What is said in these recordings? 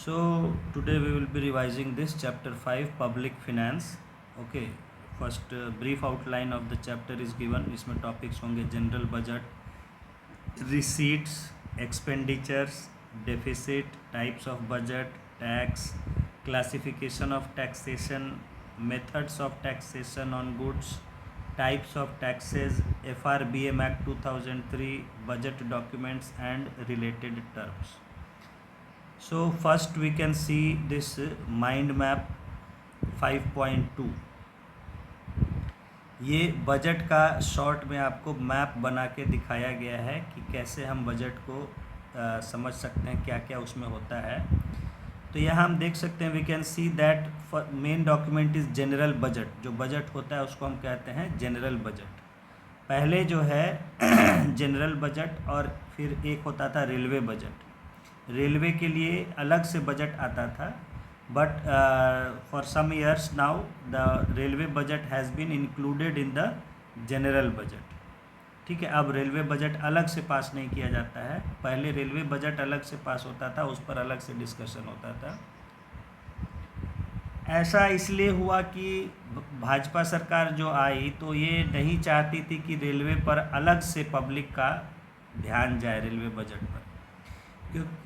So today we will be revising this chapter 5 public finance. Okay, first brief outline of the chapter is given. इसमें topics होंगे general budget, receipts, expenditures, deficit, types of budget, tax, classification of taxation, methods of taxation on goods, types of taxes, FRBM Act 2003, budget documents and related terms. So first we can see this mind map 5.2. ये budget का short में आपको map बना के दिखाया गया है कि कैसे हम बजट को समझ सकते हैं, क्या क्या उसमें होता है। तो यहाँ हम देख सकते हैं, we can see that main document is general budget. जो बजट होता है उसको हम कहते हैं जनरल बजट। पहले जो है जनरल बजट और फिर एक होता था रेलवे बजट। रेलवे के लिए अलग से बजट आता था, but for some years now the railway budget has been included in the general budget. ठीक है, अब रेलवे बजट अलग से पास नहीं किया जाता है। पहले रेलवे बजट अलग से पास होता था, उस पर अलग से डिस्कशन होता था। ऐसा इसलिए हुआ कि भाजपा सरकार जो आई तो ये नहीं चाहती थी कि रेलवे पर अलग से पब्लिक का ध्यान जाए, रेलवे बजट पर। क्योंकि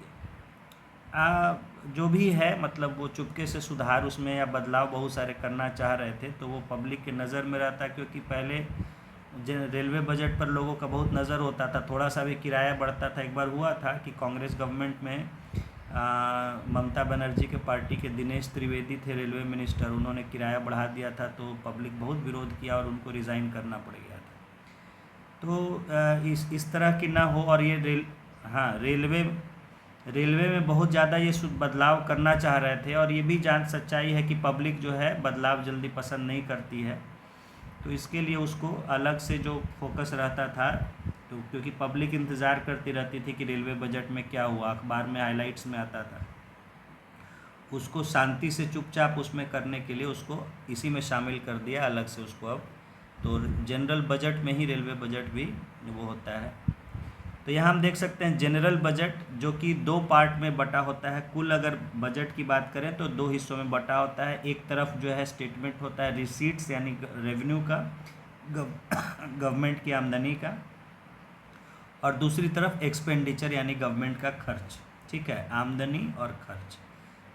जो भी है, मतलब वो चुपके से सुधार उसमें या बदलाव बहुत सारे करना चाह रहे थे, तो वो पब्लिक के नज़र में रहता। क्योंकि पहले रेलवे बजट पर लोगों का बहुत नज़र होता था, थोड़ा सा भी किराया बढ़ता था। एक बार हुआ था कि कांग्रेस गवर्नमेंट में ममता बनर्जी के पार्टी के दिनेश त्रिवेदी थे रेलवे मिनिस्टर, उन्होंने किराया बढ़ा दिया था, तो पब्लिक बहुत विरोध किया और उनको रिज़ाइन करना पड़ गया था। तो इस तरह की ना हो। और ये रेलवे में बहुत ज़्यादा ये बदलाव करना चाह रहे थे, और ये भी सच्चाई है कि पब्लिक जो है बदलाव जल्दी पसंद नहीं करती है। तो इसके लिए उसको अलग से जो फोकस रहता था, तो क्योंकि पब्लिक इंतज़ार करती रहती थी कि रेलवे बजट में क्या हुआ, अखबार में हाइलाइट्स में आता था, उसको शांति से चुपचाप उसमें करने के लिए उसको इसी में शामिल कर दिया अलग से उसको। अब तो जनरल बजट में ही रेलवे बजट भी वो होता है। तो यहाँ हम देख सकते हैं जनरल बजट जो कि दो पार्ट में बटा होता है। कुल अगर बजट की बात करें तो दो हिस्सों में बटा होता है। एक तरफ जो है स्टेटमेंट होता है रिसीट्स यानी रेवेन्यू का, गवर्नमेंट की आमदनी का, और दूसरी तरफ एक्सपेंडिचर यानी गवर्नमेंट का खर्च। ठीक है, आमदनी और खर्च।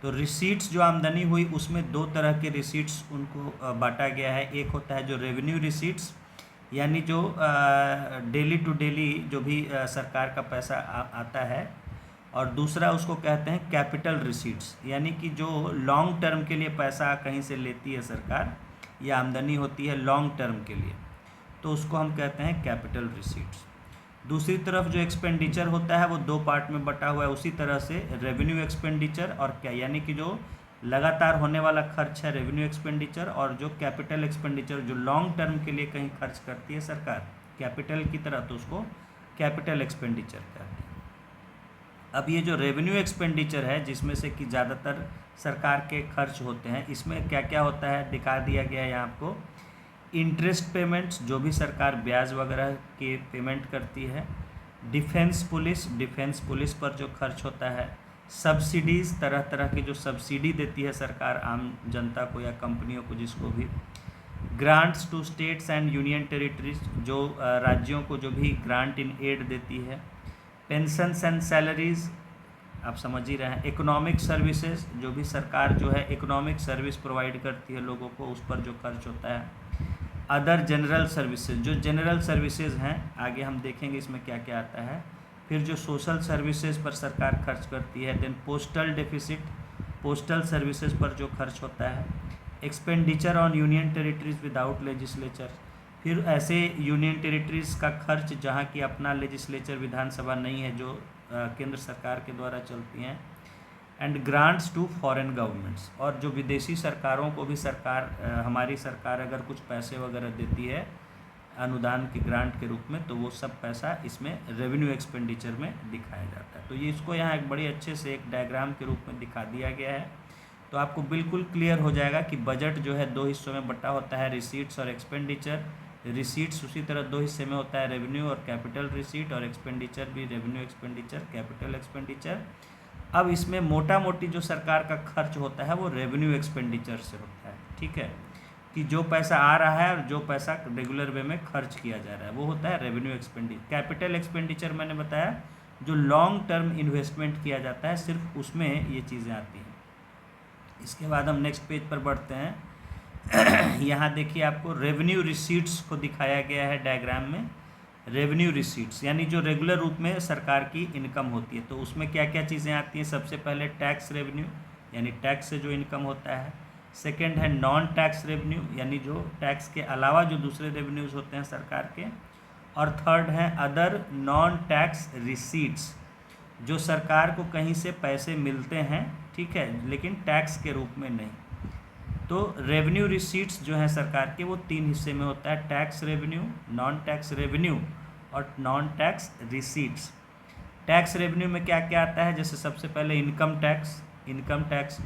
तो रिसीट्स जो आमदनी हुई उसमें दो तरह के रिसीट्स उनको बांटा गया है। एक होता है जो रेवेन्यू रिसीट्स, यानी जो डेली टू डेली जो भी सरकार का पैसा आता है, और दूसरा उसको कहते हैं कैपिटल रिसीट्स, यानी कि जो लॉन्ग टर्म के लिए पैसा कहीं से लेती है सरकार, या आमदनी होती है लॉन्ग टर्म के लिए, तो उसको हम कहते हैं कैपिटल रिसीट्स। दूसरी तरफ जो एक्सपेंडिचर होता है वो दो पार्ट में बटा हुआ है। उसी तरह से रेवेन्यू एक्सपेंडिचर और क्या, यानी कि जो लगातार होने वाला खर्च है रेवेन्यू एक्सपेंडिचर, और जो कैपिटल एक्सपेंडिचर जो लॉन्ग टर्म के लिए कहीं खर्च करती है सरकार कैपिटल की तरह, तो उसको कैपिटल एक्सपेंडिचर कहते हैं। अब ये जो रेवेन्यू एक्सपेंडिचर है जिसमें से कि ज़्यादातर सरकार के खर्च होते हैं, इसमें क्या क्या होता है दिखा दिया गया है यहाँ आपको। इंटरेस्ट पेमेंट्स, जो भी सरकार ब्याज वगैरह के पेमेंट करती है। डिफेंस पुलिस पर जो खर्च होता है। सब्सिडीज़, तरह तरह की जो सब्सिडी देती है सरकार आम जनता को या कंपनियों को, जिसको भी। Grants to states and union territories, जो राज्यों को जो भी ग्रांट इन एड देती है। पेंशन्स एंड सैलरीज़, आप समझ ही रहे हैं। इकोनॉमिक सर्विसेज, जो भी सरकार जो है इकोनॉमिक सर्विस प्रोवाइड करती है लोगों को, उस पर जो खर्च होता है। अदर जनरल सर्विसेज, जो जनरल सर्विसेज हैं आगे हम देखेंगे इसमें क्या क्या आता है। फिर जो सोशल सर्विसेज पर सरकार खर्च करती है। Then postal deficit, postal services पर जो खर्च होता है। Expenditure on union territories without legislature, फिर ऐसे यूनियन टेरिटरीज़ का खर्च जहाँ की अपना लेजिस्लेचर विधानसभा नहीं है, जो केंद्र सरकार के द्वारा चलती हैं। And grants to foreign governments, और जो विदेशी सरकारों को भी सरकार हमारी सरकार अगर कुछ पैसे वगैरह देती है अनुदान के ग्रांट के रूप में, तो वो सब पैसा इसमें रेवेन्यू एक्सपेंडिचर में दिखाया जाता है। तो ये इसको यहाँ एक बड़ी अच्छे से एक डायग्राम के रूप में दिखा दिया गया है। तो आपको बिल्कुल क्लियर हो जाएगा कि बजट जो है दो हिस्सों में बटा होता है, रिसीट्स और एक्सपेंडिचर। रिसीट्स उसी तरह दो हिस्से में होता है, रेवेन्यू और कैपिटल रिसीट, और एक्सपेंडिचर भी रेवेन्यू एक्सपेंडिचर कैपिटल एक्सपेंडिचर। अब इसमें मोटा मोटी जो सरकार का खर्च होता है वो रेवेन्यू एक्सपेंडिचर से होता है, ठीक है, कि जो पैसा आ रहा है और जो पैसा रेगुलर वे में खर्च किया जा रहा है वो होता है रेवेन्यू एक्सपेंडिचर। कैपिटल एक्सपेंडिचर मैंने बताया जो लॉन्ग टर्म इन्वेस्टमेंट किया जाता है, सिर्फ उसमें ये चीज़ें आती हैं। इसके बाद हम नेक्स्ट पेज पर बढ़ते हैं। यहाँ देखिए आपको रेवेन्यू रिसीट्स को दिखाया गया है डायग्राम में। रेवेन्यू रिसीट्स यानी जो रेगुलर रूप में सरकार की इनकम होती है, तो उसमें क्या क्या चीज़ें आती हैं। सबसे पहले टैक्स रेवेन्यू यानी टैक्स से जो इनकम होता है। सेकंड है नॉन टैक्स रेवेन्यू यानी जो टैक्स के अलावा जो दूसरे रेवेन्यूज़ होते हैं सरकार के। और थर्ड है अदर नॉन टैक्स रिसीट्स, जो सरकार को कहीं से पैसे मिलते हैं, ठीक है, लेकिन टैक्स के रूप में नहीं। तो रेवेन्यू रिसीट्स जो है सरकार के वो 3 हिस्से में होता है, tax revenue, non tax revenue और non tax receipts. Tax revenue में क्या क्या आता है, जैसे सबसे पहले इनकम टैक्स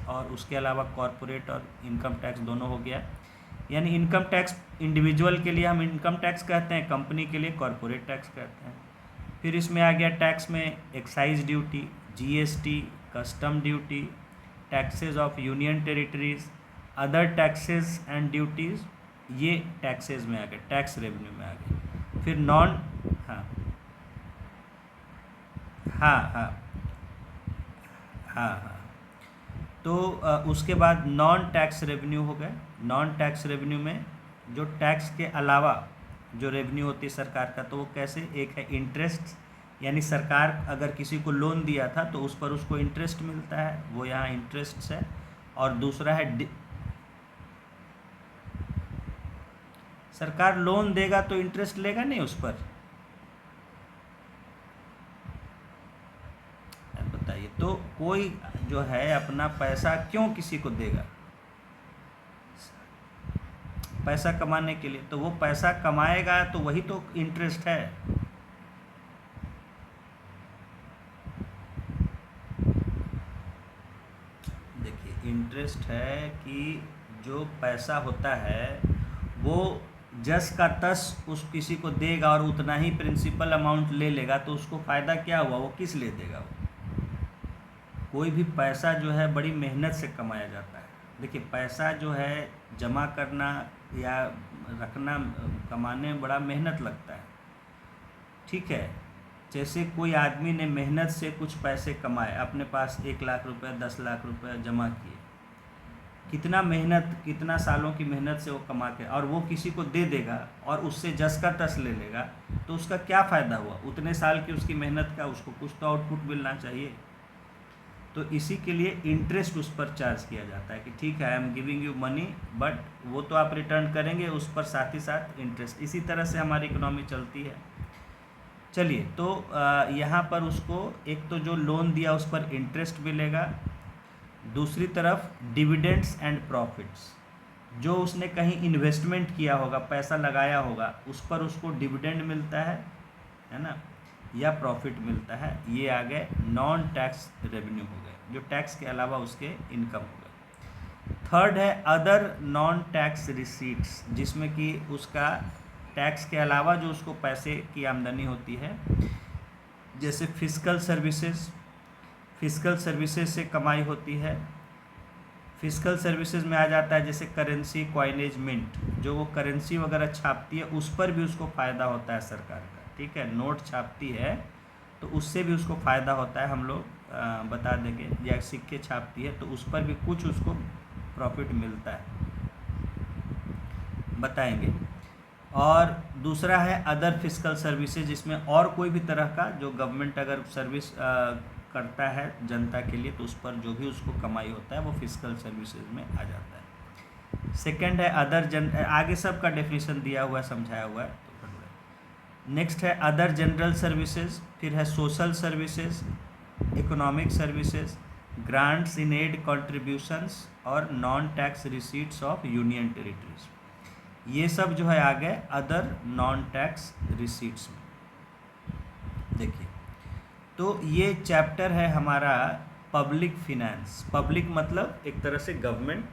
और उसके अलावा कॉरपोरेट और इनकम टैक्स दोनों हो गया। यानी इनकम टैक्स इंडिविजुअल के लिए हम इनकम टैक्स कहते हैं, कंपनी के लिए कॉरपोरेट टैक्स कहते हैं। फिर इसमें आ गया टैक्स में excise duty, GST, custom duty, taxes of union territories, other taxes and duties, ये टैक्सेस में आ गए, टैक्स रेवेन्यू में आ गए। फिर नॉन हाँ हाँ हाँ हाँ हाँ तो उसके बाद नॉन टैक्स रेवेन्यू हो गए। नॉन टैक्स रेवेन्यू में जो टैक्स के अलावा जो रेवेन्यू होती है सरकार का, तो वो कैसे, एक है इंटरेस्ट यानी सरकार अगर किसी को लोन दिया था तो उस पर उसको इंटरेस्ट मिलता है, वो यहाँ इंटरेस्ट है। और दूसरा है सरकार लोन देगा तो इंटरेस्ट लेगा नहीं उस पर, बताइए। तो कोई जो है अपना पैसा क्यों किसी को देगा, पैसा कमाने के लिए, तो वो पैसा कमाएगा तो वही तो इंटरेस्ट है। देखिए इंटरेस्ट है कि जो पैसा होता है वो जस का तस उस किसी को देगा और उतना ही प्रिंसिपल अमाउंट ले लेगा, तो उसको फ़ायदा क्या हुआ, वो किस लिए देगा। वो कोई भी पैसा जो है बड़ी मेहनत से कमाया जाता है। देखिए पैसा जो है जमा करना या रखना, कमाने में बड़ा मेहनत लगता है, ठीक है। जैसे कोई आदमी ने मेहनत से कुछ पैसे कमाए, अपने पास 1 लाख रुपए 10 लाख रुपए जमा किए, कितना मेहनत, कितना सालों की मेहनत से वो कमा के और वो किसी को दे देगा और उससे जस का तस ले लेगा, तो उसका क्या फ़ायदा हुआ। उतने साल की उसकी मेहनत का उसको कुछ तो आउटपुट मिलना चाहिए। तो इसी के लिए इंटरेस्ट उस पर चार्ज किया जाता है कि ठीक है I am giving you money, but वो तो आप रिटर्न करेंगे, उस पर साथ ही साथ इंटरेस्ट। इसी तरह से हमारी इकोनॉमी चलती है। चलिए, तो यहाँ पर उसको एक तो जो लोन दिया उस पर इंटरेस्ट मिलेगा, दूसरी तरफ डिविडेंड्स एंड प्रॉफिट्स, जो उसने कहीं इन्वेस्टमेंट किया होगा, पैसा लगाया होगा, उस पर उसको डिविडेंड मिलता है ना, या प्रॉफिट मिलता है। ये आ गए नॉन टैक्स रेवेन्यू हो गए, जो टैक्स के अलावा उसके इनकम हो गए। थर्ड है अदर नॉन टैक्स रिसीट्स, जिसमें कि उसका टैक्स के अलावा जो उसको पैसे की आमदनी होती है, जैसे फिस्कल सर्विसेज से कमाई होती है। फिस्कल सर्विसेज में आ जाता है जैसे करेंसी, कॉइनेज, मिंट, जो वो करेंसी वगैरह छापती है उस पर भी उसको फ़ायदा होता है सरकार का, ठीक है। नोट छापती है तो उससे भी उसको फ़ायदा होता है, हम लोग बता देंगे। या सिक्के छापती है तो उस पर भी कुछ उसको प्रॉफिट मिलता है, बताएंगे। और दूसरा है अदर फिस्कल सर्विसेज, जिसमें और कोई भी तरह का जो गवर्नमेंट अगर सर्विस करता है जनता के लिए, तो उस पर जो भी उसको कमाई होता है वो फिस्कल सर्विसेज में आ जाता है। सेकंड है अदर आगे सब का डेफिनेशन दिया हुआ है, समझाया हुआ है, तो नेक्स्ट है अदर जनरल सर्विसेज, फिर है social services, economic services, grants in aid contributions और non tax receipts of union territories. ये सब जो है आ गए अदर नॉन टैक्स रिसीट्स में। देखिए, तो ये चैप्टर है हमारा पब्लिक फिनेंस। पब्लिक मतलब एक तरह से गवर्नमेंट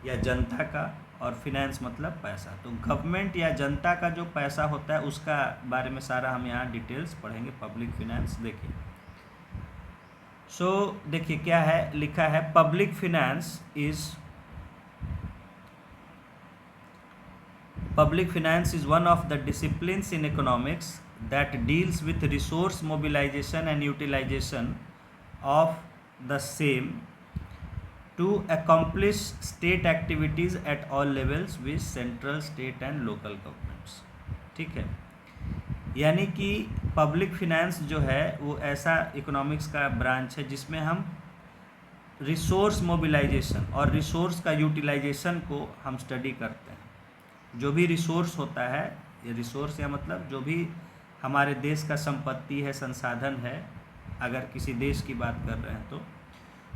या जनता का, और फिनेंस मतलब पैसा। तो गवर्नमेंट या जनता का जो पैसा होता है उसका बारे में सारा हम यहाँ डिटेल्स पढ़ेंगे, पब्लिक फिनेंस। देखिए, सो देखिए क्या है लिखा है, public finance is one of the disciplines in economics that deals with resource mobilization and utilization of the same to accomplish state activities at all levels with central, state and local governments। ठीक है, यानी कि public finance जो है वो ऐसा economics का branch है जिसमें हम रिसोर्स मोबिलाइजेशन और रिसोर्स का यूटिलाइजेशन को हम स्टडी करते हैं। जो भी रिसोर्स होता है, ये रिसोर्स या मतलब जो भी हमारे देश का संपत्ति है, संसाधन है, अगर किसी देश की बात कर रहे हैं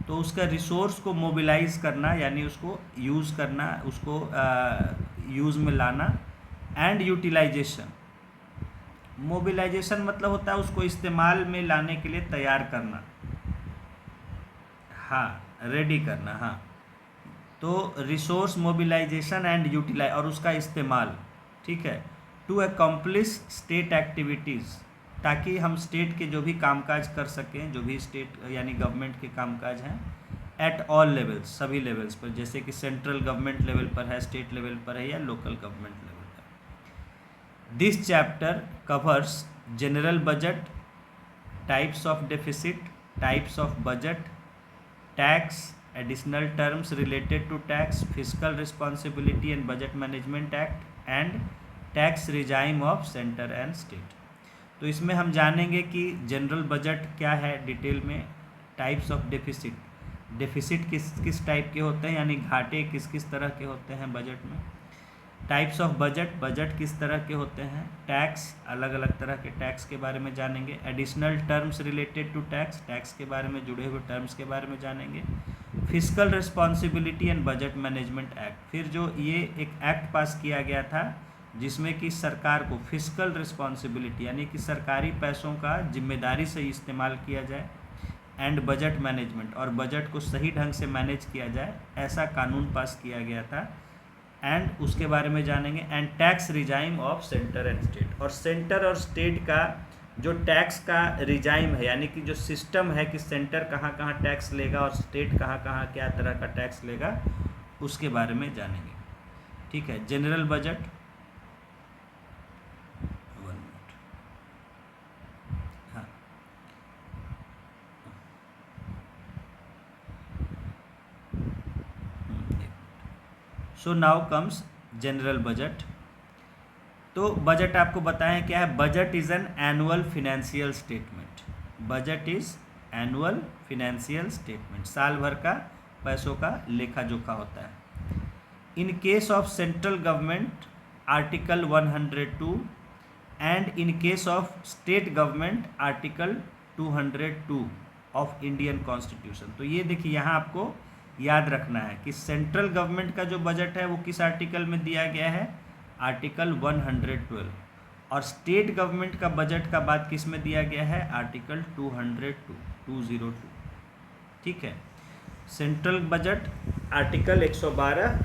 तो उसका रिसोर्स को मोबिलाइज करना यानी उसको यूज़ करना, उसको यूज़ में लाना। एंड यूटिलाइजेशन, मोबिलाइजेशन मतलब होता है उसको इस्तेमाल में लाने के लिए तैयार करना, हाँ, रेडी करना, हाँ। तो रिसोर्स मोबिलाइजेशन एंड यूटिलाइज और उसका इस्तेमाल, ठीक है, टू अकम्प्लिश स्टेट एक्टिविटीज़, ताकि हम स्टेट के जो भी कामकाज कर सकें, जो भी स्टेट यानी गवर्नमेंट के कामकाज हैं, एट ऑल लेवल्स, सभी लेवल्स पर, जैसे कि सेंट्रल गवर्नमेंट लेवल पर है, स्टेट लेवल पर है या लोकल गवर्नमेंट लेवल पर। This chapter covers general budget, types of deficit, types of budget, tax, additional terms related to tax, fiscal responsibility and budget management act and tax regime of center and state। तो इसमें हम जानेंगे कि general budget क्या है detail में, types of deficit, deficit किस किस टाइप के होते हैं यानी घाटे किस किस तरह के होते हैं बजट में, टाइप्स ऑफ बजट, बजट किस तरह के होते हैं, टैक्स, अलग अलग तरह के टैक्स के बारे में जानेंगे, additional terms related to tax, tax के बारे में जुड़े हुए टर्म्स के बारे में जानेंगे, fiscal responsibility and budget management act, फिर जो ये एक एक्ट पास किया गया था जिसमें कि सरकार को फिस्कल रिस्पॉन्सिबिलिटी यानी कि सरकारी पैसों का जिम्मेदारी से इस्तेमाल किया जाए, एंड बजट मैनेजमेंट और बजट को सही ढंग से मैनेज किया जाए, ऐसा कानून पास किया गया था, एंड उसके बारे में जानेंगे। And tax regime of centre and state, और सेंटर और स्टेट का जो टैक्स का रिजाइम है यानी कि जो सिस्टम है कि सेंटर कहाँ कहाँ टैक्स लेगा और स्टेट कहाँ कहाँ क्या तरह का टैक्स लेगा, उसके बारे में जानेंगे। ठीक है, जनरल बजट, हाँ, so now comes general budget. तो बजट आपको बताएं क्या है, budget is an annual financial statement, budget is annual financial statement, साल भर का पैसों का लेखा जोखा होता है। In case of central government article 102 and in case of state government article 202 of Indian constitution. तो ये देखिए यहाँ आपको याद रखना है कि सेंट्रल गवर्नमेंट का जो बजट है वो किस आर्टिकल में दिया गया है, आर्टिकल 112, और स्टेट गवर्नमेंट का बजट का बात किस में दिया गया है, आर्टिकल 202। ठीक है, सेंट्रल बजट आर्टिकल 112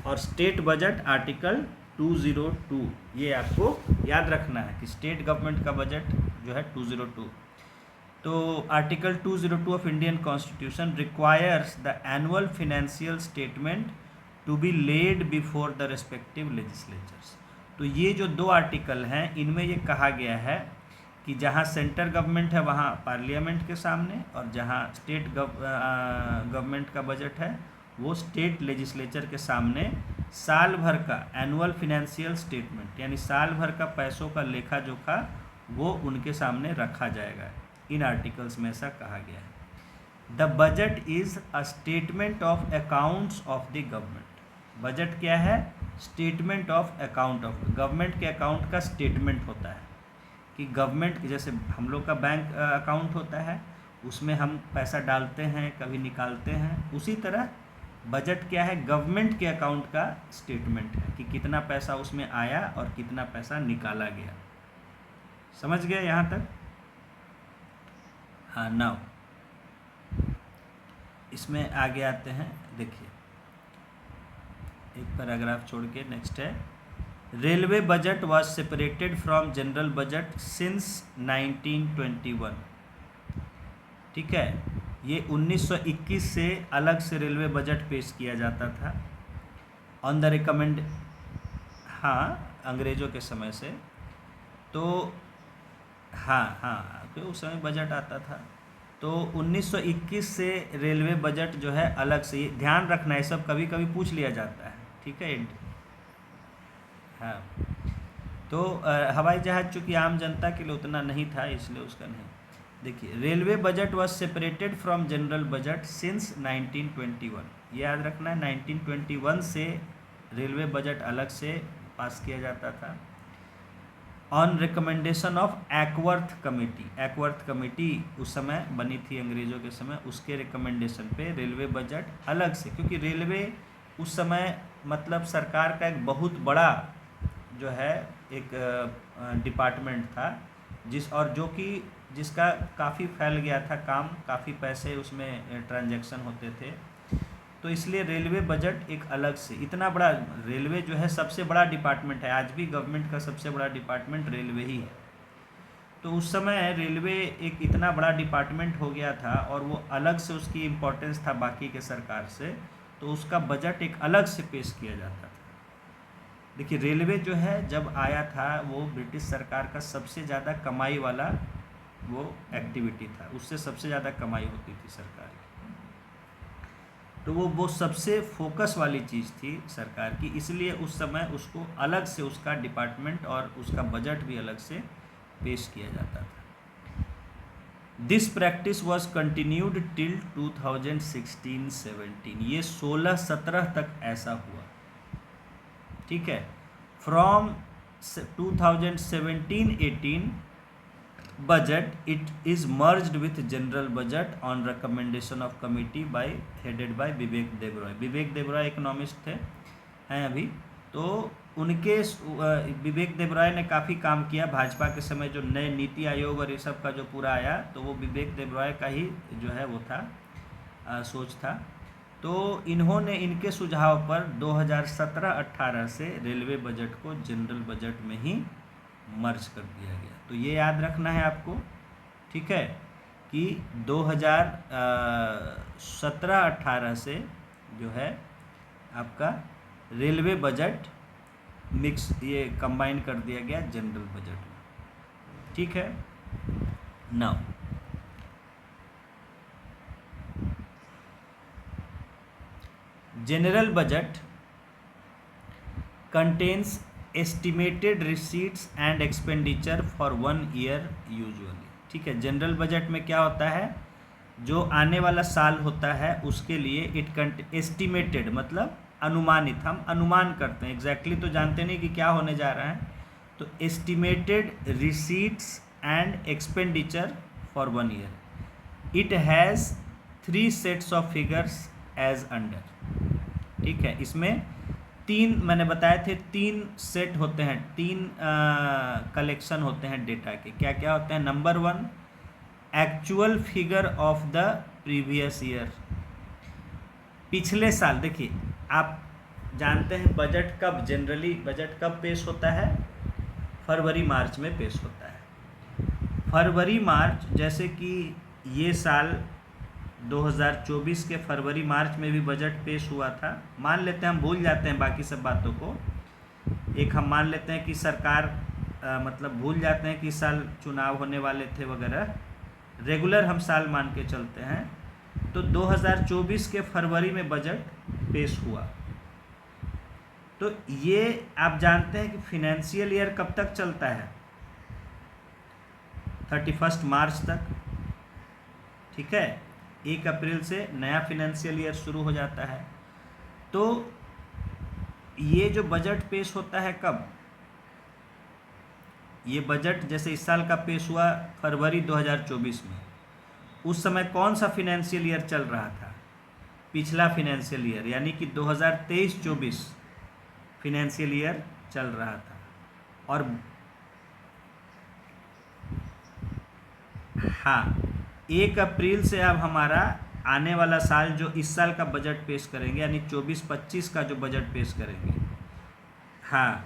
और स्टेट बजट आर्टिकल 202, ये आपको याद रखना है कि स्टेट गवर्नमेंट का बजट जो है 202। तो article 202 of Indian constitution requires the annual financial statement to be laid before the respective legislatures. तो ये जो दो आर्टिकल हैं इनमें ये कहा गया है कि जहाँ सेंटर गवर्नमेंट है वहाँ पार्लियामेंट के सामने, और जहाँ स्टेट गवर्नमेंट का बजट है वो स्टेट लेजिस्लेचर के सामने साल भर का एनुअल फिनेंशियल स्टेटमेंट यानी साल भर का पैसों का लेखा जोखा वो उनके सामने रखा जाएगा। इन आर्टिकल्स में ऐसा कहा गया है। The budget is a statement of accounts of the government. Budget क्या है, statement of account of government के अकाउंट का स्टेटमेंट होता है कि गवर्नमेंट जैसे हम लोग का बैंक अकाउंट होता है उसमें हम पैसा डालते हैं कभी निकालते हैं, उसी तरह बजट क्या है, गवर्नमेंट के अकाउंट का स्टेटमेंट है कि कितना पैसा उसमें आया और कितना पैसा निकाला गया। समझ गए यहाँ तक? हाँ, नाउ इसमें आगे आते हैं। देखिए एक पैराग्राफ छोड़ के नेक्स्ट है, railway budget was separated from general budget since 1921। ठीक है, ये 1921 से अलग से रेलवे बजट पेश किया जाता था ऑन द रिकमेंड, हाँ, अंग्रेज़ों के समय से। तो हाँ हाँ, तो उस समय बजट आता था। तो 1921 से रेलवे बजट जो है अलग से, ध्यान रखना है, सब कभी कभी पूछ लिया जाता है, ठीक है। हाँ, तो हवाई जहाज़ चूँकि आम जनता के लिए उतना नहीं था, इसलिए उसका नहीं। देखिए, railway budget was separated from general budget since 1921। याद रखना है, 1921 से रेलवे बजट अलग से पास किया जाता था on recommendation of Acworth committee. Acworth committee उस समय बनी थी अंग्रेज़ों के समय, उसके रिकमेंडेशन पे रेलवे बजट अलग से, क्योंकि रेलवे उस समय मतलब सरकार का एक बहुत बड़ा जो है एक डिपार्टमेंट था, जिसका काफ़ी फैल गया था काम, काफ़ी पैसे उसमें ट्रांजैक्शन होते थे। तो इसलिए रेलवे बजट एक अलग से, इतना बड़ा रेलवे जो है सबसे बड़ा डिपार्टमेंट है, आज भी गवर्नमेंट का सबसे बड़ा डिपार्टमेंट रेलवे ही है। तो उस समय रेलवे एक इतना बड़ा डिपार्टमेंट हो गया था और वो अलग से, उसकी इम्पोर्टेंस था बाकी के सरकार से, तो उसका बजट एक अलग से पेश किया जाता था। देखिए, रेलवे जो है जब आया था वो ब्रिटिश सरकार का सबसे ज़्यादा कमाई वाला वो एक्टिविटी था, उससे सबसे ज़्यादा कमाई होती थी सरकार की। तो वो सबसे फोकस वाली चीज़ थी सरकार की, इसलिए उस समय उसको अलग से, उसका डिपार्टमेंट और उसका बजट भी अलग से पेश किया जाता था। This practice was continued till 2016-17। ये 16-17 तक ऐसा हुआ, ठीक है। From 2017-18 budget it is merged with general budget on recommendation of committee by headed by Vivek Debroy. Vivek Debroy economist हैं अभी, तो उनके विवेक देबरॉय ने काफ़ी काम किया भाजपा के समय, जो नए नीति आयोग और ये सब का जो पूरा आया, तो वो विवेक देबरॉय का ही जो है वो था, सोच था। तो इन्होंने, इनके सुझाव पर 2017-18 से रेलवे बजट को जनरल बजट में ही मर्ज कर दिया गया। तो ये याद रखना है आपको, ठीक है, कि 2017-18 से जो है आपका रेलवे बजट मिक्स, ये कंबाइन कर दिया गया जनरल बजट में, ठीक है। Now general budget contains estimated receipts and expenditure for 1 year usually, ठीक है। जनरल बजट में क्या होता है, जो आने वाला साल होता है उसके लिए इट एस्टिमेटेड मतलब अनुमानित, हम अनुमान करते हैं, एग्जैक्टली तो जानते नहीं कि क्या होने जा रहा है। तो estimated receipts and expenditure for 1 year, it has 3 sets of figures as under, ठीक है। इसमें 3, मैंने बताए थे 3 सेट होते हैं, 3 कलेक्शन होते हैं डेटा के। क्या क्या होते हैं? Number 1, actual figure of the previous year, पिछले साल। देखिए, आप जानते हैं बजट कब, जनरली बजट कब पेश होता है? फरवरी मार्च में पेश होता है। फरवरी मार्च, जैसे कि ये साल 2024 के फरवरी मार्च में भी बजट पेश हुआ था। मान लेते हैं, हम भूल जाते हैं बाकी सब बातों को, एक हम मान लेते हैं कि सरकार मतलब भूल जाते हैं कि इस साल चुनाव होने वाले थे वगैरह, रेगुलर हम साल मान के चलते हैं। तो 2024 के फरवरी में बजट पेश हुआ। तो ये आप जानते हैं कि फिनेंशियल ईयर कब तक चलता है? 31 मार्च तक, ठीक है। 1 अप्रैल से नया फिनेंशियल ईयर शुरू हो जाता है। तो ये जो बजट पेश होता है कब? ये बजट जैसे इस साल का पेश हुआ फरवरी 2024 में, उस समय कौन सा फिनेंशियल ईयर चल रहा था? पिछला फिनेंशियल ईयर, यानी कि 2023-24 फिनेंशियल ईयर चल रहा था। और हाँ, 1 अप्रैल से अब हमारा आने वाला साल, जो इस साल का बजट पेश करेंगे, यानी 24-25 का जो बजट पेश करेंगे, हाँ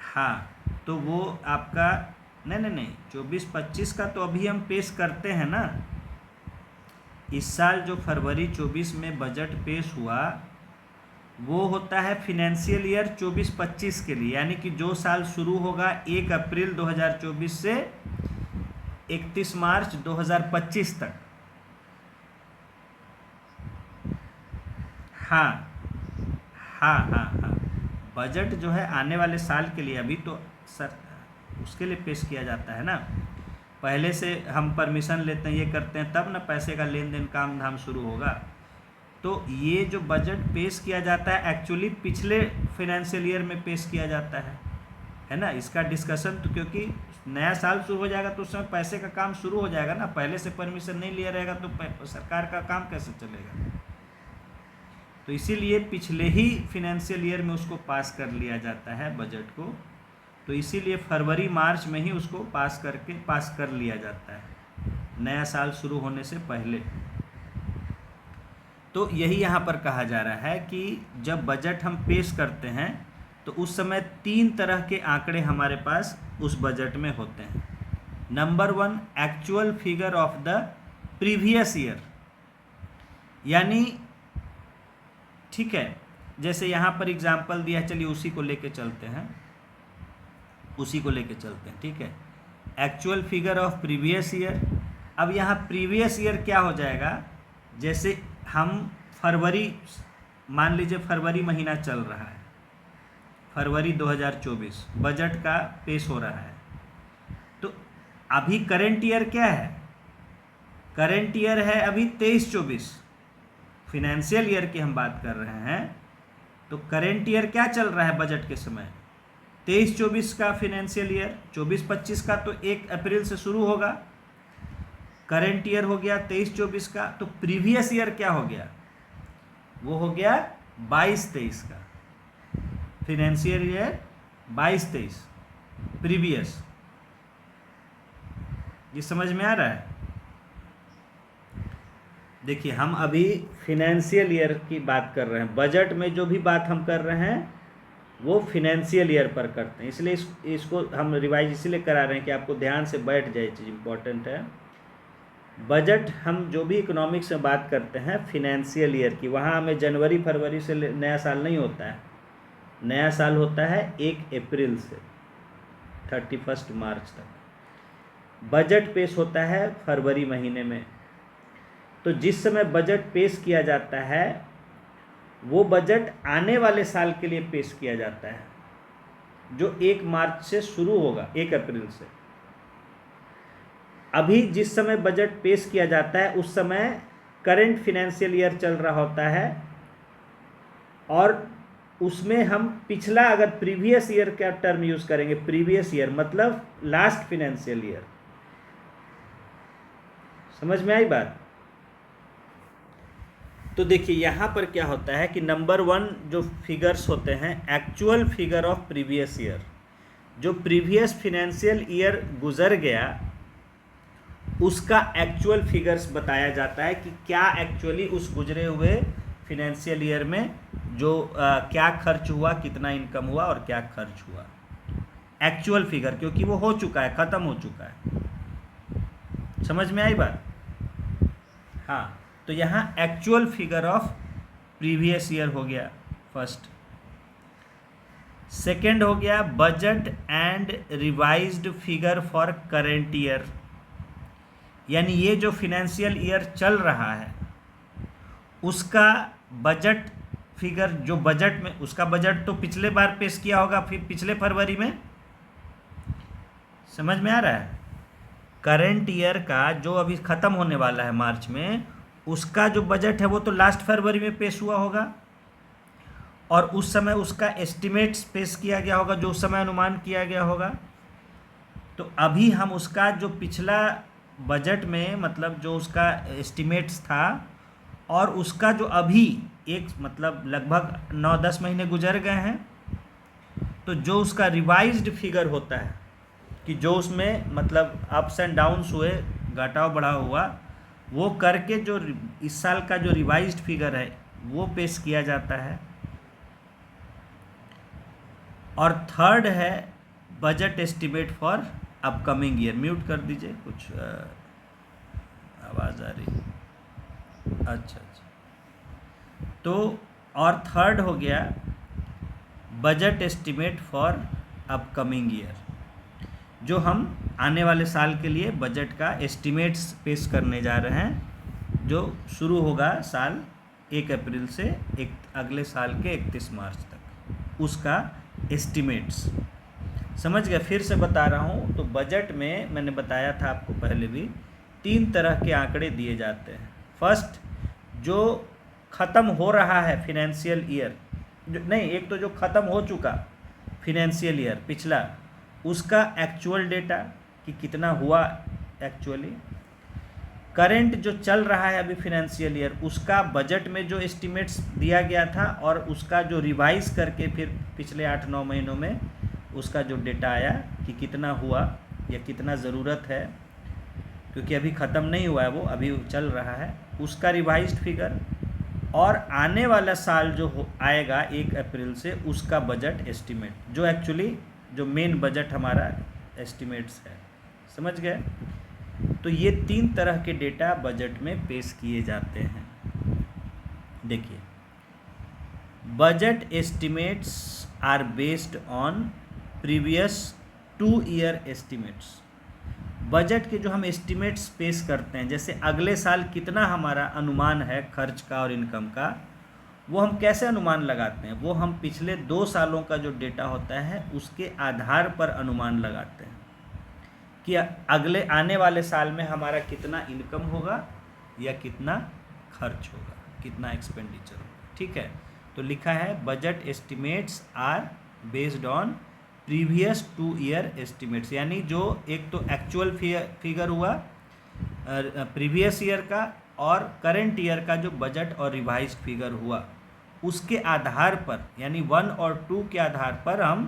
हाँ, तो वो आपका नहीं 24-25 का तो अभी हम पेश करते हैं ना, इस साल जो फरवरी 24 में बजट पेश हुआ वो होता है फिनेंशियल ईयर 24-25 के लिए, यानी कि जो साल शुरू होगा 1 अप्रैल 2024 से 31 मार्च 2025 तक। हाँ हाँ हाँ हाँ, बजट जो है आने वाले साल के लिए अभी तो सर उसके लिए पेश किया जाता है ना। पहले से हम परमिशन लेते हैं, ये करते हैं, तब ना पैसे का लेन देन काम धाम शुरू होगा। तो ये जो बजट पेश किया जाता है एक्चुअली पिछले फाइनेंशियल ईयर में पेश किया जाता है ना। इसका डिस्कशन तो क्योंकि नया साल शुरू हो जाएगा तो उस समय पैसे का काम शुरू हो जाएगा ना। पहले से परमिशन नहीं लिया रहेगा तो सरकार का काम कैसे चलेगा। तो इसीलिए पिछले ही फाइनेंशियल ईयर में उसको पास कर लिया जाता है बजट को। तो इसीलिए फरवरी मार्च में ही उसको पास कर लिया जाता है नया साल शुरू होने से पहले। तो यही यहाँ पर कहा जा रहा है कि जब बजट हम पेश करते हैं तो उस समय 3 तरह के आंकड़े हमारे पास उस बजट में होते हैं। Number 1, actual figure of the previous year, यानी ठीक है, जैसे यहाँ पर एग्जाम्पल दिया, चलिए उसी को लेके चलते हैं, ठीक है। Actual figure of previous year. अब यहाँ प्रीवियस ईयर क्या हो जाएगा, जैसे हम फरवरी, मान लीजिए फरवरी महीना चल रहा है, फरवरी 2024 बजट का पेश हो रहा है। तो अभी करंट ईयर क्या है, करंट ईयर है अभी 23-24, फिनेंशियल ईयर की हम बात कर रहे हैं। तो करंट ईयर क्या चल रहा है बजट के समय, 23-24 का फिनेंशियल ईयर। 24-25 का तो 1 अप्रैल से शुरू होगा, करंट ईयर हो गया 23-24 का। तो प्रीवियस ईयर क्या हो गया, वो हो गया 22-23 का, फिनेंशियल ईयर 22-23 प्रीवियस। ये समझ में आ रहा है। देखिए हम अभी फिनेंशियल ईयर की बात कर रहे हैं, बजट में जो भी बात हम कर रहे हैं वो फिनेंशियल ईयर पर करते हैं, इसलिए इसको हम रिवाइज इसलिए करा रहे हैं कि आपको ध्यान से बैठ जाए, चीज़ इम्पोर्टेंट है। बजट हम जो भी इकोनॉमिक्स में बात करते हैं फिनेंशियल ईयर की, वहाँ हमें जनवरी फरवरी से नया साल नहीं होता है, नया साल होता है 1 अप्रैल से 31 मार्च तक। बजट पेश होता है फरवरी महीने में। तो जिस समय बजट पेश किया जाता है वो बजट आने वाले साल के लिए पेश किया जाता है, जो 1 मार्च से शुरू होगा, 1 अप्रैल से। अभी जिस समय बजट पेश किया जाता है उस समय करंट फिनेंशियल ईयर चल रहा होता है, और उसमें हम पिछला, अगर प्रीवियस ईयर का टर्म यूज़ करेंगे, प्रीवियस ईयर मतलब लास्ट फिनेंशियल ईयर। समझ में आई बात। तो देखिए यहाँ पर क्या होता है कि नंबर 1 जो फिगर्स होते हैं, actual figure of previous year, जो प्रीवियस फिनेंशियल ईयर गुजर गया उसका एक्चुअल फिगर्स बताया जाता है कि क्या एक्चुअली उस गुजरे हुए फिनेंशियल ईयर में जो क्या खर्च हुआ, कितना इनकम हुआ और क्या खर्च हुआ। एक्चुअल फिगर, क्योंकि वो हो चुका है, ख़त्म हो चुका है। समझ में आई बात। हाँ, तो यहाँ actual figure of previous year हो गया फर्स्ट। सेकेंड हो गया budget and revised figure for current year, यानी ये जो फिनेंशियल ईयर चल रहा है उसका बजट फिगर, जो बजट में उसका बजट तो पिछले बार पेश किया होगा, फिर पिछले फरवरी में। समझ में आ रहा है। करेंट ईयर का जो अभी ख़त्म होने वाला है मार्च में, उसका जो बजट है वो तो लास्ट फरवरी में पेश हुआ होगा, और उस समय उसका एस्टिमेट्स पेश किया गया होगा, जो उस समय अनुमान किया गया होगा। तो अभी हम उसका जो पिछला बजट में, मतलब जो उसका एस्टिमेट्स था, और उसका जो अभी एक मतलब लगभग 9-10 महीने गुजर गए हैं, तो जो उसका रिवाइज्ड फिगर होता है कि जो उसमें मतलब अप्स एंड डाउन्स हुए, घटाव बढ़ाव हुआ, वो करके जो इस साल का जो रिवाइज्ड फिगर है वो पेश किया जाता है। और थर्ड है budget estimate for upcoming year. Mute कर दीजिए, कुछ आवाज़ आ रही है। अच्छा, तो और थर्ड हो गया budget estimate for upcoming year, जो हम आने वाले साल के लिए बजट का एस्टिमेट्स पेश करने जा रहे हैं, जो शुरू होगा साल 1 अप्रैल से अगले साल के 31 मार्च तक, उसका एस्टिमेट्स। समझ गए? फिर से बता रहा हूँ, तो बजट में मैंने बताया था आपको पहले भी 3 तरह के आंकड़े दिए जाते हैं। फर्स्ट, जो ख़त्म हो रहा है फिनेंशियल ईयर, नहीं, एक तो जो ख़त्म हो चुका फिनेंशियल ईयर पिछला, उसका एक्चुअल डेटा कि कितना हुआ एक्चुअली। करंट जो चल रहा है अभी फिनेंशियल ईयर, उसका बजट में जो एस्टिमेट्स दिया गया था और उसका जो रिवाइज करके फिर पिछले 8-9 महीनों में उसका जो डेटा आया कि कितना हुआ या कितना ज़रूरत है, क्योंकि अभी ख़त्म नहीं हुआ है, वो अभी चल रहा है, उसका रिवाइज्ड फिगर। और आने वाला साल जो आएगा 1 अप्रैल से, उसका बजट एस्टिमेट, जो एक्चुअली जो मेन बजट हमारा एस्टिमेट्स है। समझ गए? तो ये 3 तरह के डेटा बजट में पेश किए जाते हैं। देखिए, budget estimates are based on previous 2 year estimates. बजट के जो हम एस्टिमेट्स पेश करते हैं, जैसे अगले साल कितना हमारा अनुमान है खर्च का और इनकम का, वो हम कैसे अनुमान लगाते हैं? वो हम पिछले 2 सालों का जो डेटा होता है उसके आधार पर अनुमान लगाते हैं कि अगले आने वाले साल में हमारा कितना इनकम होगा या कितना खर्च होगा, कितना एक्सपेंडिचर होगा। ठीक है, तो लिखा है budget estimates are based on previous 2 year estimates, यानी जो एक तो एक्चुअल फिगर हुआ प्रीवियस ईयर का और करंट ईयर का जो बजट और रिवाइज्ड फिगर हुआ, उसके आधार पर, यानी 1 और 2 के आधार पर हम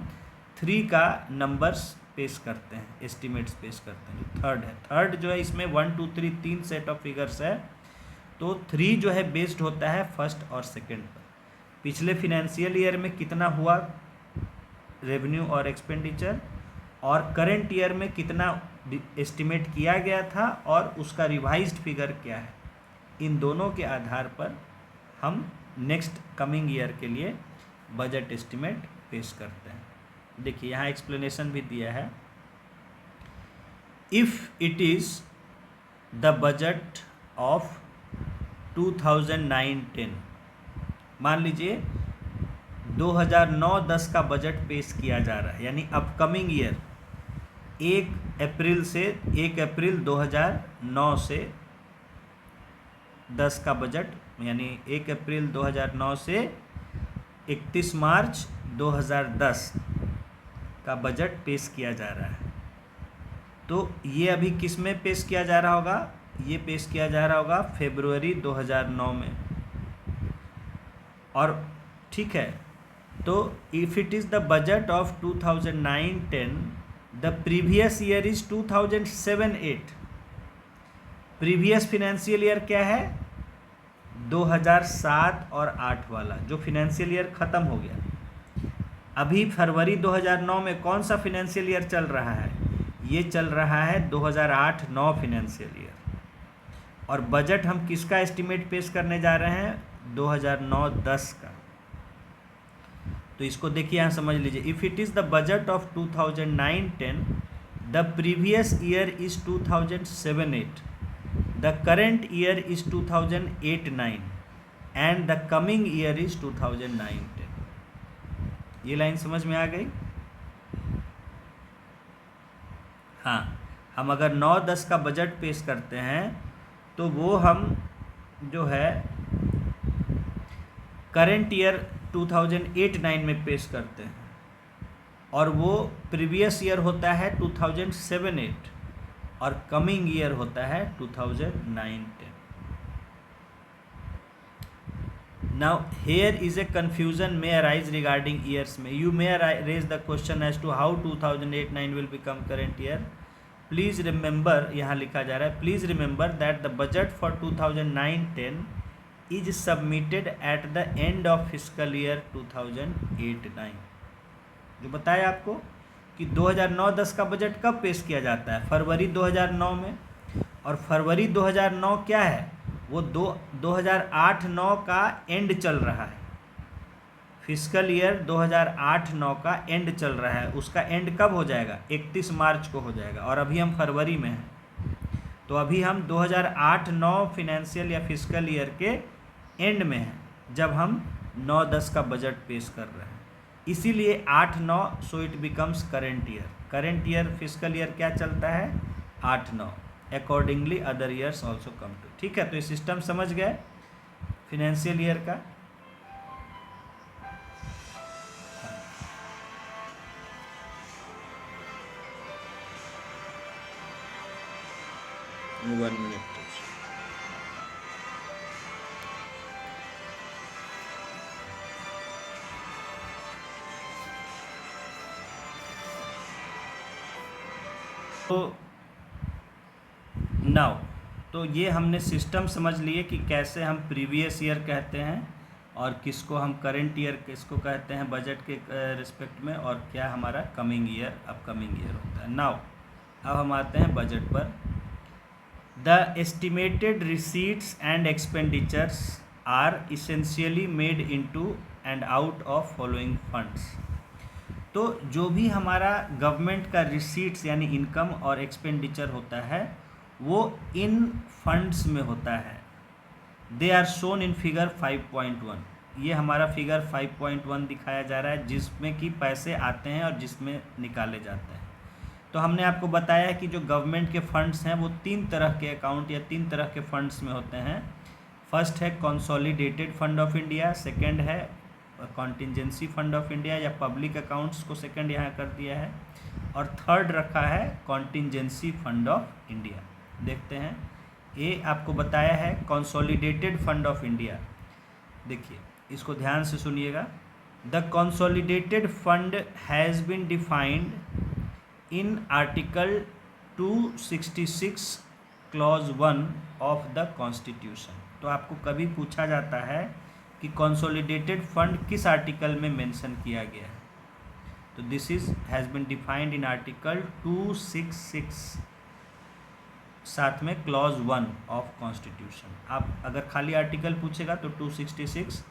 3 का नंबर्स पेश करते हैं, एस्टिमेट्स पेश करते हैं। जो थर्ड है, थर्ड जो है इसमें 1, 2, 3 3 सेट ऑफ फिगर्स है, तो 3 जो है बेस्ड होता है फर्स्ट और सेकेंड पर। पिछले फिनेंशियल ईयर में कितना हुआ रेवेन्यू और एक्सपेंडिचर, और करंट ईयर में कितना एस्टिमेट किया गया था और उसका रिवाइज्ड फिगर क्या है, इन दोनों के आधार पर हम नेक्स्ट कमिंग ईयर के लिए बजट एस्टिमेट पेश करते हैं। देखिए, यहाँ एक्सप्लेनेशन भी दिया है। If it is the budget of 2009-10, मान लीजिए 2009-10 का बजट पेश किया जा रहा है, यानी अपकमिंग ईयर 1 अप्रैल से 1 अप्रैल 2009 से 10 का बजट, यानी 1 अप्रैल 2009 से 31 मार्च 2010 का बजट पेश किया जा रहा है। तो ये अभी किस में पेश किया जा रहा होगा? ये पेश किया जा रहा होगा फरवरी 2009 में। और ठीक है, तो if it is the budget of 2009-10, the previous year is 2007-8। Previous financial year क्या है? 2007 और 8 वाला, जो फिनेंशियल ईयर ख़त्म हो गया। अभी फरवरी 2009 में कौन सा फिनेंशियल ईयर चल रहा है? ये चल रहा है 2008-9 फिनेंशियल ईयर। और बजट हम किसका एस्टिमेट पेश करने जा रहे हैं? 2009-10 का। तो इसको देखिए, यहाँ समझ लीजिए। If it is the budget of 2009-10, the previous year is 2007-8, the current year is 2008-9 and the coming year is 2009-10। ये लाइन समझ में आ गई? हाँ, हम अगर 9-10 का बजट पेश करते हैं तो वो हम जो है करेंट ईयर 2008-9 में पेश करते हैं, और वो प्रीवियस ईयर होता है 2007-8 और कमिंग ईयर होता है 2009-10। Now here is a confusion may arise regarding years में। You may raise the question as to how 2008-9 will become current year. Please remember, यहाँ लिखा जा रहा है, please remember that the budget for 2009-10 is submitted at the end of fiscal year 2008-9। जो बताया आपको कि 2009-10 का बजट कब पेश किया जाता है? फरवरी 2009 में। और फरवरी 2009 क्या है? वो 2008-9 का एंड चल रहा है, फिस्कल ईयर 2008-9 का एंड चल रहा है। उसका एंड कब हो जाएगा? 31 मार्च को हो जाएगा, और अभी हम फरवरी में हैं। तो अभी हम 2008-9 फिनेंशियल या फिस्कल ईयर के एंड में हैं, जब हम 9-10 का बजट पेश कर रहे हैं। इसीलिए 8-9, so it becomes current year. Current year fiscal year क्या चलता है? 8-9। Accordingly other years also come to. ठीक है, तो ये सिस्टम समझ गए फिनेंशियल ईयर का। One minute. तो नाउ, तो ये हमने सिस्टम समझ लिए कि कैसे हम प्रीवियस ईयर कहते हैं और किसको हम करंट ईयर किसको कहते हैं बजट के रिस्पेक्ट में, और क्या हमारा कमिंग ईयर अपकमिंग ईयर होता है। नाउ अब हम आते हैं बजट पर। The estimated receipts and expenditures are essentially made into and out of following funds. तो जो भी हमारा गवर्नमेंट का रिसीट्स यानी इनकम और एक्सपेंडिचर होता है वो इन फंड्स में होता है। They are shown in figure 5.1। ये हमारा फिगर 5.1 दिखाया जा रहा है, जिसमें कि पैसे आते हैं और जिसमें निकाले जाते हैं। तो हमने आपको बताया है कि जो गवर्नमेंट के फंड्स हैं वो 3 तरह के अकाउंट या 3 तरह के फंड्स में होते हैं। फर्स्ट है consolidated fund of India, second है कॉन्टिजेंसी फंड ऑफ इंडिया या पब्लिक अकाउंट्स को सेकंड यहाँ कर दिया है, और थर्ड रखा है कॉन्टिजेंसी फंड ऑफ इंडिया। देखते हैं, ये आपको बताया है कंसोलिडेटेड फंड ऑफ इंडिया। देखिए इसको ध्यान से सुनिएगा। The consolidated fund has been defined in article 266 clause 1 of the constitution. तो आपको कभी पूछा जाता है कि कंसोलिडेटेड फंड किस आर्टिकल में मेंशन किया गया है, तो this is has been defined in article 266 साथ में क्लॉज 1 ऑफ कॉन्स्टिट्यूशन। आप अगर खाली आर्टिकल पूछेगा तो 266,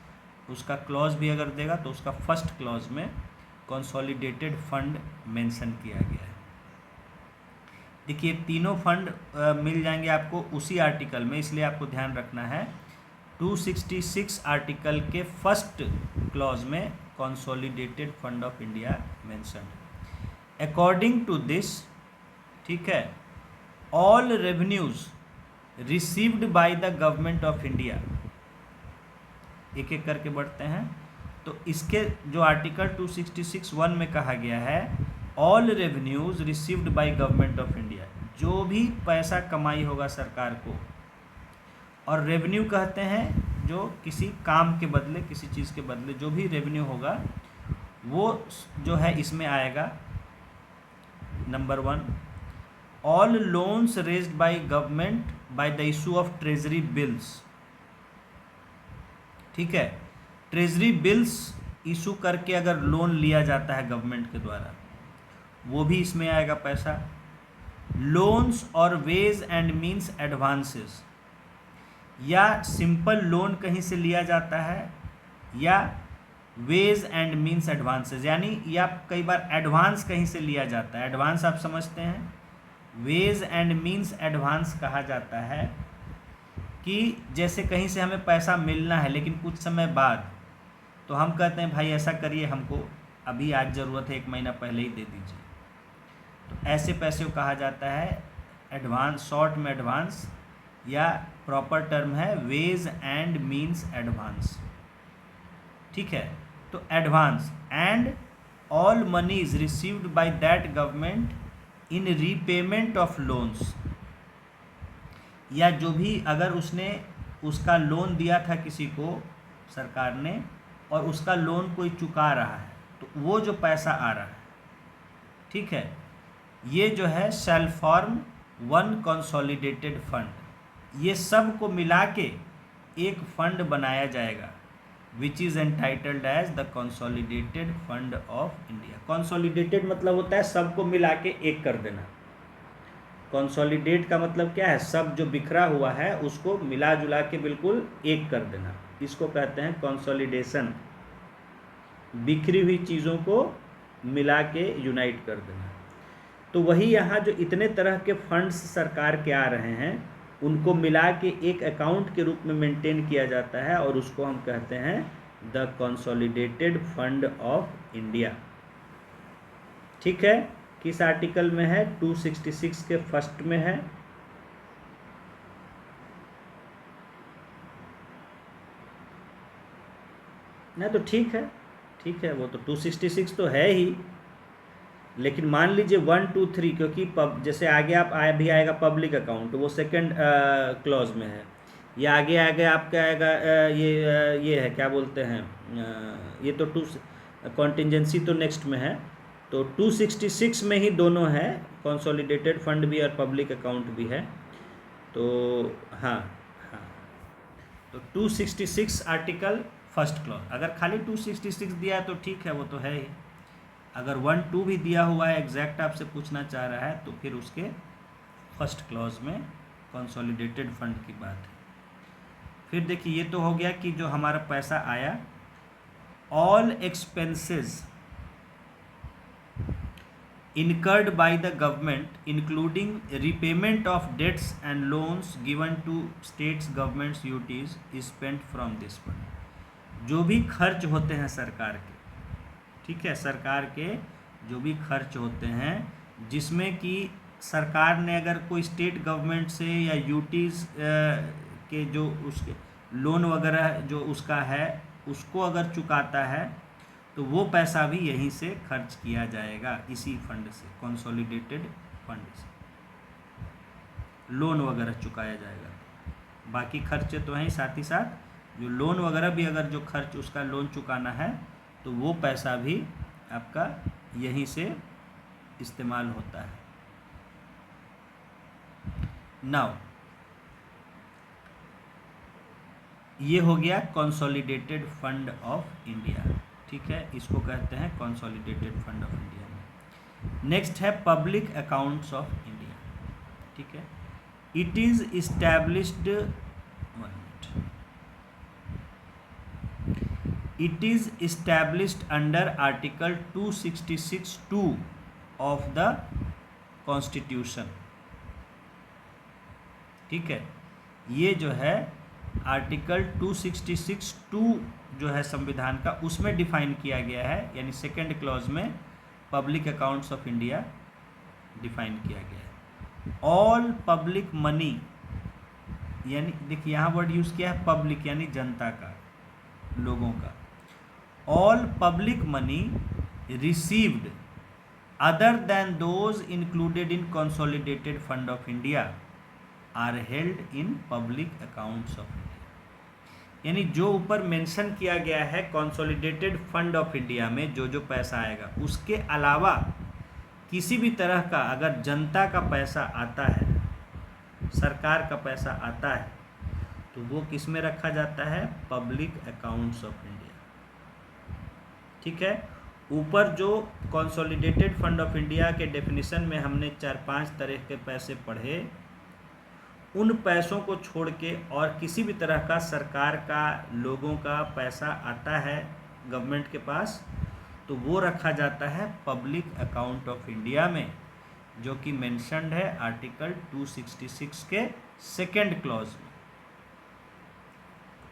उसका क्लॉज भी अगर देगा तो उसका फर्स्ट क्लॉज में कंसोलिडेटेड फंड मेंशन किया गया है। देखिए तीनों फंड मिल जाएंगे आपको उसी आर्टिकल में, इसलिए आपको ध्यान रखना है 266 आर्टिकल के फर्स्ट क्लॉज में consolidated fund of India mentioned. According to this, ठीक है, all revenues received by the government of India, एक एक करके बढ़ते हैं। तो इसके जो आर्टिकल 266(1) में कहा गया है, all revenues received by government of India, जो भी पैसा कमाई होगा सरकार को, और रेवेन्यू कहते हैं जो किसी काम के बदले, किसी चीज़ के बदले जो भी रेवेन्यू होगा वो जो है इसमें आएगा। Number 1, all loans raised by government by the issue of treasury bills. ठीक है, ट्रेजरी बिल्स इशू करके अगर लोन लिया जाता है गवर्नमेंट के द्वारा, वो भी इसमें आएगा पैसा। लोन्स और वेज एंड मीन्स एडवांसेस, या सिंपल लोन कहीं से लिया जाता है या वेज एंड मीन्स एडवांसेस, यानी या कई बार एडवांस कहीं से लिया जाता है। एडवांस आप समझते हैं, वेज एंड मीन्स एडवांस कहा जाता है कि जैसे कहीं से हमें पैसा मिलना है लेकिन कुछ समय बाद, तो हम कहते हैं भाई ऐसा करिए, हमको अभी आज ज़रूरत है, 1 महीना पहले ही दे दीजिए। तो ऐसे पैसे को कहा जाता है एडवांस, शॉर्ट में एडवांस, या प्रॉपर टर्म है वेज एंड मीन्स एडवांस। ठीक है, तो advance and all money is received by that government in repayment of loans, या जो भी अगर उसने उसका लोन दिया था किसी को सरकार ने और उसका लोन कोई चुका रहा है, तो वो जो पैसा आ रहा है, ठीक है, ये जो है शैल फॉर्म 1 कंसोलिडेटेड फंड। ये सब को मिला के एक फंड बनाया जाएगा which is entitled as the consolidated fund of India. Consolidated मतलब होता है सबको मिला के एक कर देना। कंसोलिडेट का मतलब क्या है, सब जो बिखरा हुआ है उसको मिला जुला के बिल्कुल एक कर देना, इसको कहते हैं कंसोलिडेशन। बिखरी हुई चीज़ों को मिला के यूनाइट कर देना। तो वही यहाँ जो इतने तरह के फंड्स सरकार के आ रहे हैं उनको मिला के एक अकाउंट के रूप में मेंटेन किया जाता है और उसको हम कहते हैं the consolidated fund of India. ठीक है, किस आर्टिकल में है, 266 के फर्स्ट में है। ना तो ठीक है, ठीक है, वो तो 266 तो है ही, लेकिन मान लीजिए 1 2 3, क्योंकि जैसे आगे आप भी आएगा पब्लिक अकाउंट, वो सेकंड क्लॉज में है, या आगे आगे आपका आएगा ये है क्या बोलते हैं, ये तो कॉन्टिजेंसी तो नेक्स्ट में है। तो 266 में ही दोनों है, कंसोलिडेटेड फंड भी और पब्लिक अकाउंट भी है। तो हाँ हाँ, तो 266 आर्टिकल फर्स्ट क्लॉज, अगर खाली 266 दिया है तो ठीक है, वो तो है ही। अगर 1 2 भी दिया हुआ है, एग्जैक्ट आपसे पूछना चाह रहा है, तो फिर उसके फर्स्ट क्लॉज में कंसोलिडेटेड फंड की बात है। फिर देखिए, ये तो हो गया कि जो हमारा पैसा आया, all expenses incurred by the government including repayment of debts and loans given to states governments UTs is spent from this fund। जो भी खर्च होते हैं सरकार के, ठीक है, सरकार के जो भी खर्च होते हैं जिसमें कि सरकार ने अगर कोई स्टेट गवर्नमेंट से या यूटीज़ के जो उसके लोन वगैरह जो उसका है उसको अगर चुकाता है तो वो पैसा भी यहीं से खर्च किया जाएगा, इसी फंड से, कंसोलिडेटेड फंड से लोन वगैरह चुकाया जाएगा। बाकी खर्चे तो हैं, साथ ही साथ जो लोन वगैरह भी, अगर जो खर्च उसका लोन चुकाना है तो वो पैसा भी आपका यहीं से इस्तेमाल होता है। नाउ ये हो गया कंसोलिडेटेड फंड ऑफ इंडिया, ठीक है, इसको कहते हैं कंसोलिडेटेड फंड ऑफ इंडिया में। नेक्स्ट है पब्लिक अकाउंट्स ऑफ इंडिया, ठीक है। It is established, it is established under article 266(2) of the constitution, ठीक है। ये जो है आर्टिकल 266(2) जो है संविधान का, उसमें डिफाइन किया गया है, यानी सेकेंड क्लॉज में public accounts of India define किया गया है। ऑल पब्लिक मनी, यानी देखिए यहाँ वर्ड यूज़ किया है पब्लिक, यानी जनता का, लोगों का। All public money received other than those included in consolidated fund of India are held in public accounts of India. यानी जो ऊपर मेंशन किया गया है कंसोलिडेटेड फंड ऑफ इंडिया में जो जो पैसा आएगा, उसके अलावा किसी भी तरह का अगर जनता का पैसा आता है, सरकार का पैसा आता है, तो वो किस में रखा जाता है, पब्लिक अकाउंट्स ऑफ इंडिया, ठीक है। ऊपर जो कंसोलिडेटेड फंड ऑफ इंडिया के डेफिनेशन में हमने 4-5 तरह के पैसे पढ़े, उन पैसों को छोड़ के और किसी भी तरह का सरकार का, लोगों का पैसा आता है गवर्नमेंट के पास, तो वो रखा जाता है पब्लिक अकाउंट ऑफ इंडिया में, जो कि मेंशन्ड है आर्टिकल 266 के सेकेंड क्लॉज में।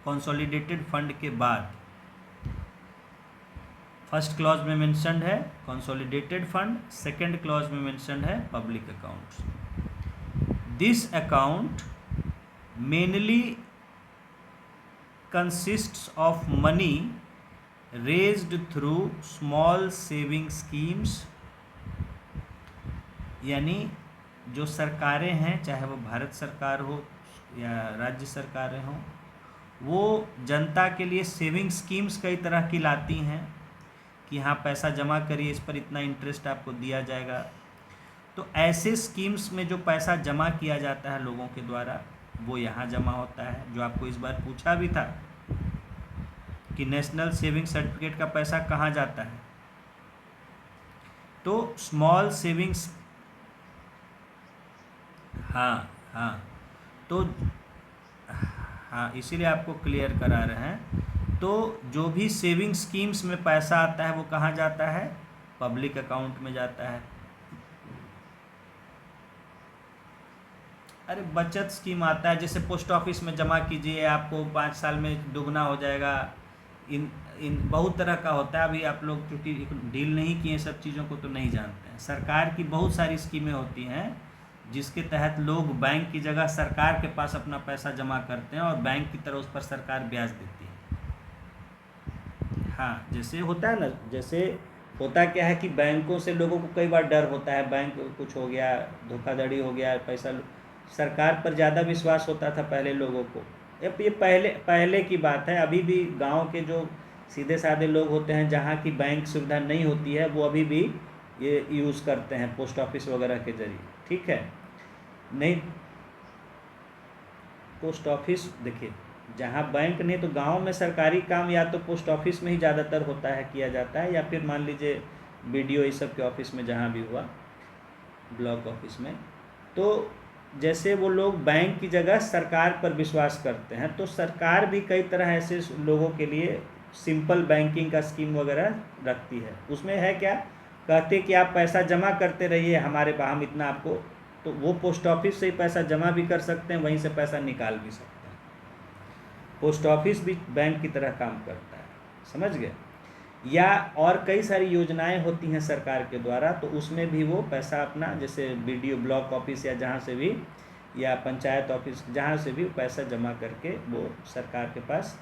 कंसोलिडेटेड फंड के बाद फर्स्ट क्लॉज में मेंशन्ड है कंसोलिडेटेड फंड, सेकेंड क्लॉज में मेंशन्ड है public accounts. This account mainly consists of money raised through small saving schemes, यानी जो सरकारें हैं, चाहे वो भारत सरकार हो या राज्य सरकारें हों, वो जनता के लिए सेविंग स्कीम्स कई तरह की लाती हैं कि हाँ पैसा जमा करिए, इस पर इतना इंटरेस्ट आपको दिया जाएगा। तो ऐसे स्कीम्स में जो पैसा जमा किया जाता है लोगों के द्वारा, वो यहाँ जमा होता है। जो आपको इस बार पूछा भी था कि नेशनल सेविंग सर्टिफिकेट का पैसा कहाँ जाता है, तो स्मॉल सेविंग्स हाँ हाँ, तो हाँ इसीलिए आपको क्लियर करा रहे हैं। तो जो भी सेविंग स्कीम्स में पैसा आता है वो कहाँ जाता है? पब्लिक अकाउंट में जाता है। अरे बचत स्कीम आता है, जैसे पोस्ट ऑफिस में जमा कीजिए, आपको 5 साल में दुगना हो जाएगा। इन इन बहुत तरह का होता है। अभी आप लोग क्योंकि डील नहीं किए सब चीज़ों को तो नहीं जानते हैं। सरकार की बहुत सारी स्कीमें होती हैं जिसके तहत लोग बैंक की जगह सरकार के पास अपना पैसा जमा करते हैं और बैंक की तरफ उस पर सरकार ब्याज देती है। हाँ, जैसे होता है ना, जैसे होता क्या है कि बैंकों से लोगों को कई बार डर होता है, बैंक कुछ हो गया, धोखाधड़ी हो गया, पैसा सरकार पर ज़्यादा विश्वास होता था पहले लोगों को। अब ये पहले पहले की बात है। अभी भी गांव के जो सीधे साधे लोग होते हैं जहाँ की बैंक सुविधा नहीं होती है, वो अभी भी ये यूज़ करते हैं पोस्ट ऑफिस वगैरह के जरिए। ठीक है, नहीं पोस्ट ऑफिस देखिए, जहाँ बैंक नहीं तो गांव में सरकारी काम या तो पोस्ट ऑफिस में ही ज़्यादातर होता है, किया जाता है, या फिर मान लीजिए BDO ये सब के ऑफिस में जहाँ भी हुआ, ब्लॉक ऑफिस में। तो जैसे वो लोग बैंक की जगह सरकार पर विश्वास करते हैं, तो सरकार भी कई तरह ऐसे लोगों के लिए सिंपल बैंकिंग का स्कीम वगैरह रखती है। उसमें है क्या, कहते कि आप पैसा जमा करते रहिए हमारे पास, हम इतना आपको, तो वो पोस्ट ऑफिस से ही पैसा जमा भी कर सकते हैं, वहीं से पैसा निकाल भी सकते हैं। पोस्ट ऑफिस भी बैंक की तरह काम करता है, समझ गए? या और कई सारी योजनाएं होती हैं सरकार के द्वारा, तो उसमें भी वो पैसा अपना, जैसे BDO ब्लॉक ऑफिस या जहाँ से भी, या पंचायत ऑफिस जहाँ से भी पैसा जमा करके वो सरकार के पास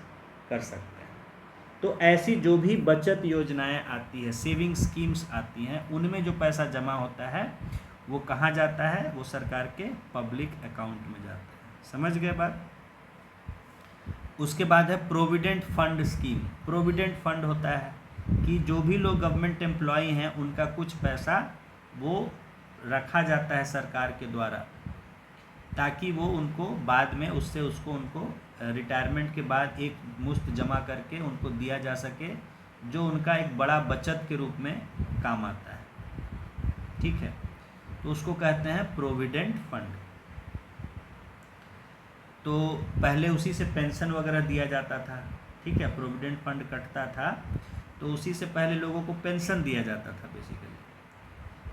कर सकते हैं। तो ऐसी जो भी बचत योजनाएं आती है, सेविंग स्कीम्स आती हैं, उनमें जो पैसा जमा होता है वो कहाँ जाता है? वो सरकार के पब्लिक अकाउंट में जाता है। समझ गए बात? उसके बाद है provident fund scheme. Provident fund होता है कि जो भी लोग गवर्नमेंट एम्प्लॉय हैं उनका कुछ पैसा वो रखा जाता है सरकार के द्वारा, ताकि वो उनको बाद में उससे उसको उनको रिटायरमेंट के बाद एक मुश्त जमा करके उनको दिया जा सके, जो उनका एक बड़ा बचत के रूप में काम आता है। ठीक है, तो उसको कहते हैं प्रोविडेंट फंड। तो पहले उसी से पेंशन वगैरह दिया जाता था। ठीक है, प्रोविडेंट फंड कटता था तो उसी से पहले लोगों को पेंशन दिया जाता था बेसिकली।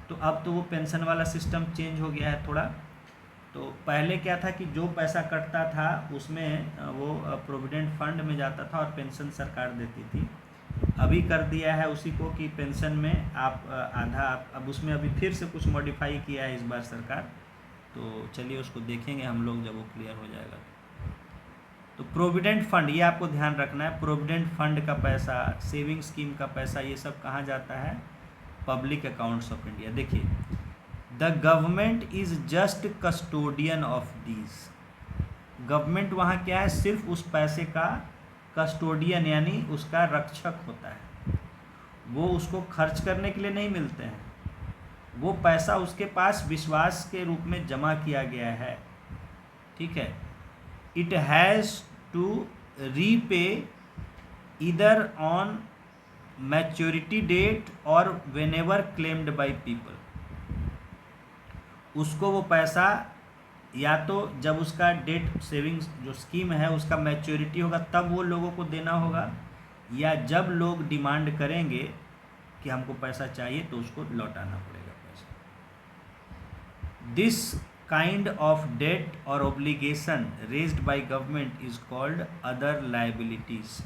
तो अब तो वो पेंशन वाला सिस्टम चेंज हो गया है थोड़ा। तो पहले क्या था कि जो पैसा कटता था उसमें वो प्रोविडेंट फंड में जाता था और पेंशन सरकार देती थी। अभी कर दिया है उसी को कि पेंशन में आप आधा, अब उसमें अभी फिर से कुछ मॉडिफाई किया है इस बार सरकार। तो चलिए उसको देखेंगे हम लोग जब वो क्लियर हो जाएगा। तो प्रोविडेंट फंड, ये आपको ध्यान रखना है, प्रोविडेंट फंड का पैसा, सेविंग स्कीम का पैसा, ये सब कहाँ जाता है? Public accounts of India. देखिए, the government is just custodian of these. Government वहाँ क्या है? सिर्फ उस पैसे का कस्टोडियन यानी उसका रक्षक होता है। वो उसको खर्च करने के लिए नहीं मिलते हैं, वो पैसा उसके पास विश्वास के रूप में जमा किया गया है। ठीक है, it has to repay either on maturity date और व्हेनेवर क्लेम्ड बाय पीपल। उसको वो पैसा या तो जब उसका डेट सेविंग्स जो स्कीम है उसका मैच्योरिटी होगा तब वो लोगों को देना होगा, या जब लोग डिमांड करेंगे कि हमको पैसा चाहिए तो उसको लौटाना पड़ेगा पैसा। दिस काइंड ऑफ डेट और obligation raised by government is called other liabilities.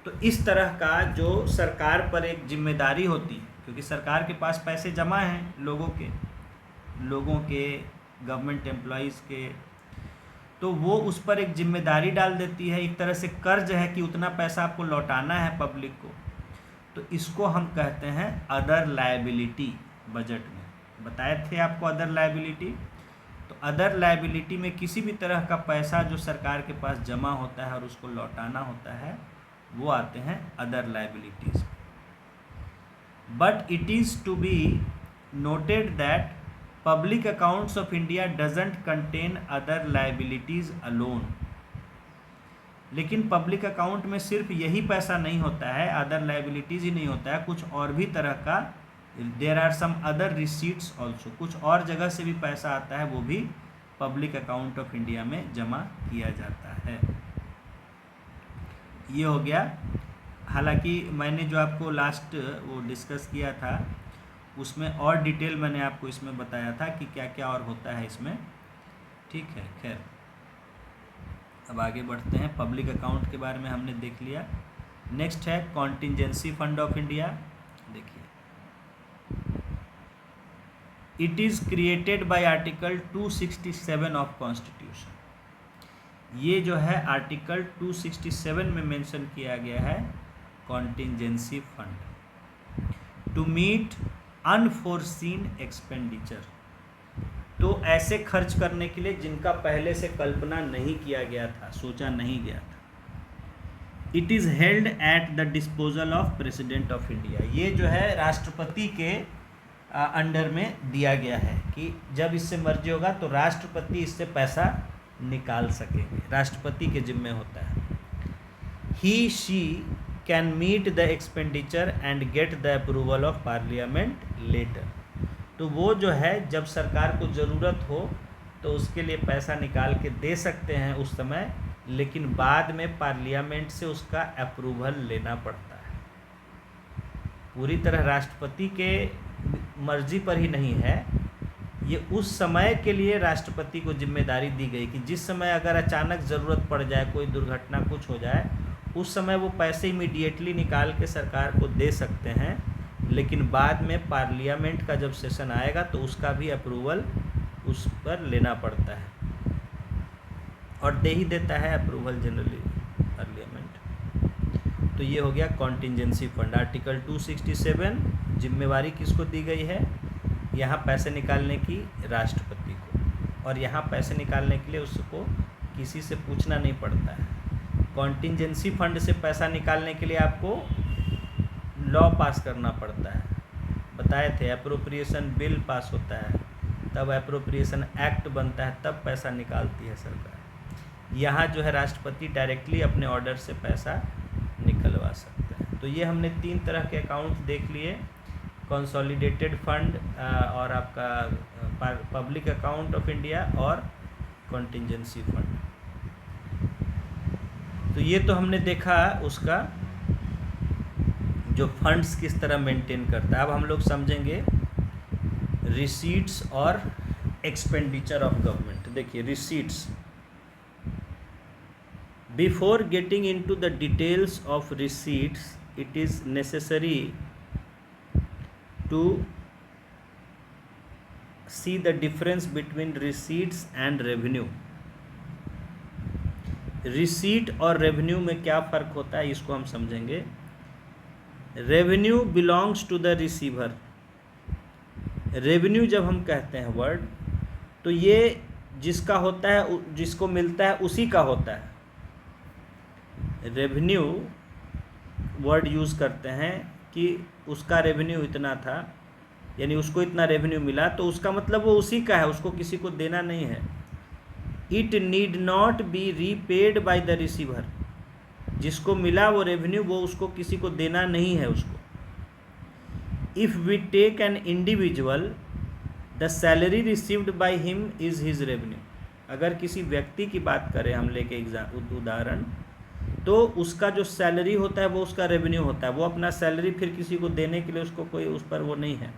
तो इस तरह का जो सरकार पर एक जिम्मेदारी होती है, क्योंकि सरकार के पास पैसे जमा हैं लोगों के गवर्नमेंट एम्प्लॉयज़ के, तो वो उस पर एक जिम्मेदारी डाल देती है, एक तरह से कर्ज है कि उतना पैसा आपको लौटाना है पब्लिक को। तो इसको हम कहते हैं अदर लायबिलिटी। बजट में बताए थे आपको अदर लायबिलिटी। तो अदर लायबिलिटी में किसी भी तरह का पैसा जो सरकार के पास जमा होता है और उसको लौटाना होता है वो आते हैं other liabilities. But it is to be noted that public accounts of India doesn't contain other liabilities alone. लेकिन पब्लिक अकाउंट में सिर्फ यही पैसा नहीं होता है, अदर लायबिलिटीज़ ही नहीं होता है, कुछ और भी तरह का there are some other receipts also, कुछ और जगह से भी पैसा आता है, वो भी पब्लिक अकाउंट ऑफ इंडिया में जमा किया जाता है। ये हो गया। हालांकि मैंने जो आपको लास्ट वो डिस्कस किया था उसमें और डिटेल मैंने आपको इसमें बताया था कि क्या क्या और होता है इसमें, ठीक है। खैर अब आगे बढ़ते हैं। पब्लिक अकाउंट के बारे में हमने देख लिया। नेक्स्ट है कॉन्टिजेंसी फंड ऑफ इंडिया। देखिए, it is created by article 267 of constitution. ये जो है आर्टिकल 267 में मेंशन किया गया है contingency fund to meet unforeseen expenditure. तो ऐसे खर्च करने के लिए जिनका पहले से कल्पना नहीं किया गया था, सोचा नहीं गया था। It is held at the disposal of president of India. ये जो है राष्ट्रपति के अंडर में दिया गया है कि जब इससे मर्जी होगा तो राष्ट्रपति इससे पैसा निकाल सकेंगे, राष्ट्रपति के जिम्मे होता है। He she can meet the expenditure and get the approval of parliament later. तो वो जो है जब सरकार को ज़रूरत हो तो उसके लिए पैसा निकाल के दे सकते हैं उस समय, लेकिन बाद में पार्लियामेंट से उसका अप्रूवल लेना पड़ता है। पूरी तरह राष्ट्रपति के मर्जी पर ही नहीं है, ये उस समय के लिए राष्ट्रपति को जिम्मेदारी दी गई कि जिस समय अगर अचानक ज़रूरत पड़ जाए, कोई दुर्घटना कुछ हो जाए, उस समय वो पैसे इमीडिएटली निकाल के सरकार को दे सकते हैं, लेकिन बाद में पार्लियामेंट का जब सेशन आएगा तो उसका भी अप्रूवल उस पर लेना पड़ता है, और दे ही देता है अप्रूवल जनरली पार्लियामेंट। तो ये हो गया कॉन्टिजेंसी फंड। आर्टिकल 267 जिम्मेवारी किसको दी गई है? यहाँ पैसे निकालने की राष्ट्रपति को, और यहाँ पैसे निकालने के लिए उसको किसी से पूछना नहीं पड़ता है। कॉन्टिजेंसी फंड से पैसा निकालने के लिए आपको लॉ पास करना पड़ता है, बताए थे। अप्रोप्रिएशन बिल पास होता है, तब अप्रोप्रिएशन एक्ट बनता है, तब पैसा निकालती है सरकार। यहाँ जो है राष्ट्रपति डायरेक्टली अपने ऑर्डर से पैसा निकलवा सकते हैं। तो ये हमने 3 तरह के अकाउंट देख लिए, कंसोलिडेटेड फंड और आपका पब्लिक अकाउंट ऑफ इंडिया और कॉन्टिजेंसी फंड। तो ये तो हमने देखा उसका जो फंड्स किस तरह मेंटेन करता है। अब हम लोग समझेंगे रिसीट्स और एक्सपेंडिचर ऑफ गवर्नमेंट। देखिए receipts, before getting into the details of receipts it is necessary to see the difference between receipts and revenue। Receipt और रेवेन्यू में क्या फ़र्क होता है इसको हम समझेंगे। Revenue belongs to the receiver. Revenue जब हम कहते हैं वर्ड, तो ये जिसका होता है, जिसको मिलता है उसी का होता है। रेवेन्यू वर्ड यूज़ करते हैं कि उसका रेवेन्यू इतना था, यानी उसको इतना रेवेन्यू मिला, तो उसका मतलब वो उसी का है, उसको किसी को देना नहीं है। It need not be repaid by the receiver. जिसको मिला वो रेवेन्यू, वो उसको किसी को देना नहीं है उसको। If we take an individual, the salary received by him is his revenue. अगर किसी व्यक्ति की बात करें हम लेके उदाहरण, तो उसका जो सैलरी होता है वो उसका रेवेन्यू होता है। वो अपना सैलरी फिर किसी को देने के लिए उसको कोई उस पर वो नहीं है।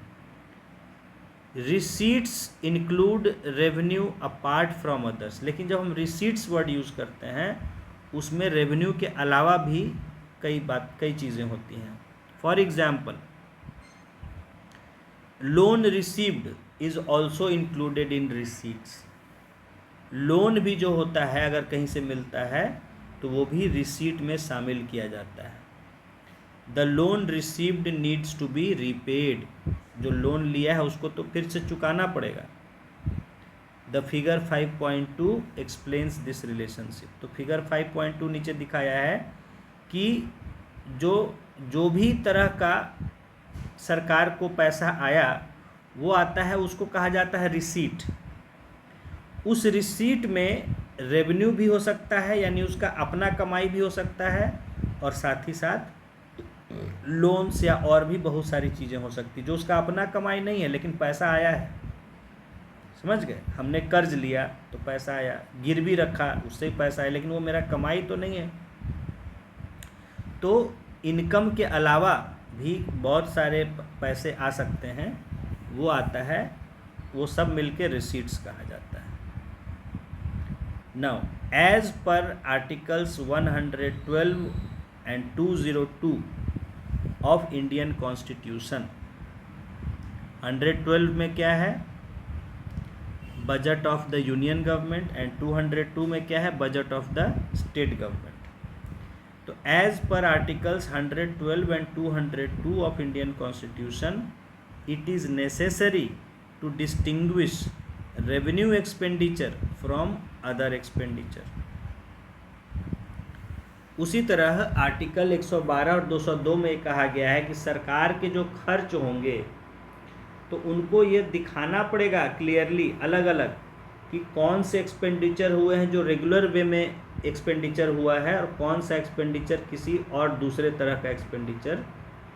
Receipts include revenue apart from others. लेकिन जब हम रिसीट्स वर्ड यूज़ करते हैं उसमें रेवेन्यू के अलावा भी कई चीज़ें होती हैं। For example, loan received is also included in receipts. Loan भी जो होता है अगर कहीं से मिलता है तो वो भी रिसीट में शामिल किया जाता है। The loan received needs to be repaid. जो लोन लिया है उसको तो फिर से चुकाना पड़ेगा। The figure 5.2 explains this relationship. तो फिगर 5.2 नीचे दिखाया है कि जो भी तरह का सरकार को पैसा आया वो आता है, उसको कहा जाता है रिसीट। उस रिसीट में रेवेन्यू भी हो सकता है, यानी उसका अपना कमाई भी हो सकता है, और साथ ही साथ लोन्स या और भी बहुत सारी चीज़ें हो सकती जो उसका अपना कमाई नहीं है, लेकिन पैसा आया है। समझ गए? हमने कर्ज लिया तो पैसा आया, गिरवी रखा उससे ही पैसा आया, लेकिन वो मेरा कमाई तो नहीं है। तो इनकम के अलावा भी बहुत सारे पैसे आ सकते हैं, वो आता है, वो सब मिलके रिसीट्स कहा जाता है। Now as per articles 112 and 202 of Indian constitution, 112 में क्या है? Budget of the union government, and 202 में क्या है? Budget of the state government. तो as per articles 112 and 202 of Indian constitution, it is necessary to distinguish revenue expenditure from other expenditure. उसी तरह article 112 और 202 में कहा गया है कि सरकार के जो खर्च होंगे तो उनको ये दिखाना पड़ेगा क्लियरली अलग अलग कि कौन से एक्सपेंडिचर हुए हैं जो रेगुलर वे में एक्सपेंडिचर हुआ है और कौन सा एक्सपेंडिचर किसी और दूसरे तरह का एक्सपेंडिचर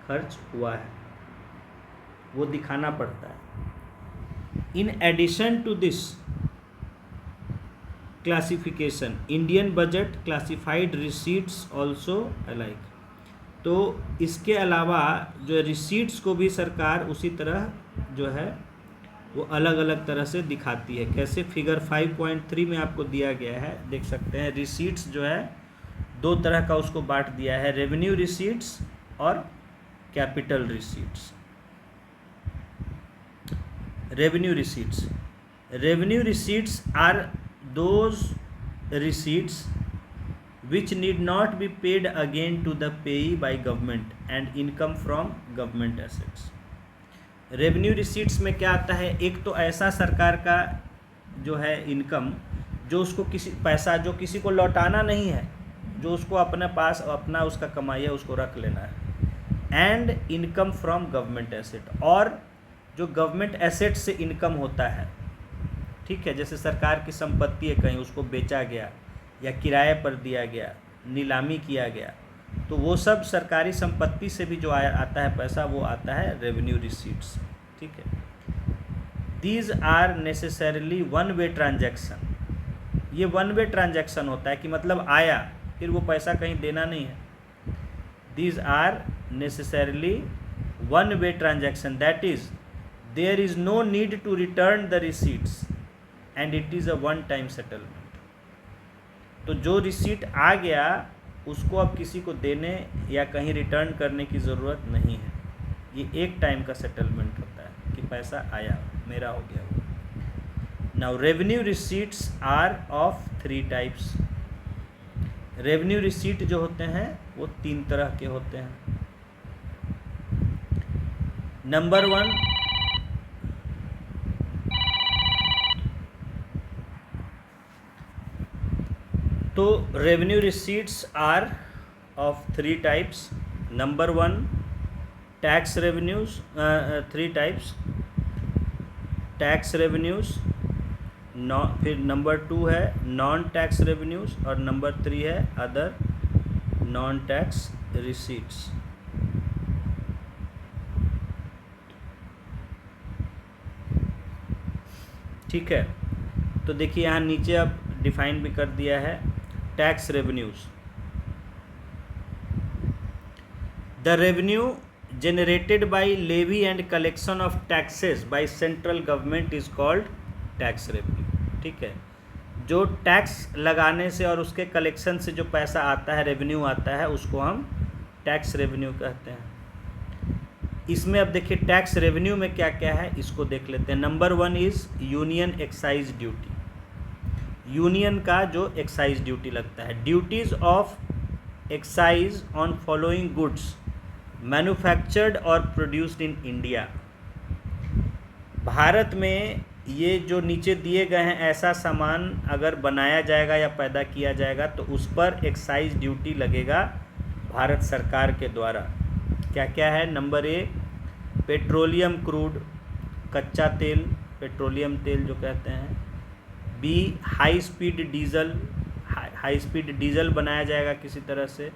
खर्च हुआ है, वो दिखाना पड़ता है। In addition to this classification, Indian budget classified receipts also alike. तो इसके अलावा जो रिसीट्स को भी सरकार उसी तरह जो है वो अलग अलग तरह से दिखाती है। कैसे? फिगर 5.3 में आपको दिया गया है, देख सकते हैं। रिसीट्स जो है दो तरह का उसको बांट दिया है, रेवेन्यू रिसीट्स और capital receipts. Revenue receipts, revenue receipts are those receipts which need not be paid again to the payee by government and income from government assets। Revenue receipts में क्या आता है? एक तो ऐसा सरकार का जो है इनकम जो उसको किसी पैसा जो किसी को लौटाना नहीं है, जो उसको अपने पास अपना उसका कमाई है उसको रख लेना है, and income from government asset, और जो गवर्नमेंट एसेट से इनकम होता है, ठीक है, जैसे सरकार की संपत्ति है, कहीं उसको बेचा गया या किराए पर दिया गया, नीलामी किया गया, तो वो सब सरकारी संपत्ति से भी जो आता है पैसा, वो आता है रेवेन्यू रिसीट्स। ठीक है, these are necessarily one way transaction. ये वन वे ट्रांजैक्शन होता है कि मतलब आया फिर वो पैसा कहीं देना नहीं है। These are necessarily one way transaction, that is there is no need to return the receipts and it is a one time settlement. तो जो रिसीट आ गया उसको अब किसी को देने या कहीं रिटर्न करने की ज़रूरत नहीं है, ये एक टाइम का सेटलमेंट होता है कि पैसा आया, मेरा हो गया वो। Now revenue receipts are of 3 types. Revenue receipt जो होते हैं वो 3 तरह के होते हैं। नंबर 1, तो revenue receipts are of 3 types. Number 1 tax revenues, 3 types tax revenues, फिर नंबर 2 है नॉन टैक्स रेवेन्यूज, और नंबर 3 है अदर नॉन टैक्स रिसीट्स। ठीक है, तो देखिए यहाँ नीचे अब डिफाइन भी कर दिया है tax revenues. The revenue generated by levy and collection of taxes by central government is called tax revenue। ठीक है, जो टैक्स लगाने से और उसके कलेक्शन से जो पैसा आता है, रेवेन्यू आता है, उसको हम टैक्स रेवेन्यू कहते हैं। इसमें अब देखिए टैक्स रेवेन्यू में क्या क्या है इसको देख लेते हैं। Number 1 is union excise duty. Union का जो एक्साइज ड्यूटी लगता है, duties of excise on following goods manufactured और प्रोड्यूस्ड इन इंडिया। भारत में ये जो नीचे दिए गए हैं ऐसा सामान अगर बनाया जाएगा या पैदा किया जाएगा तो उस पर एक्साइज ड्यूटी लगेगा भारत सरकार के द्वारा। क्या क्या है? नंबर 1 पेट्रोलियम क्रूड, कच्चा तेल, पेट्रोलियम तेल जो कहते हैं। B high speed diesel, high speed diesel बनाया जाएगा किसी तरह से।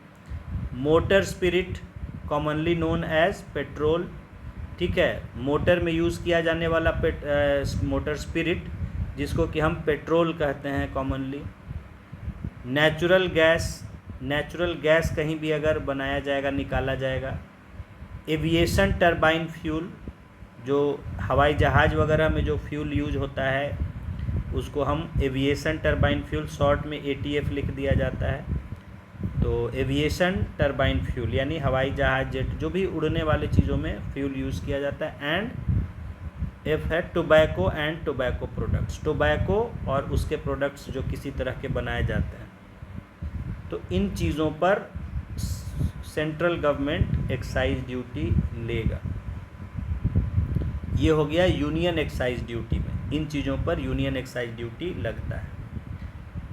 Motor spirit, commonly known as petrol, ठीक है। मोटर में यूज़ किया जाने वाला मोटर स्पिरिट, जिसको कि हम पेट्रोल कहते हैं कॉमनली। नेचुरल गैस कहीं भी अगर बनाया जाएगा, निकाला जाएगा। एविएशन टरबाइन फ्यूल, जो हवाई जहाज़ वगैरह में जो फ्यूल यूज होता है उसको हम एविएशन टरबाइन फ्यूल, शॉर्ट में ATF लिख दिया जाता है। तो एविएशन टरबाइन फ्यूल यानी हवाई जहाज़, जेट, जो भी उड़ने वाले चीज़ों में फ्यूल यूज़ किया जाता है। एंड F है tobacco and tobacco products, tobacco और उसके प्रोडक्ट्स जो किसी तरह के बनाए जाते हैं। तो इन चीज़ों पर सेंट्रल गवर्नमेंट एक्साइज ड्यूटी लेगा। ये हो गया यूनियन एक्साइज ड्यूटी में, इन चीज़ों पर यूनियन एक्साइज ड्यूटी लगता है।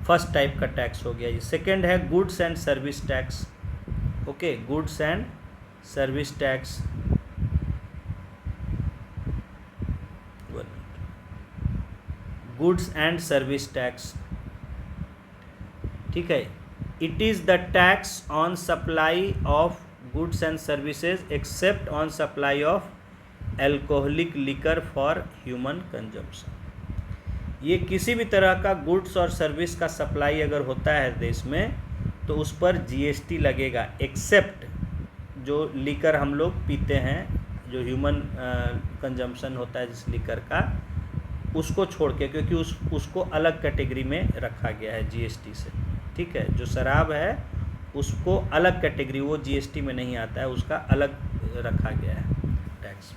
फर्स्ट टाइप का टैक्स हो गया ये। सेकंड है goods and service tax. Okay, goods and service tax. Goods and service tax, ठीक है। It is the tax on supply of goods and services except on supply of alcoholic liquor for human consumption. ये किसी भी तरह का goods और service का supply अगर होता है देश में तो उस पर GST लगेगा, एक्सेप्ट जो लिकर हम लोग पीते हैं, जो ह्यूमन कंजम्पशन होता है जिस लिकर का, उसको छोड़ के, क्योंकि उसको अलग कैटेगरी में रखा गया है GST से, ठीक है। जो शराब है उसको अलग कैटेगरी, वो GST में नहीं आता है, उसका अलग रखा गया है टैक्स।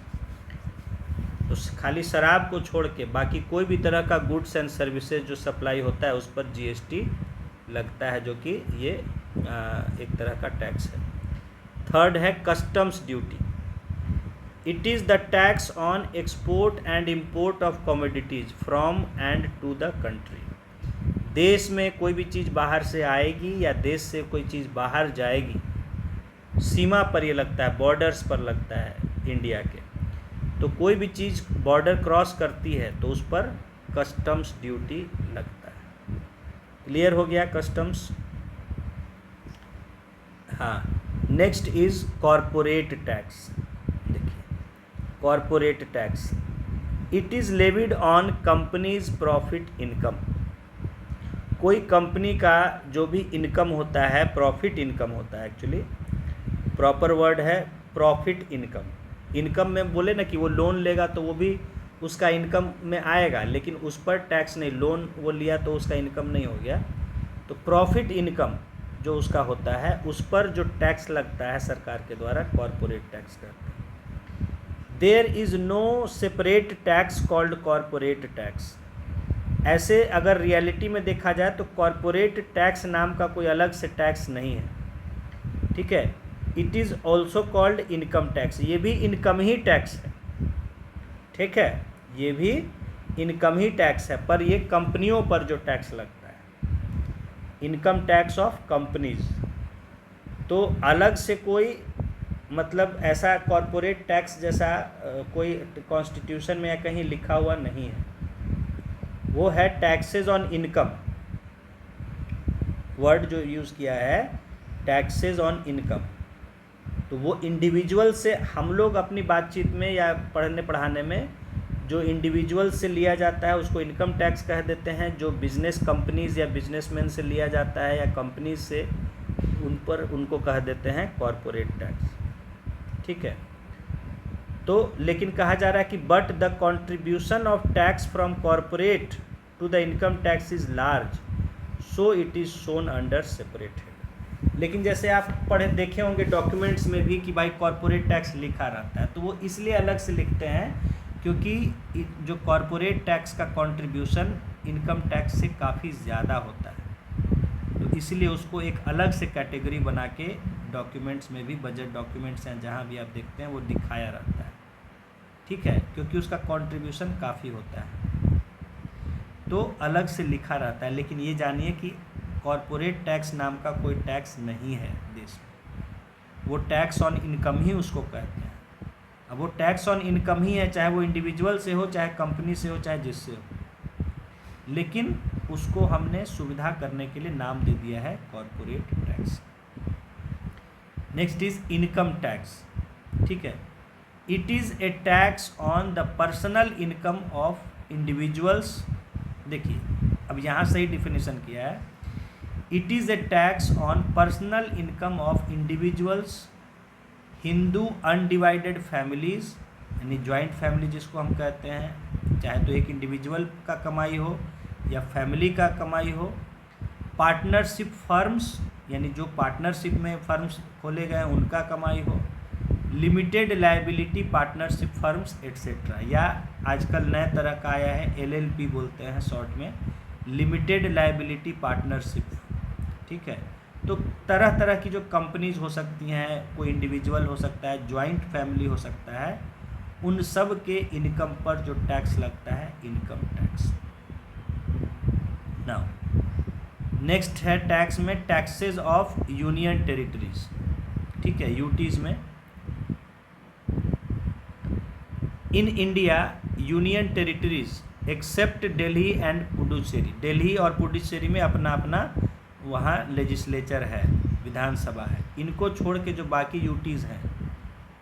तो खाली शराब को छोड़ के बाकी कोई भी तरह का गुड्स एंड सर्विसेज जो सप्लाई होता है उस पर GST लगता है, जो कि ये एक तरह का टैक्स है। थर्ड है customs duty. It is the tax on export and import of commodities from and to the country. देश में कोई भी चीज़ बाहर से आएगी या देश से कोई चीज़ बाहर जाएगी, सीमा पर ये लगता है, बॉर्डर्स पर लगता है इंडिया के। तो कोई भी चीज़ बॉर्डर क्रॉस करती है तो उस पर कस्टम्स ड्यूटी लगता है। क्लियर हो गया कस्टम्स? हाँ, नेक्स्ट इज़ कॉरपोरेट टैक्स। देखिए, corporate tax, it is levied on companies profit income. कोई कंपनी का जो भी इनकम होता है, प्रॉफिट इनकम होता है, एक्चुअली प्रॉपर वर्ड है प्रॉफिट इनकम। इनकम में बोले ना कि वो लोन लेगा तो वो भी उसका इनकम में आएगा, लेकिन उस पर टैक्स नहीं, लोन वो लिया तो उसका इनकम नहीं हो गया। तो प्रॉफिट इनकम जो उसका होता है उस पर जो टैक्स लगता है सरकार के द्वारा, कॉरपोरेट टैक्स करते हैं। There is no separate tax called corporate tax. ऐसे अगर रियलिटी में देखा जाए तो कॉरपोरेट टैक्स नाम का कोई अलग से टैक्स नहीं है, ठीक है। It is also called income tax, ये भी इनकम ही टैक्स है, ठीक है, ये भी इनकम ही टैक्स है, पर ये कंपनियों पर जो टैक्स लगता है, इनकम टैक्स ऑफ कंपनीज। तो अलग से कोई मतलब ऐसा कॉरपोरेट टैक्स जैसा कोई कॉन्स्टिट्यूशन में या कहीं लिखा हुआ नहीं है। वो है टैक्सेस ऑन इनकम, वर्ड जो यूज़ किया है टैक्सेस ऑन इनकम। तो वो इंडिविजुअल से हम लोग अपनी बातचीत में या पढ़ने पढ़ाने में जो इंडिविजुअल से लिया जाता है उसको इनकम टैक्स कह देते हैं। जो बिजनेस कंपनीज या बिजनेसमैन से लिया जाता है या कंपनीज से, उन पर उनको कह देते हैं कॉरपोरेट टैक्स, ठीक है। तो लेकिन कहा जा रहा है कि but the contribution of tax from corporate to the income tax is large, so it is shown under separate head. लेकिन जैसे आप पढ़े देखे होंगे डॉक्यूमेंट्स में भी कि भाई कॉरपोरेट टैक्स लिखा रहता है, तो वो इसलिए अलग से लिखते हैं क्योंकि जो कॉरपोरेट टैक्स का कंट्रीब्यूशन इनकम टैक्स से काफ़ी ज़्यादा होता है, तो इसलिए उसको एक अलग से कैटेगरी बना के डॉक्यूमेंट्स में भी, बजट डॉक्यूमेंट्स हैं जहाँ भी आप देखते हैं वो दिखाया रहता है, ठीक है, क्योंकि उसका कंट्रीब्यूशन काफ़ी होता है तो अलग से लिखा रहता है। लेकिन ये जानिए कि कॉरपोरेट टैक्स नाम का कोई टैक्स नहीं है देश में, वो टैक्स ऑन इनकम ही उसको कहते हैं। अब वो टैक्स ऑन इनकम ही है, चाहे वो इंडिविजुअल से हो, चाहे कंपनी से हो, चाहे जिससे हो, लेकिन उसको हमने सुविधा करने के लिए नाम दे दिया है corporate tax. Next is income tax, ठीक है। It is a tax on the personal income of individuals. देखिए अब यहाँ सही डिफिनेशन किया है, it is a tax on personal income of individuals, Hindu undivided families, यानी जॉइंट फैमिली जिसको हम कहते हैं, चाहे तो एक इंडिविजुअल का कमाई हो या फैमिली का कमाई हो, पार्टनरशिप फर्म्स, यानी जो पार्टनरशिप में फर्म्स खोले गए उनका कमाई हो, limited liability partnership firms etcetera, या आजकल नए तरह का आया है LLP बोलते हैं शॉर्ट में, लिमिटेड लायबिलिटी पार्टनरशिप, ठीक है। तो तरह तरह की जो कंपनीज हो सकती हैं, कोई इंडिविजुअल हो सकता है, जॉइंट फैमिली हो सकता है, उन सब के इनकम पर जो टैक्स लगता है इनकम टैक्स। नाउ नेक्स्ट है टैक्स में टैक्सेस ऑफ यूनियन टेरिटरीज, ठीक है, यूटीज में। In India union territories except Delhi and Puducherry, Delhi और पुडुचेरी में अपना अपना वहाँ लेजिस्लेचर है, विधानसभा है, इनको छोड़ के जो बाकी यूटीज़ हैं,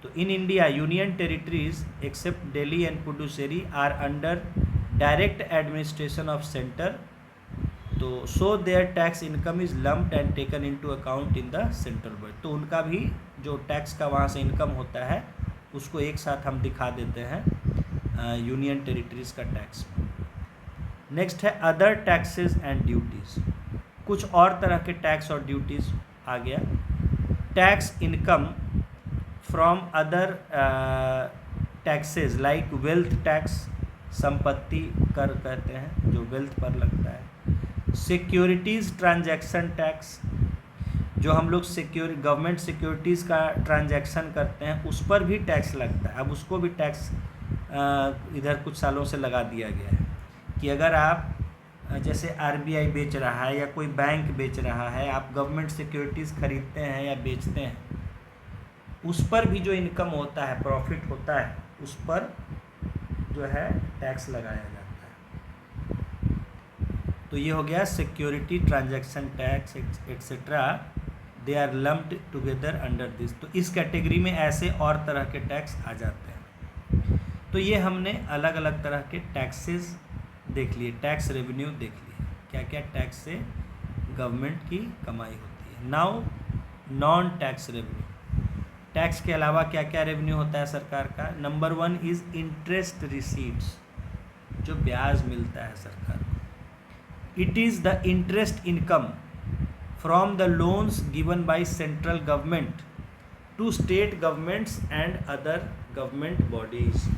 तो in India union territories except Delhi and Puducherry are under direct administration of centre, तो so their tax income is lumped and taken into account in the central budget. तो उनका भी जो टैक्स का वहाँ से इनकम होता है उसको एक साथ हम दिखा देते हैं यूनियन टेरिटरीज का टैक्स। नेक्स्ट है अदर टैक्सेस एंड ड्यूटीज़, कुछ और तरह के टैक्स और ड्यूटीज़ आ गया। Tax income from other taxes like wealth tax, संपत्ति कर कहते हैं जो वेल्थ पर लगता है। सिक्योरिटीज़ ट्रांजैक्शन टैक्स, जो हम लोग गवर्नमेंट सिक्योरिटीज़ का ट्रांजैक्शन करते हैं उस पर भी टैक्स लगता है। अब उसको भी टैक्स इधर कुछ सालों से लगा दिया गया है कि अगर आप जैसे RBI बेच रहा है या कोई बैंक बेच रहा है, आप गवर्नमेंट सिक्योरिटीज़ खरीदते हैं या बेचते हैं, उस पर भी जो इनकम होता है, प्रॉफिट होता है, उस पर जो है टैक्स लगाया जाता है। तो ये हो गया security transaction tax etcetera, they are lumped together under this. तो इस कैटेगरी में ऐसे और तरह के टैक्स आ जाते हैं। तो ये हमने अलग अलग तरह के टैक्सेस देख लिए, टैक्स रेवेन्यू देख लिए, क्या क्या टैक्स से गवर्नमेंट की कमाई होती है। Now non tax revenue, tax के अलावा क्या क्या रेवेन्यू होता है सरकार का। नंबर 1 इज़ इंटरेस्ट रिसीट्स, जो ब्याज मिलता है सरकार को। It is the interest income from the loans given by central government to state governments and other government bodies.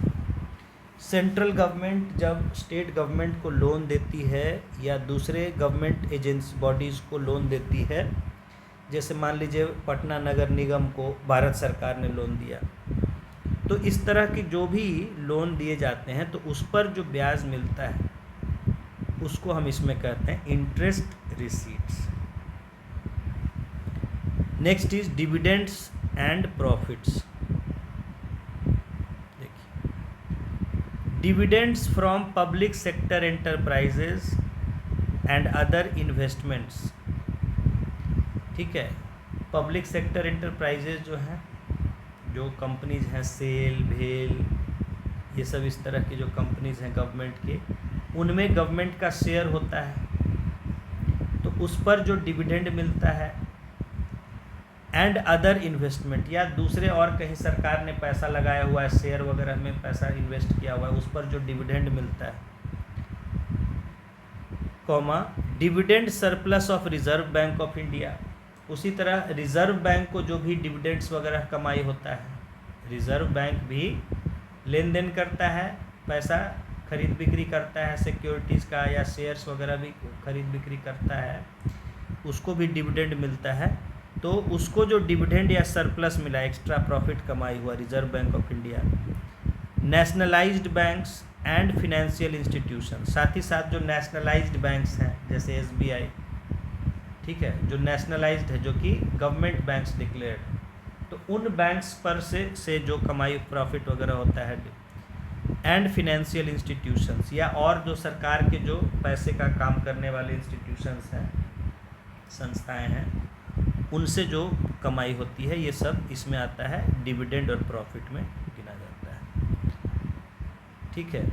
Central government जब स्टेट गवर्नमेंट को लोन देती है या दूसरे गवर्नमेंट एजेंसी बॉडीज़ को लोन देती है, जैसे मान लीजिए पटना नगर निगम को भारत सरकार ने लोन दिया, तो इस तरह के जो भी लोन दिए जाते हैं तो उस पर जो ब्याज मिलता है उसको हम इसमें कहते हैं interest receipts. Next is dividends and profits. Dividends from public sector enterprises and other investments, ठीक है। पब्लिक सेक्टर एंटरप्राइजेज जो हैं, जो कंपनीज हैं, सेल, भेल, ये सब इस तरह की जो कंपनीज हैं गवर्नमेंट के, उनमें गवर्नमेंट का शेयर होता है, तो उस पर जो डिविडेंड मिलता है, एंड अदर इन्वेस्टमेंट, या दूसरे और कहीं सरकार ने पैसा लगाया हुआ है, शेयर वगैरह में पैसा इन्वेस्ट किया हुआ है, उस पर जो डिविडेंड मिलता है, comma dividend surplus of reserve Bank of India. उसी तरह रिजर्व बैंक को जो भी डिविडेंड्स वगैरह कमाई होता है, रिजर्व बैंक भी लेन देन करता है, पैसा खरीद बिक्री करता है सिक्योरिटीज़ का, या शेयर्स वगैरह भी खरीद बिक्री करता है, उसको भी डिविडेंड मिलता है। तो उसको जो डिविडेंड या सरप्लस मिला, एक्स्ट्रा प्रॉफिट कमाई हुआ reserve Bank of India. Nationalised banks and financial institution, साथ ही साथ जो नेशनलाइज्ड बैंक्स हैं जैसे SBI, ठीक है, जो नेशनलाइज्ड है, जो कि गवर्नमेंट बैंक्स डिक्लेयर्ड, तो उन बैंक्स पर से जो कमाई प्रॉफिट वगैरह होता है, एंड फिनेंशियल इंस्टीट्यूशंस, या और जो सरकार के जो पैसे का काम करने वाले इंस्टीट्यूशंस हैं, संस्थाएं हैं, उनसे जो कमाई होती है, ये सब इसमें आता है, डिविडेंड और प्रॉफिट में गिना जाता है। ठीक है,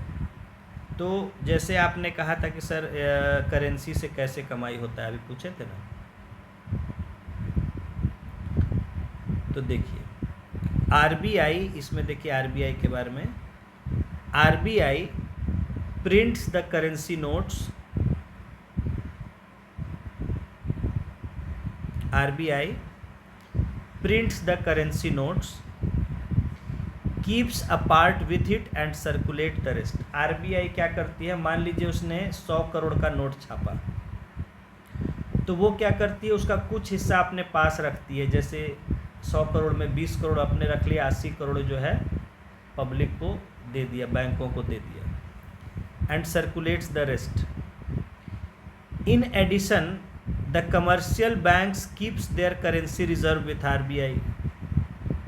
तो जैसे आपने कहा था कि सर करेंसी से कैसे कमाई होता है, अभी पूछे थे ना, तो देखिए आरबीआई, इसमें देखिए आरबीआई के बारे में, RBI prints the currency notes, RBI prints the currency notes, keeps a part with it and circulate the rest. RBI क्या करती है, मान लीजिए उसने 100 करोड़ का नोट छापा, तो वो क्या करती है, उसका कुछ हिस्सा अपने पास रखती है, जैसे 100 करोड़ में 20 करोड़ अपने रख लिया, 80 करोड़ जो है पब्लिक को दे दिया, बैंकों को दे दिया, and circulates the rest. In addition the commercial banks keeps their currency reserve with RBI.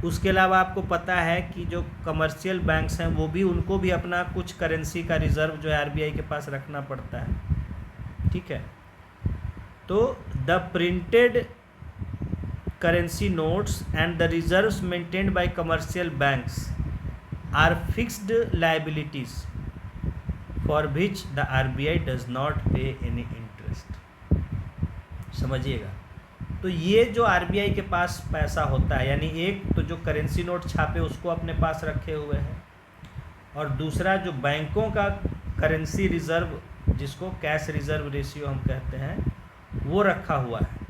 उसके अलावा आपको पता है कि जो कमर्शियल बैंक्स हैं वो भी, उनको भी अपना कुछ करेंसी का रिजर्व जो है आरबीआई के पास रखना पड़ता है। ठीक है, तो the printed currency notes and the reserves maintained by commercial banks are fixed liabilities for which the RBI does not pay any interest. समझिएगा, तो ये जो आरबीआई के पास पैसा होता है, यानी एक तो जो करेंसी नोट छापे उसको अपने पास रखे हुए हैं, और दूसरा जो बैंकों का करेंसी रिजर्व, जिसको कैश रिजर्व रेशियो हम कहते हैं, वो रखा हुआ है।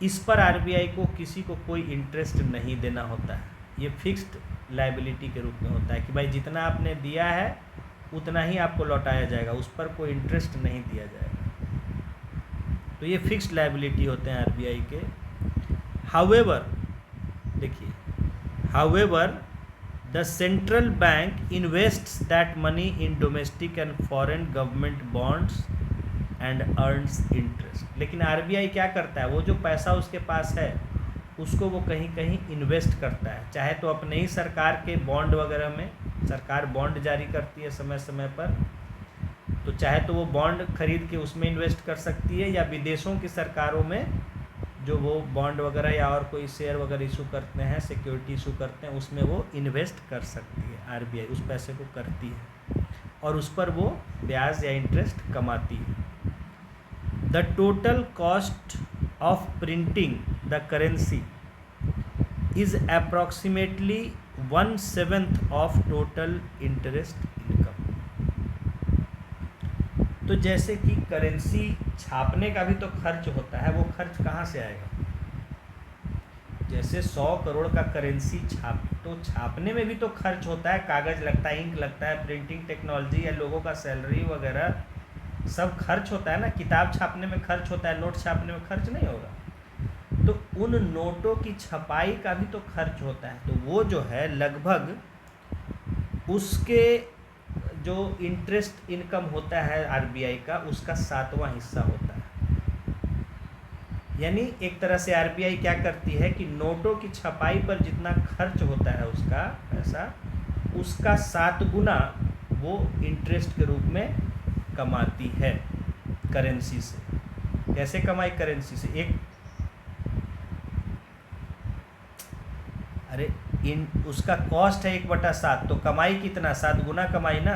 इस पर आरबीआई को किसी को कोई इंटरेस्ट नहीं देना होता है, ये फिक्स्ड लायबिलिटी के रूप में होता है कि भाई जितना आपने दिया है उतना ही आपको लौटाया जाएगा, उस पर कोई इंटरेस्ट नहीं दिया जाएगा। तो ये फिक्स्ड लायबिलिटी होते हैं आरबीआई के। हाउएवर, देखिए, however the central bank invests that money in domestic and foreign government bonds and earns interest. लेकिन आरबीआई क्या करता है, वो जो पैसा उसके पास है उसको वो कहीं कहीं इन्वेस्ट करता है, चाहे तो अपने ही सरकार के बॉन्ड वगैरह में, सरकार बॉन्ड जारी करती है समय समय पर, तो चाहे तो वो बॉन्ड खरीद के उसमें इन्वेस्ट कर सकती है, या विदेशों की सरकारों में जो वो बॉन्ड वगैरह या और कोई शेयर वगैरह इशू करते हैं, सिक्योरिटी इशू करते हैं, उसमें वो इन्वेस्ट कर सकती है। आरबीआई उस पैसे को करती है और उस पर वो ब्याज या इंटरेस्ट कमाती है। The total cost of printing the currency is approximately 1/7 of total interest income. तो जैसे कि करेंसी छापने का भी तो खर्च होता है, वो खर्च कहाँ से आएगा? जैसे 100 करोड़ का करेंसी तो छापने में भी तो खर्च होता है, कागज़ लगता है, इंक लगता है, प्रिंटिंग टेक्नोलॉजी या लोगों का सैलरी वगैरह सब खर्च होता है ना। किताब छापने में खर्च होता है, नोट छापने में खर्च नहीं होगा। तो उन नोटों की छपाई का भी तो खर्च होता है, तो वो जो है लगभग उसके जो इंटरेस्ट इनकम होता है आरबीआई का, उसका 7वां हिस्सा होता है। यानी एक तरह से आरबीआई क्या करती है कि नोटों की छपाई पर जितना खर्च होता है उसका पैसा, उसका 7 गुना वो इंटरेस्ट के रूप में कमाती है करेंसी से। कैसे कमाई करेंसी से? उसका कॉस्ट है 1/7, तो कमाई कितना? 7 गुना कमाई ना।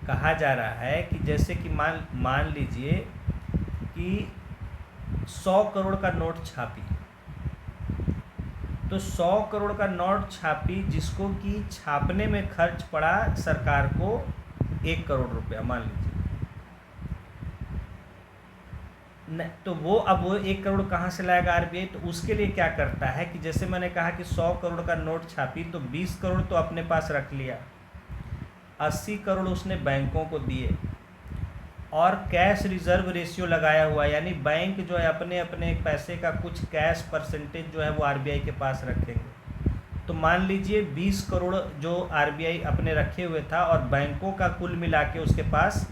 कहा जा रहा है कि जैसे कि मान लीजिए कि 100 करोड़ का नोट छापी, तो 100 करोड़ का नोट छापी जिसको कि छापने में खर्च पड़ा सरकार को 1 करोड़ रुपया मान लीजिए, तो वो अब वो 1 करोड़ कहाँ से लाएगा आरबीआई? तो उसके लिए क्या करता है कि जैसे मैंने कहा कि 100 करोड़ का नोट छापी, तो 20 करोड़ तो अपने पास रख लिया, 80 करोड़ उसने बैंकों को दिए, और कैश रिजर्व रेशियो लगाया हुआ, यानी बैंक जो है अपने अपने पैसे का कुछ कैश परसेंटेज जो है वो आरबीआई के पास रखेंगे। तो मान लीजिए 20 करोड़ जो आरबीआई अपने रखे हुए था, और बैंकों का कुल मिला के उसके पास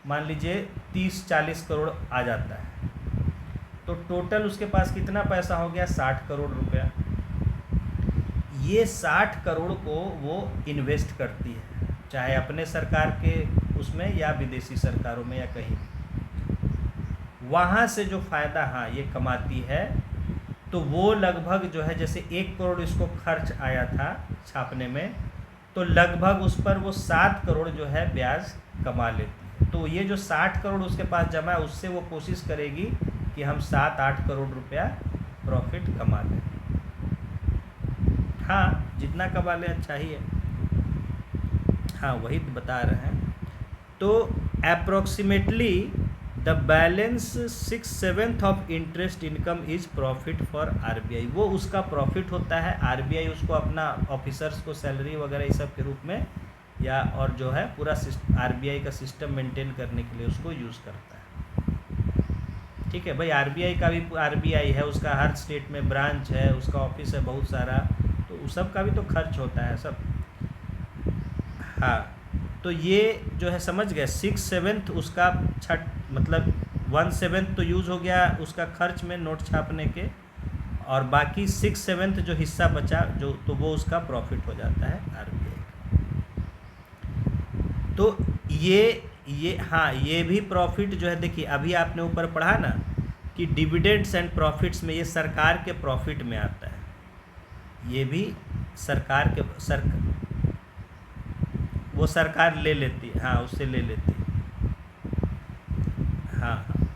मान लीजिए 30-40 करोड़ आ जाता है, तो टोटल उसके पास कितना पैसा हो गया? 60 करोड़ रुपया। ये 60 करोड़ को वो इन्वेस्ट करती है, चाहे अपने सरकार के उसमें या विदेशी सरकारों में या कहीं। वहाँ से जो फ़ायदा हाँ ये कमाती है, तो वो लगभग जो है जैसे 1 करोड़ इसको खर्च आया था छापने में, तो लगभग उस पर वो 7 करोड़ जो है ब्याज कमा लेती है। तो ये जो 60 करोड़ उसके पास जमा है, उससे वो कोशिश करेगी कि हम 7-8 करोड़ रुपया प्रॉफिट कमा लें। हाँ, जितना कमा लें अच्छा ही है। हाँ, वही तो बता रहे हैं। तो approximately the balance 6/7 of interest income is profit for RBI. वो उसका प्रॉफिट होता है, आरबीआई उसको अपना ऑफिसर्स को सैलरी वगैरह इस सब के रूप में या और जो है पूरा आरबीआई का सिस्टम मेंटेन करने के लिए उसको यूज़ करता है। ठीक है भाई, आरबीआई का भी आरबीआई है, उसका हर स्टेट में ब्रांच है, उसका ऑफिस है बहुत सारा, तो उस सब का भी तो खर्च होता है सब। हाँ, तो ये जो है समझ गए, 6/7 उसका मतलब 1/7 तो यूज़ हो गया उसका खर्च में नोट छापने के, और बाकी 6/7 जो हिस्सा बचा जो, तो वो उसका प्रॉफिट हो जाता है आरबीआई का। तो ये हाँ, ये भी प्रॉफिट जो है, देखिए अभी आपने ऊपर पढ़ा ना कि डिविडेंड्स एंड प्रॉफिट्स में ये सरकार के प्रॉफिट में आता है, ये भी सरकार के वो सरकार ले लेती है, हाँ उससे ले लेती है। हाँ हाँ,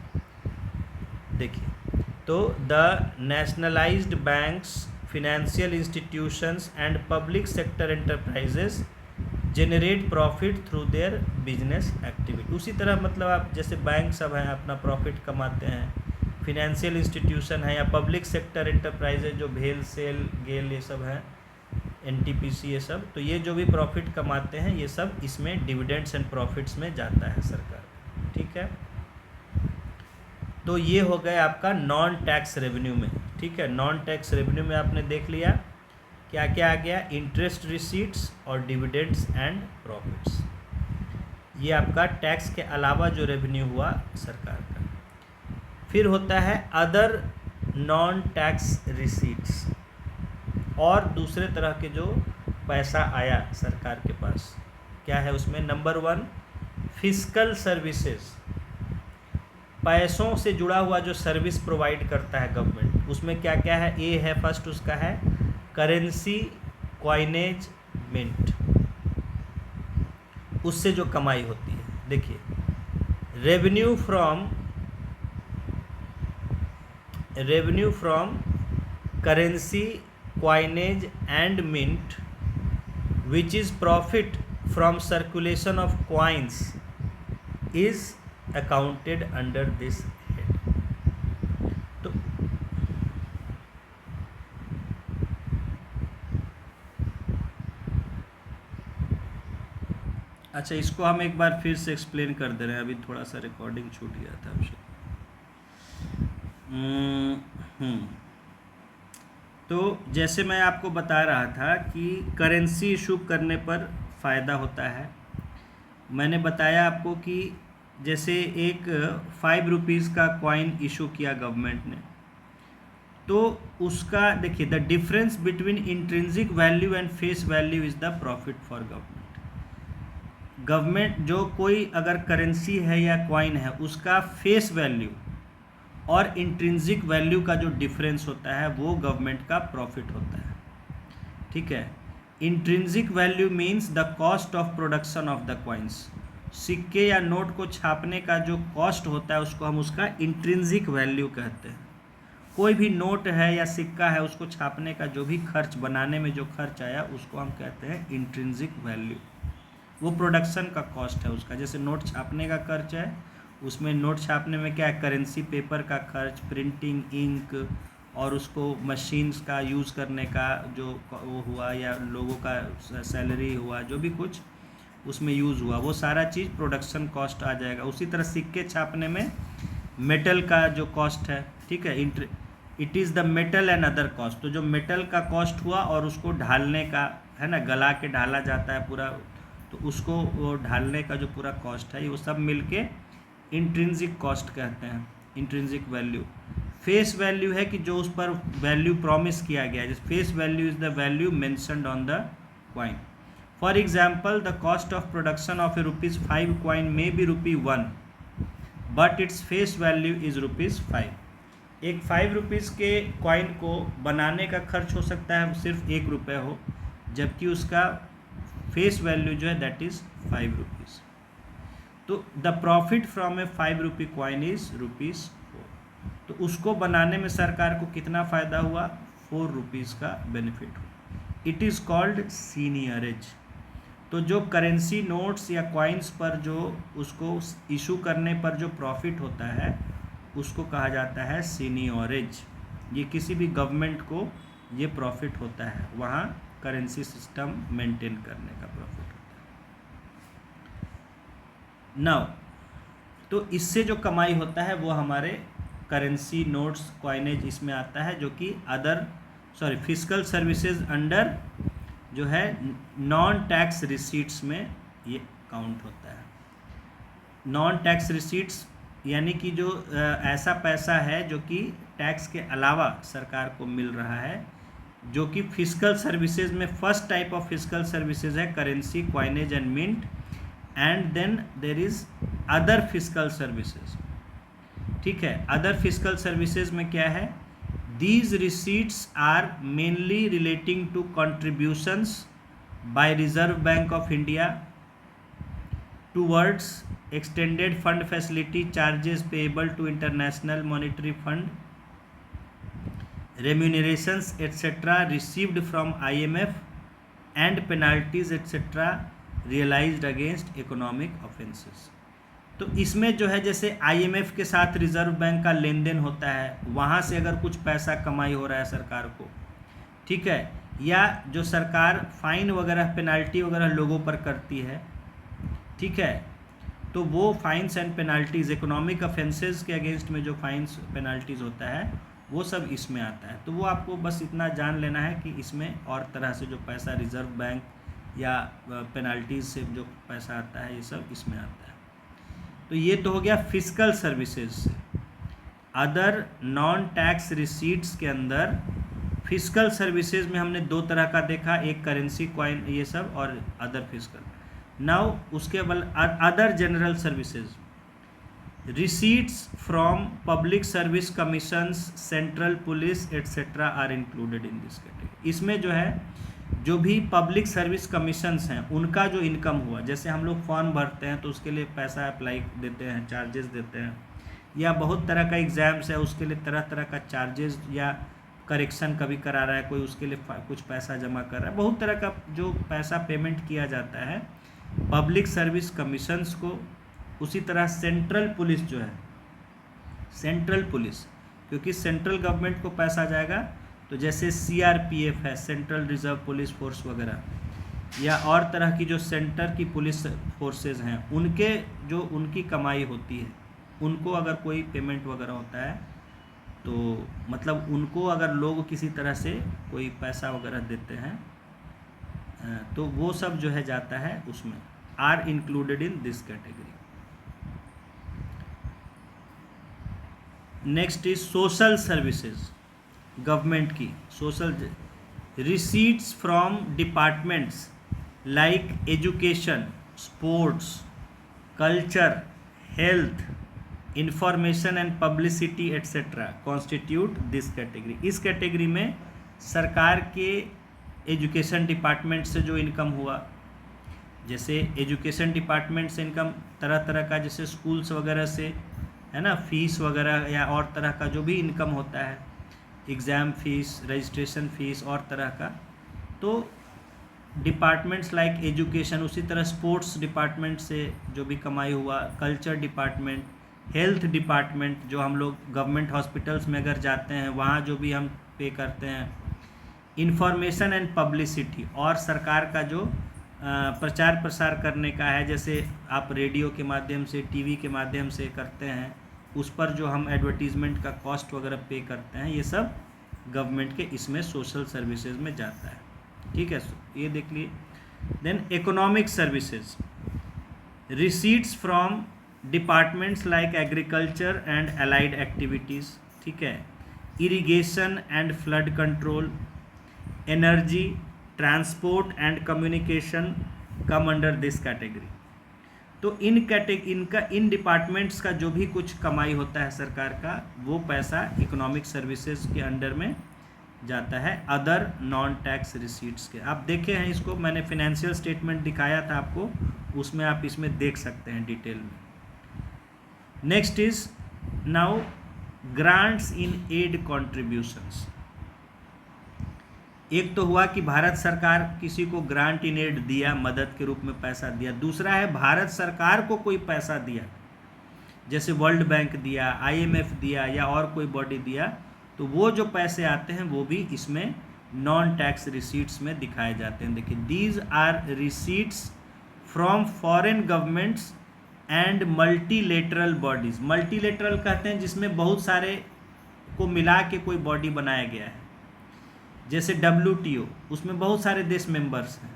देखिए तो the nationalised banks, financial institutions and public sector enterprises generate profit through their business activity. उसी तरह मतलब आप जैसे बैंक सब हैं अपना प्रॉफिट कमाते हैं, फिनेंशियल इंस्टीट्यूशन है या पब्लिक सेक्टर एंटरप्राइजेज जो भेल सेल गेल ये सब हैं, एनटीपीसी ये सब, तो ये जो भी प्रॉफिट कमाते हैं ये सब इसमें डिविडेंड्स एंड प्रॉफिट्स में जाता है सरकार। ठीक है, तो ये हो गया आपका नॉन टैक्स रेवेन्यू में। ठीक है, नॉन टैक्स रेवेन्यू में आपने देख लिया क्या क्या आ गया, इंटरेस्ट रिसीट्स और डिविडेंड्स एंड प्रॉफिट्स, ये आपका टैक्स के अलावा जो रेवेन्यू हुआ सरकार का। फिर होता है अदर नॉन टैक्स रिसीट्स, और दूसरे तरह के जो पैसा आया सरकार के पास, क्या है उसमें, नंबर 1 फिस्कल सर्विसेज, पैसों से जुड़ा हुआ जो सर्विस प्रोवाइड करता है गवर्नमेंट, उसमें क्या क्या है, ए है फर्स्ट उसका है करेंसी क्वाइनेज मिंट, उससे जो कमाई होती है। देखिए revenue from currency coinage and mint which is profit from circulation of coins is accounted under this head। तो अच्छा, इसको हम एक बार फिर से एक्सप्लेन कर दे रहे हैं, अभी थोड़ा सा रिकॉर्डिंग छूट गया था आपसे। तो जैसे मैं आपको बता रहा था कि करेंसी इशू करने पर फ़ायदा होता है, मैंने बताया आपको कि जैसे एक 5 रुपीज़ का कॉइन इशू किया गवर्नमेंट ने, तो उसका देखिए the difference between intrinsic value and face value is the profit for government. जो कोई अगर करेंसी है या कॉइन है, उसका फेस वैल्यू और इंट्रिंसिक वैल्यू का जो डिफरेंस होता है वो गवर्नमेंट का प्रॉफिट होता है। ठीक है, intrinsic value means the cost of production of the coins, सिक्के या नोट को छापने का जो कॉस्ट होता है उसको हम उसका इंट्रिंसिक वैल्यू कहते हैं। कोई भी नोट है या सिक्का है, उसको छापने का जो भी खर्च, बनाने में जो खर्च आया उसको हम कहते हैं इंट्रिंसिक वैल्यू, वो प्रोडक्शन का कॉस्ट है उसका। जैसे नोट छापने का खर्च है, उसमें नोट छापने में क्या है, करेंसी पेपर का खर्च, प्रिंटिंग, इंक, और उसको मशीन्स का यूज़ करने का जो वो हुआ, या लोगों का सैलरी हुआ, जो भी कुछ उसमें यूज़ हुआ, वो सारा चीज़ प्रोडक्शन कॉस्ट आ जाएगा। उसी तरह सिक्के छापने में मेटल का जो कॉस्ट है, ठीक है, it is the metal and other cost, तो जो मेटल का कॉस्ट हुआ और उसको ढालने का है ना, गला के ढाला जाता है पूरा, तो उसको वो ढालने का जो पूरा कॉस्ट है, वो सब मिलके इंट्रिंसिक कॉस्ट कहते हैं, इंट्रिंसिक वैल्यू। फेस वैल्यू है कि जो उस पर वैल्यू प्रॉमिस किया गया है, face value is the value mentioned on the coin. For example the cost of production of A ₹5 coin may be ₹1, but its face value is ₹5। एक 5 rupees के कॉइन को बनाने का खर्च हो सकता है सिर्फ 1 रुपये हो, जबकि उसका फेस वैल्यू जो है दैट इज़ 5 रुपीज़। तो the profit from A 5 rupee coin is ₹4। तो उसको बनाने में सरकार को कितना फ़ायदा हुआ? 4 रुपीज़ का बेनिफिट हुआ। It is called seigniorage. तो जो करेंसी नोट्स या कॉइन्स पर जो उसको इशू करने पर जो प्रॉफिट होता है उसको कहा जाता है सीनियरेज। ये किसी भी गवर्नमेंट को ये प्रॉफिट होता है, वहाँ करेंसी सिस्टम मेंटेन करने का प्रॉफिट होता है। नाउ तो इससे जो कमाई होता है वो हमारे करेंसी नोट्स कॉइनेज इसमें आता है, जो कि फिस्कल सर्विसेज अंडर जो है नॉन टैक्स रिसीट्स में ये काउंट होता है। नॉन टैक्स रिसीट्स यानी कि जो ऐसा पैसा है जो कि टैक्स के अलावा सरकार को मिल रहा है, जो कि फिस्कल सर्विसेज में first type of fiscal services है currency, coinage and mint, and then there is other fiscal services. ठीक है, अदर फिस्कल सर्विसेज में क्या है? These receipts are mainly relating to contributions by Reserve Bank of India towards extended fund facility, charges payable to International Monetary Fund, remunerations etc. received from IMF, and penalties etc. realized against economic offences। तो इसमें जो है जैसे IMF के साथ reserve bank का लेन then होता है, वहाँ से अगर कुछ पैसा कमाई हो रहा है सरकार को, ठीक है, या जो सरकार फ़ाइन वगैरह पेनाल्टी वगैरह लोगों पर करती है, ठीक है, तो वो fines and penalties economic offences के अगेंस्ट में जो फाइन्स पेनाल्टीज़ होता है वो सब इसमें आता है। तो वो आपको बस इतना जान लेना है कि इसमें और तरह से जो पैसा रिजर्व बैंक या पेनाल्टीज़ से जो पैसा आता है ये सब इसमें आता है। तो ये तो हो गया फिस्कल सर्विसेज से। अदर नॉन टैक्स रिसीट्स के अंदर फिस्कल सर्विसेज में हमने 2 तरह का देखा, एक करेंसी, कॉइन, ये सब, और अदर फिस्कल। नाउ उसके बाद other general services, receipts from public service commissions, central police etcetera are included in this category. इसमें जो है जो भी पब्लिक सर्विस कमीशंस हैं उनका जो इनकम हुआ, जैसे हम लोग फॉर्म भरते हैं तो उसके लिए पैसा अप्लाई देते हैं, चार्जेस देते हैं, या बहुत तरह का एग्ज़ाम्स है उसके लिए तरह तरह का चार्जेस, या करेक्शन कभी करा रहा है कोई उसके लिए कुछ पैसा जमा कर रहा है, बहुत तरह का जो पैसा पेमेंट किया जाता है पब्लिक सर्विस कमीशंस को। उसी तरह सेंट्रल पुलिस जो है, सेंट्रल पुलिस, क्योंकि सेंट्रल गवर्नमेंट को पैसा जाएगा, तो जैसे सीआरपीएफ है, सेंट्रल रिजर्व पुलिस फोर्स वगैरह, या और तरह की जो सेंटर की पुलिस फोर्सेज हैं, उनके जो उनकी कमाई होती है उनको अगर कोई पेमेंट वगैरह होता है तो मतलब उनको अगर लोग किसी तरह से कोई पैसा वगैरह देते हैं तो वो सब जो है जाता है उसमें, are included in this category. Next is social services, government की social receipts from departments like education, sports, culture, health, information and publicity etcetera constitute this category. इस कैटेगरी में सरकार के एजुकेशन डिपार्टमेंट से जो इनकम हुआ, जैसे एजुकेशन डिपार्टमेंट से इनकम तरह तरह का, जैसे स्कूल्स वगैरह से है ना, फीस वगैरह या और तरह का जो भी इनकम होता है, एग्ज़ाम फीस, रजिस्ट्रेशन फीस और तरह का, तो डिपार्टमेंट्स लाइक एजुकेशन, उसी तरह स्पोर्ट्स डिपार्टमेंट से जो भी कमाई हुआ, कल्चर डिपार्टमेंट, हेल्थ डिपार्टमेंट, जो हम लोग गवर्नमेंट हॉस्पिटल्स में अगर जाते हैं वहाँ जो भी हम पे करते हैं, इंफॉर्मेशन एंड पब्लिसिटी, और सरकार का जो प्रचार प्रसार करने का है, जैसे आप रेडियो के माध्यम से, टीवी के माध्यम से करते हैं, उस पर जो हम एडवर्टीज़मेंट का कॉस्ट वगैरह पे करते हैं, ये सब गवर्नमेंट के इसमें सोशल सर्विसेज में जाता है। ठीक है, ये देख लिए। Then economic services, receipts from departments like agriculture and allied activities, ठीक है, irrigation and flood control, energy, transport and communication come under this category. तो इन डिपार्टमेंट्स का जो भी कुछ कमाई होता है सरकार का, वो पैसा इकोनॉमिक सर्विसेज के अंडर में जाता है, अदर नॉन टैक्स रिसीट्स के। आप देखे हैं इसको, मैंने फिनेंशियल स्टेटमेंट दिखाया था आपको, उसमें आप इसमें देख सकते हैं डिटेल में। Next is now grants in aid contributions. एक तो हुआ कि भारत सरकार किसी को ग्रांट इन एड दिया, मदद के रूप में पैसा दिया। दूसरा है भारत सरकार को कोई पैसा दिया, जैसे वर्ल्ड बैंक दिया, IMF दिया या और कोई बॉडी दिया, तो वो जो पैसे आते हैं वो भी इसमें नॉन टैक्स रिसीट्स में दिखाए जाते हैं। देखिए, these are receipts from foreign governments and multilateral bodies. Multilateral कहते हैं जिसमें बहुत सारे को मिला के कोई बॉडी बनाया गया है, जैसे WTO, उसमें बहुत सारे देश मेंबर्स हैं।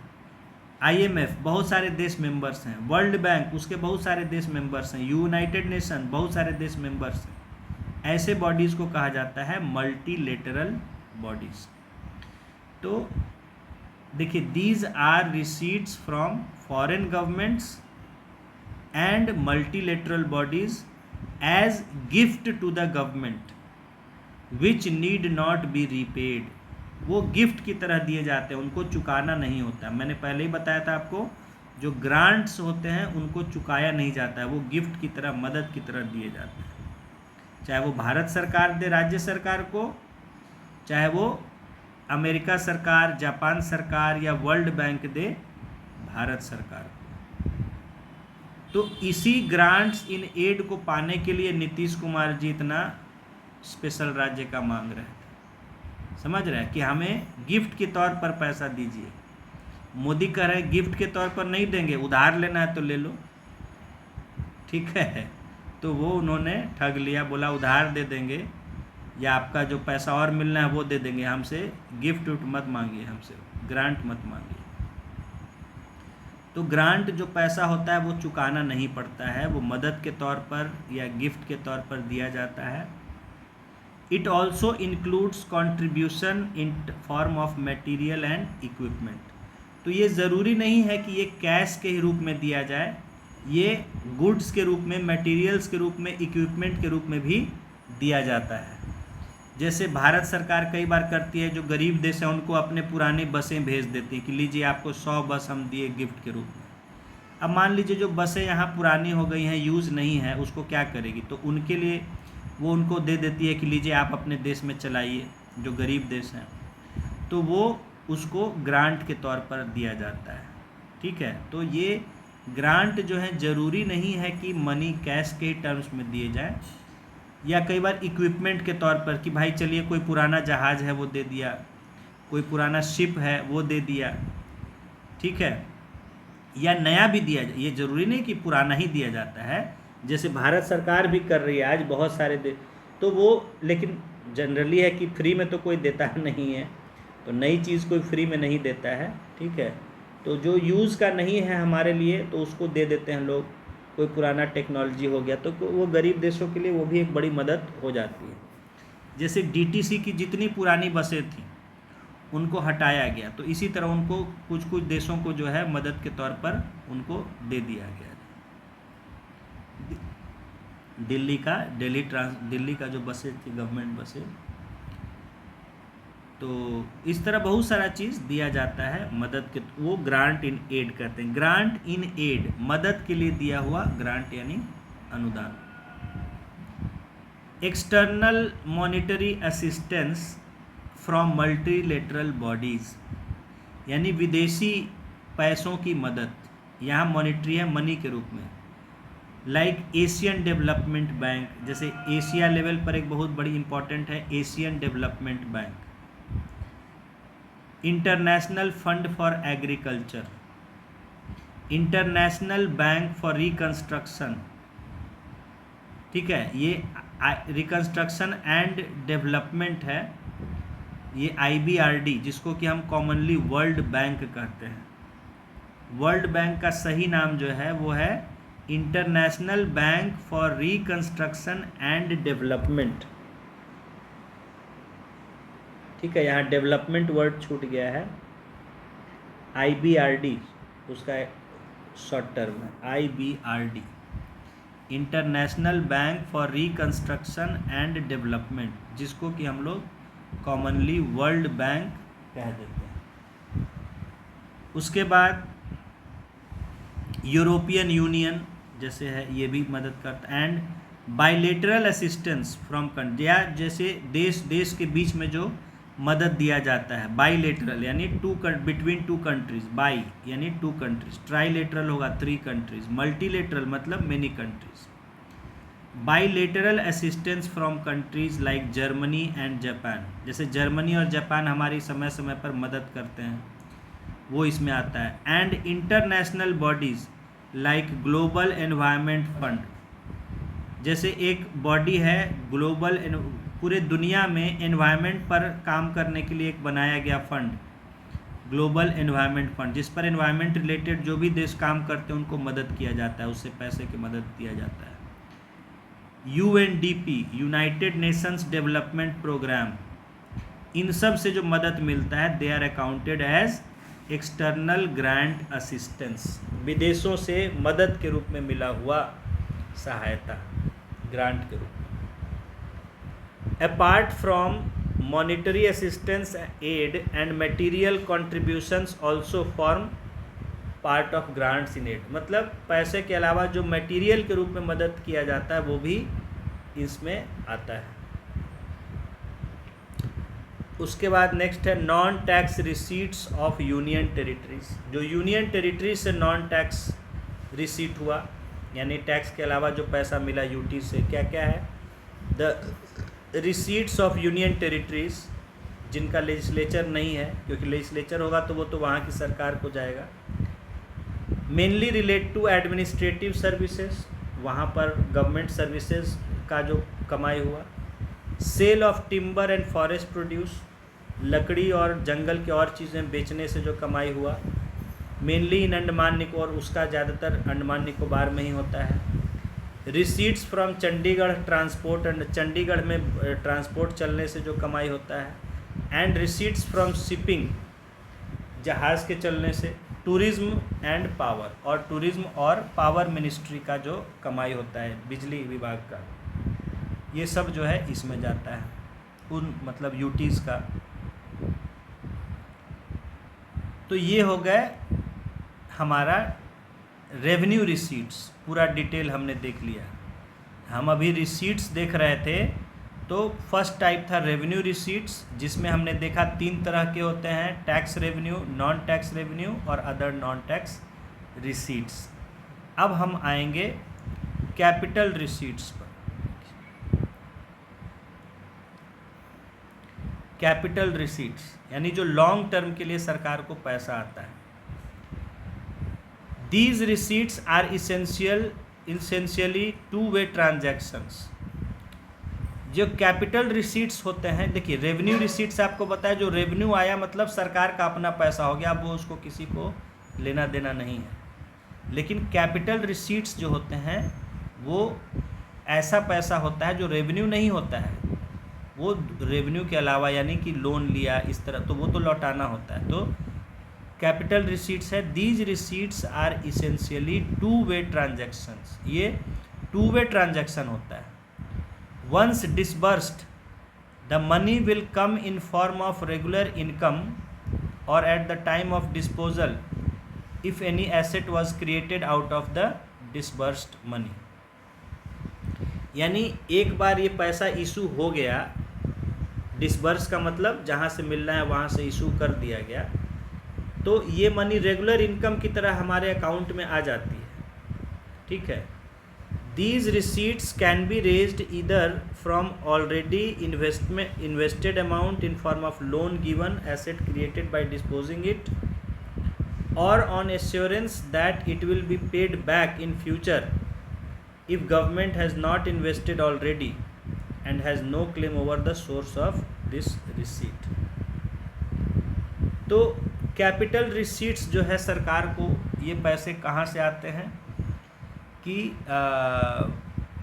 IMF, बहुत सारे देश मेंबर्स हैं। वर्ल्ड बैंक, उसके बहुत सारे देश मेंबर्स हैं। यूनाइटेड नेशन, बहुत सारे देश मेंबर्स हैं। ऐसे बॉडीज़ को कहा जाता है मल्टीलेटरल बॉडीज़। तो देखिए, these are receipts from foreign governments and multilateral bodies as gift to the government which need not be repaid. वो गिफ्ट की तरह दिए जाते हैं, उनको चुकाना नहीं होता। मैंने पहले ही बताया था आपको, जो ग्रांट्स होते हैं उनको चुकाया नहीं जाता है, वो गिफ्ट की तरह, मदद की तरह दिए जाते हैं। चाहे वो भारत सरकार दे राज्य सरकार को, चाहे वो अमेरिका सरकार, जापान सरकार या वर्ल्ड बैंक दे भारत सरकार को। तो इसी ग्रांट्स इन एड को पाने के लिए नीतीश कुमार जी इतना स्पेशल राज्य का मांग रहे थे। समझ रहे हैं कि हमें गिफ्ट के तौर पर पैसा दीजिए। मोदी कह रहे हैं गिफ्ट के तौर पर नहीं देंगे, उधार लेना है तो ले लो, ठीक है। तो वो उन्होंने ठग लिया, बोला उधार दे देंगे या आपका जो पैसा और मिलना है वो दे देंगे, हमसे गिफ्ट उफ्ट मत मांगिए, हमसे ग्रांट मत मांगिए। तो ग्रांट जो पैसा होता है वो चुकाना नहीं पड़ता है, वो मदद के तौर पर या गिफ्ट के तौर पर दिया जाता है। It also includes contribution in form of material and equipment. तो ये ज़रूरी नहीं है कि ये कैश के रूप में दिया जाए, ये गुड्स के रूप में, मटेरियल्स के रूप में, इक्विपमेंट के रूप में भी दिया जाता है। जैसे भारत सरकार कई बार करती है, जो गरीब देश है उनको अपने पुरानी बसें भेज देती है कि लीजिए आपको 100 बस हम दिए गिफ्ट के रूप में। अब मान लीजिए जो बसें यहाँ पुरानी हो गई हैं, यूज़ नहीं है, उसको क्या करेगी? तो उनके लिए वो उनको दे देती है कि लीजिए आप अपने देश में चलाइए, जो गरीब देश हैं, तो वो उसको ग्रांट के तौर पर दिया जाता है, ठीक है। तो ये ग्रांट जो है ज़रूरी नहीं है कि मनी कैश के टर्म्स में दिए जाए, या कई बार इक्विपमेंट के तौर पर कि भाई चलिए कोई पुराना जहाज़ है वो दे दिया, कोई पुराना शिप है वो दे दिया, ठीक है, या नया भी दिया जाए। ये ज़रूरी नहीं कि पुराना ही दिया जाता है, जैसे भारत सरकार भी कर रही है आज बहुत सारे तो वो, लेकिन जनरली है कि फ्री में तो कोई देता नहीं है, तो नई चीज़ कोई फ्री में नहीं देता है, ठीक है। तो जो यूज़ का नहीं है हमारे लिए तो उसको दे देते हैं लोग। कोई पुराना टेक्नोलॉजी हो गया तो वो गरीब देशों के लिए वो भी एक बड़ी मदद हो जाती है। जैसे DTC की जितनी पुरानी बसें थी उनको हटाया गया, तो इसी तरह उनको कुछ देशों को जो है मदद के तौर पर उनको दे दिया गया। दिल्ली का जो बसें थी, गवर्नमेंट बसें, तो इस तरह बहुत सारा चीज़ दिया जाता है मदद के, वो ग्रांट इन एड कहते हैं। ग्रांट इन एड, मदद के लिए दिया हुआ ग्रांट यानी अनुदान। External monetary assistance from multilateral bodies, यानी विदेशी पैसों की मदद, यहाँ मॉनिटरी है मनी के रूप में। लाइक एशियन डेवलपमेंट बैंक, जैसे एशिया लेवल पर एक बहुत बड़ी इम्पॉर्टेंट है Asian development bank. International fund for agriculture, international bank for reconstruction, ठीक है, ये रिकंस्ट्रक्शन एंड डेवलपमेंट है, ये IBRD, जिसको कि हम कॉमनली वर्ल्ड बैंक कहते हैं। वर्ल्ड बैंक का सही नाम जो है वो है international bank for reconstruction and development, ठीक है। यहाँ डेवलपमेंट वर्ड छूट गया है, IBRD उसका शॉर्ट टर्म है, IBRD, international bank for reconstruction and development, जिसको कि हम लोग कॉमनली वर्ल्ड बैंक कह देते हैं। उसके बाद यूरोपियन यूनियन जैसे है, ये भी मदद करता, and bilateral assistance from country, या जैसे देश के बीच में जो मदद दिया जाता है, बाइलेटरल यानी बिटवीन टू कंट्रीज, बाई यानी टू कंट्रीज, ट्राइलेटरल होगा 3 कंट्रीज, मल्टीलेटरल मतलब many countries. Bilateral assistance from countries like Germany and Japan, जैसे जर्मनी और जापान हमारी समय समय पर मदद करते हैं, वो इसमें आता है। And international bodies like global environment fund, जैसे एक बॉडी है ग्लोबल, पूरे दुनिया में एनवायरनमेंट पर काम करने के लिए एक बनाया गया फंड, ग्लोबल एनवायरनमेंट फंड, जिस पर एनवायरनमेंट रिलेटेड जो भी देश काम करते हैं उनको मदद किया जाता है, उससे पैसे की मदद दिया जाता है। UNDP, United Nations Development Programme, इन सब से जो मदद मिलता है they are accounted as external grant assistance, विदेशों से मदद के रूप में मिला हुआ सहायता, ग्रांट के रूप में। Apart from monetary assistance, aid and material contributions also form part of grants in aid, मतलब पैसे के अलावा जो मटेरियल के रूप में मदद किया जाता है वो भी इसमें आता है। उसके बाद नेक्स्ट है non tax receipts of union territories, जो यूनियन टेरिटरीज से नॉन टैक्स रिसीट हुआ, यानी टैक्स के अलावा जो पैसा मिला यूटी से, क्या क्या है? The receipts of union territories, जिनका लेजिस्लेचर नहीं है, क्योंकि लेजिस्लेचर होगा तो वो तो वहाँ की सरकार को जाएगा। Mainly relate to administrative services, वहाँ पर गवर्नमेंट सर्विसेज का जो कमाई हुआ। Sale of timber and forest produce, लकड़ी और जंगल की और चीज़ें बेचने से जो कमाई हुआ, मेनली इन अंडमान निकोबार, उसका ज़्यादातर अंडमान निकोबार में ही होता है। Receipts from Chandigarh transport and, Chandigarh में ट्रांसपोर्ट चलने से जो कमाई होता है। एंड रिसीट्स फ्रॉम शिपिंग, जहाज़ के चलने से। टूरिज्म एंड पावर, और टूरिज्म और पावर मिनिस्ट्री का जो कमाई होता है, बिजली विभाग का, ये सब जो है इसमें जाता है, उन मतलब यूटीज़ का। तो ये हो गए हमारा रेवेन्यू रिसीट्स, पूरा डिटेल हमने देख लिया। हम अभी रिसीट्स देख रहे थे, तो फर्स्ट टाइप था रेवेन्यू रिसीट्स, जिसमें हमने देखा 3 तरह के होते हैं, tax revenue, non tax revenue और अदर नॉन टैक्स रिसीट्स। अब हम आएंगे कैपिटल रिसीट्स पर। कैपिटल रिसीट्स यानी जो लॉन्ग टर्म के लिए सरकार को पैसा आता है। These receipts are essentially two-way transactions। जो कैपिटल रिसीट्स होते हैं, देखिए रेवेन्यू रिसीट्स आपको बताया, जो रेवेन्यू आया मतलब सरकार का अपना पैसा हो गया, अब वो उसको किसी को लेना देना नहीं है। लेकिन कैपिटल रिसीट्स जो होते हैं वो ऐसा पैसा होता है जो रेवेन्यू नहीं होता है, वो रेवेन्यू के अलावा, यानी कि लोन लिया इस तरह, तो वो तो लौटाना होता है। तो कैपिटल रिसीट्स है। These receipts are essentially two way transactions, ये टू वे ट्रांजैक्शन होता है। Once disbursed the money will come in form of regular income और at the time of disposal if any asset was created out of the disbursed money. यानी एक बार ये पैसा issue हो गया, डिसबर्स का मतलब जहाँ से मिलना है वहाँ से इशू कर दिया गया, तो ये मनी रेगुलर इनकम की तरह हमारे अकाउंट में आ जाती है, ठीक है। These receipts can be raised either from already invested amount in form of loan given asset created by disposing it और on assurance that it will be paid back in future if government has not invested already and has no claim over the source of this receipt। तो capital receipts जो है सरकार को, ये पैसे कहाँ से आते हैं कि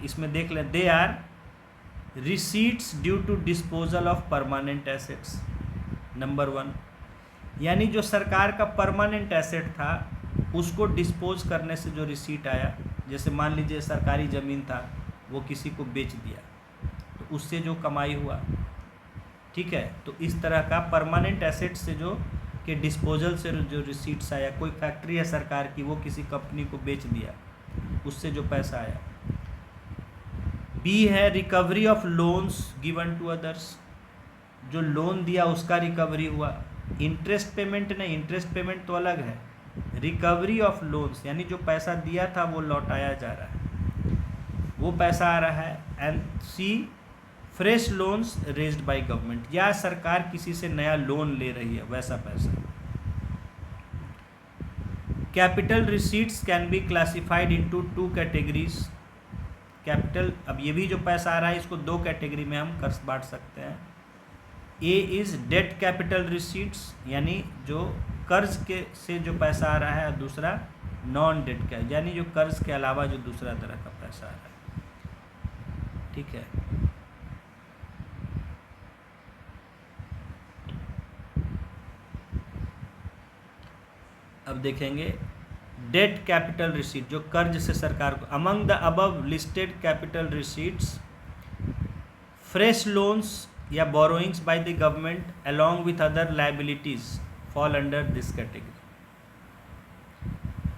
इसमें देख लें, they are receipts due to disposal of permanent assets. Number 1, यानी जो सरकार का परमानेंट एसेट था उसको डिस्पोज करने से जो रिसीट आया, जैसे मान लीजिए सरकारी ज़मीन था, वो किसी को बेच दिया, तो उससे जो कमाई हुआ, ठीक है। तो इस तरह का परमानेंट एसेट से जो कि डिस्पोजल से जो रिसीट्स आया, कोई फैक्ट्री है सरकार की, वो किसी कंपनी को बेच दिया, उससे जो पैसा आया। बी है recovery of loans given to others, जो लोन दिया उसका रिकवरी हुआ। इंटरेस्ट पेमेंट नहीं, इंटरेस्ट पेमेंट तो अलग है। रिकवरी ऑफ लोन्स यानी जो पैसा दिया था वो लौटाया जा रहा है, वो पैसा आ रहा है। And C fresh loans raised by government, या सरकार किसी से नया लोन ले रही है वैसा पैसा। Capital receipts can be classified into 2 categories. Capital, अब ये भी जो पैसा आ रहा है इसको 2 कैटेगरी में हम कर बांट सकते हैं। A is debt capital receipts, यानी जो कर्ज के से जो पैसा आ रहा है, और दूसरा नॉन डेट का, यानी जो कर्ज के अलावा जो दूसरा तरह का पैसा आ रहा है, ठीक है। अब देखेंगे डेट कैपिटल रिसीट, जो कर्ज से सरकार को। Among the above listed capital receipts, fresh loans या borrowings by the government along with other liabilities fall under this category.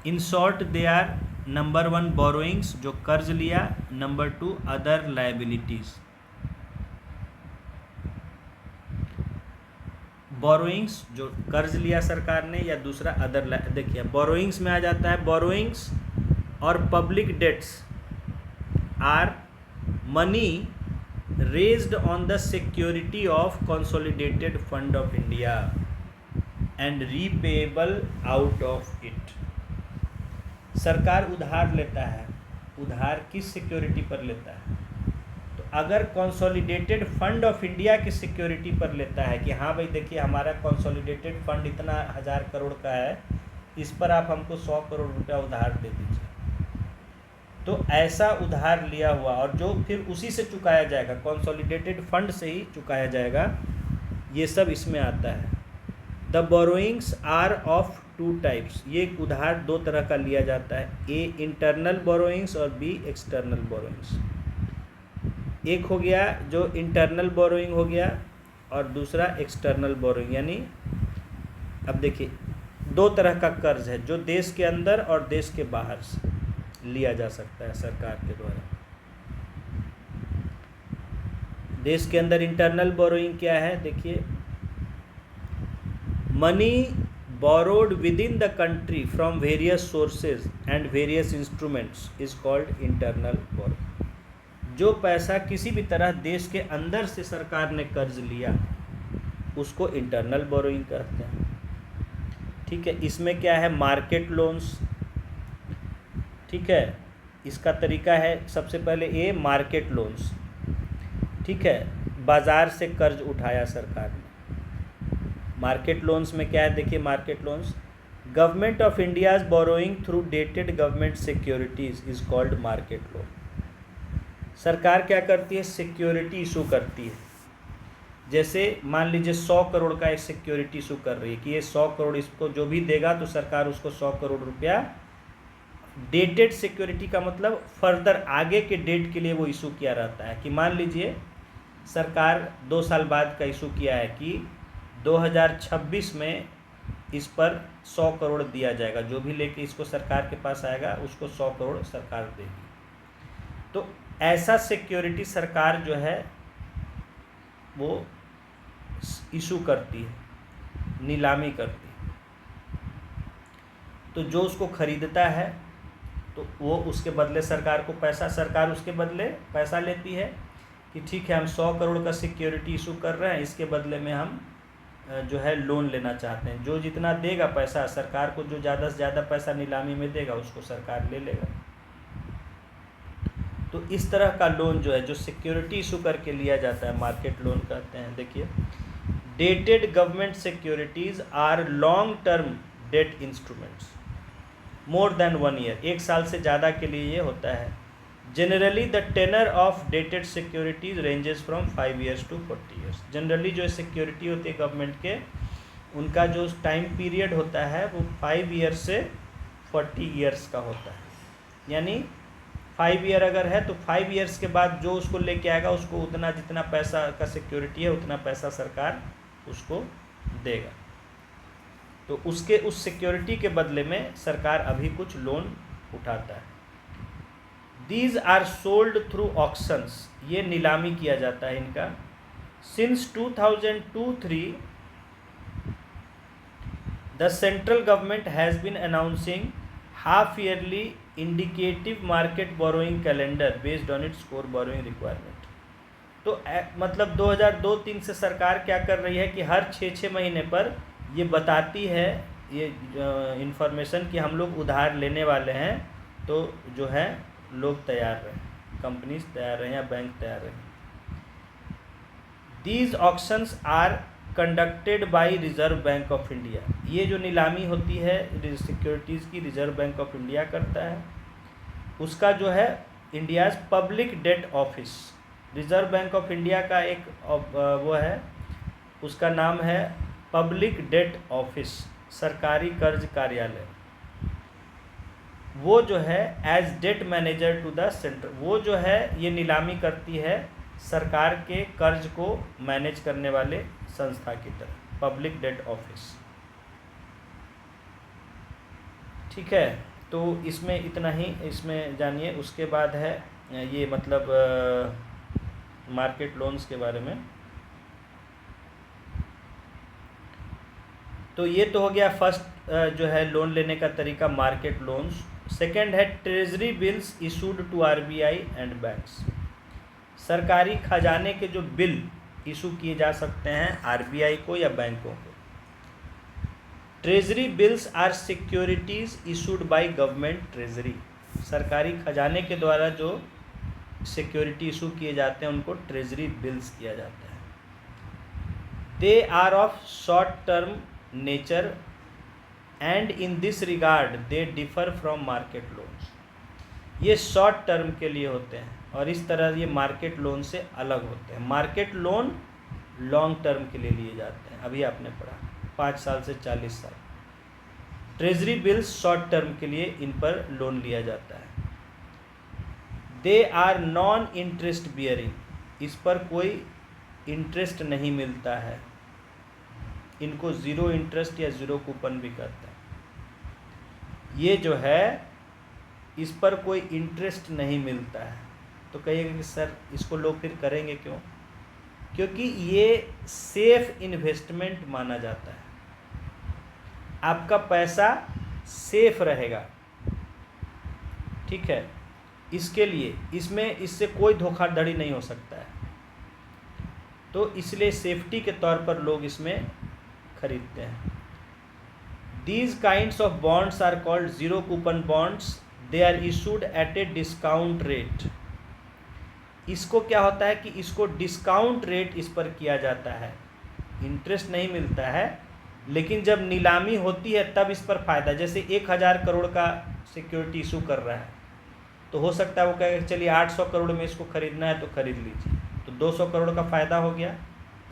In short they are number 1 borrowings, जो कर्ज लिया, नंबर 2 अदर लाइबिलिटीज। बोरोइंग्स जो कर्ज लिया सरकार ने, या दूसरा अदर। देखिए बोरोइंग्स में आ जाता है, बोरोइंग्स और public debts are money raised on the security of consolidated fund of India and repayable out of it. सरकार उधार लेता है, उधार किस सिक्योरिटी पर लेता है? तो अगर कंसोलिडेटेड फंड ऑफ इंडिया की सिक्योरिटी पर लेता है कि हाँ भाई देखिए हमारा कंसोलिडेटेड फंड इतना 1000 करोड़ का है, इस पर आप हमको 100 करोड़ रुपया उधार दे दीजिए, तो ऐसा उधार लिया हुआ और जो फिर उसी से चुकाया जाएगा, कंसोलिडेटेड फंड से ही चुकाया जाएगा, ये सब इसमें आता है। The borrowings are of 2 types, ये उधार 2 तरह का लिया जाता है, ए इंटरनल बोरोइंग्स और बी एक्सटर्नल बोरोइंग्स। एक हो गया जो इंटरनल बोरोइंग हो गया और दूसरा एक्सटर्नल बोरोइंग, यानी अब देखिए 2 तरह का कर्ज है जो देश के अंदर और देश के बाहर से लिया जा सकता है सरकार के द्वारा। देश के अंदर इंटरनल बोरोइंग क्या है? देखिए money borrowed within the country from various sources and various instruments is called internal borrowing। जो पैसा किसी भी तरह देश के अंदर से सरकार ने कर्ज लिया उसको इंटरनल बोरोइंग कहते हैं, ठीक है। इसमें क्या है? मार्केट लोन्स, ठीक है। इसका तरीका है सबसे पहले ए मार्केट लोन्स, ठीक है, बाज़ार से कर्ज उठाया सरकार ने। मार्केट लोन्स में क्या है? देखिए market loans, government of India's borrowing through dated government securities is called market loan. सरकार क्या करती है? सिक्योरिटी इशू करती है। जैसे मान लीजिए 100 करोड़ का एक सिक्योरिटी इशू कर रही है कि ये 100 करोड़ इसको जो भी देगा तो सरकार उसको 100 करोड़ रुपया, डेटेड सिक्योरिटी का मतलब फर्दर आगे के डेट के लिए वो इशू किया रहता है। कि मान लीजिए सरकार 2 साल बाद का इशू किया है कि 2026 में इस पर 100 करोड़ दिया जाएगा, जो भी लेके इसको सरकार के पास आएगा उसको 100 करोड़ सरकार देगी। तो ऐसा सिक्योरिटी सरकार जो है वो इशू करती है, नीलामी करती है। तो जो उसको खरीदता है तो वो उसके बदले सरकार को पैसा, सरकार उसके बदले पैसा लेती है कि ठीक है हम 100 करोड़ का सिक्योरिटी इशू कर रहे हैं, इसके बदले में हम जो है लोन लेना चाहते हैं। जो जितना देगा पैसा सरकार को, जो ज़्यादा से ज़्यादा पैसा नीलामी में देगा उसको सरकार ले लेगा। तो इस तरह का लोन जो है जो सिक्योरिटी इशू करके लिया जाता है मार्केट लोन कहते हैं। देखिए dated government securities are long term debt instruments more than 1 year, 1 साल से ज़्यादा के लिए ये होता है। Generally the tenor of dated securities ranges from 5 years to 40 years. Generally जो सिक्योरिटी होती है गवर्नमेंट के, उनका जो टाइम पीरियड होता है वो 5 ईयर से 40 ईयर्स का होता है, यानी 5 ईयर अगर है तो 5 ईयर्स के बाद जो उसको लेके आएगा उसको उतना जितना पैसा का सिक्योरिटी है उतना पैसा सरकार उसको देगा। तो उसके उस सिक्योरिटी के बदले में सरकार अभी कुछ लोन उठाता है। These are sold through auctions, ये नीलामी किया जाता है इनका। Since 2002-03 the central government has been announcing half yearly indicative market borrowing calendar based on its core borrowing requirement. तो मतलब 2002-03 से सरकार क्या कर रही है कि हर 6 महीने पर ये बताती है ये इंफॉर्मेशन कि हम लोग उधार लेने वाले हैं, तो जो है लोग तैयार रहें, कंपनीज तैयार रहें या बैंक तैयार रहें। These auctions are conducted by Reserve Bank of India, ये जो नीलामी होती है सिक्योरिटीज़ की रिजर्व बैंक ऑफ इंडिया करता है। उसका जो है India's public debt office, reserve Bank of India का एक वो है, उसका नाम है पब्लिक डेट ऑफिस, सरकारी कर्ज कार्यालय। वो जो है as debt manager to the centre, वो जो है ये नीलामी करती है सरकार के कर्ज को मैनेज करने वाले संस्था की तरह, पब्लिक डेट ऑफिस। ठीक है, तो इसमें इतना ही इसमें जानिए। उसके बाद है ये मतलब मार्केट लोन्स के बारे में। तो ये तो हो गया फर्स्ट जो है लोन लेने का तरीका, मार्केट लोन्स। सेकंड है treasury bills issued to RBI and banks, सरकारी खजाने के जो बिल इशू किए जा सकते हैं आरबीआई को या बैंकों को। Treasury bills R securities issued by government treasury, सरकारी खजाने के द्वारा जो सिक्योरिटी इशू किए जाते हैं उनको ट्रेजरी बिल्स किया जाता है। They are of short term nature and in this regard they differ from market loans, ये शॉर्ट टर्म के लिए होते हैं और इस तरह ये मार्केट लोन से अलग होते हैं। मार्केट लोन लॉन्ग टर्म के लिए लिए जाते हैं, अभी आपने पढ़ा 5 साल से 40 साल। ट्रेजरी बिल्स शॉर्ट टर्म के लिए इन पर लोन लिया जाता है। They are non interest bearing, इस पर कोई इंटरेस्ट नहीं मिलता है, इनको ज़ीरो इंटरेस्ट या ज़ीरो कूपन भी कहते हैं। ये जो है इस पर कोई इंटरेस्ट नहीं मिलता है, तो कहिएगा कि सर इसको लोग फिर करेंगे क्यों? क्योंकि ये सेफ इन्वेस्टमेंट माना जाता है, आपका पैसा सेफ रहेगा। ठीक है, इसके लिए इसमें इससे कोई धोखाधड़ी नहीं हो सकता है, तो इसलिए सेफ्टी के तौर पर लोग इसमें खरीदते हैं। These kinds of bonds are called zero coupon bonds. They are issued at a discount rate. इसको क्या होता है कि इसको डिस्काउंट रेट इस पर किया जाता है, इंटरेस्ट नहीं मिलता है, लेकिन जब नीलामी होती है तब इस पर फ़ायदा। जैसे 1000 करोड़ का सिक्योरिटी इशू कर रहा है, तो हो सकता है वो कहेगा चलिए 800 करोड़ में इसको खरीदना है तो खरीद लीजिए, तो 200 करोड़ का फ़ायदा हो गया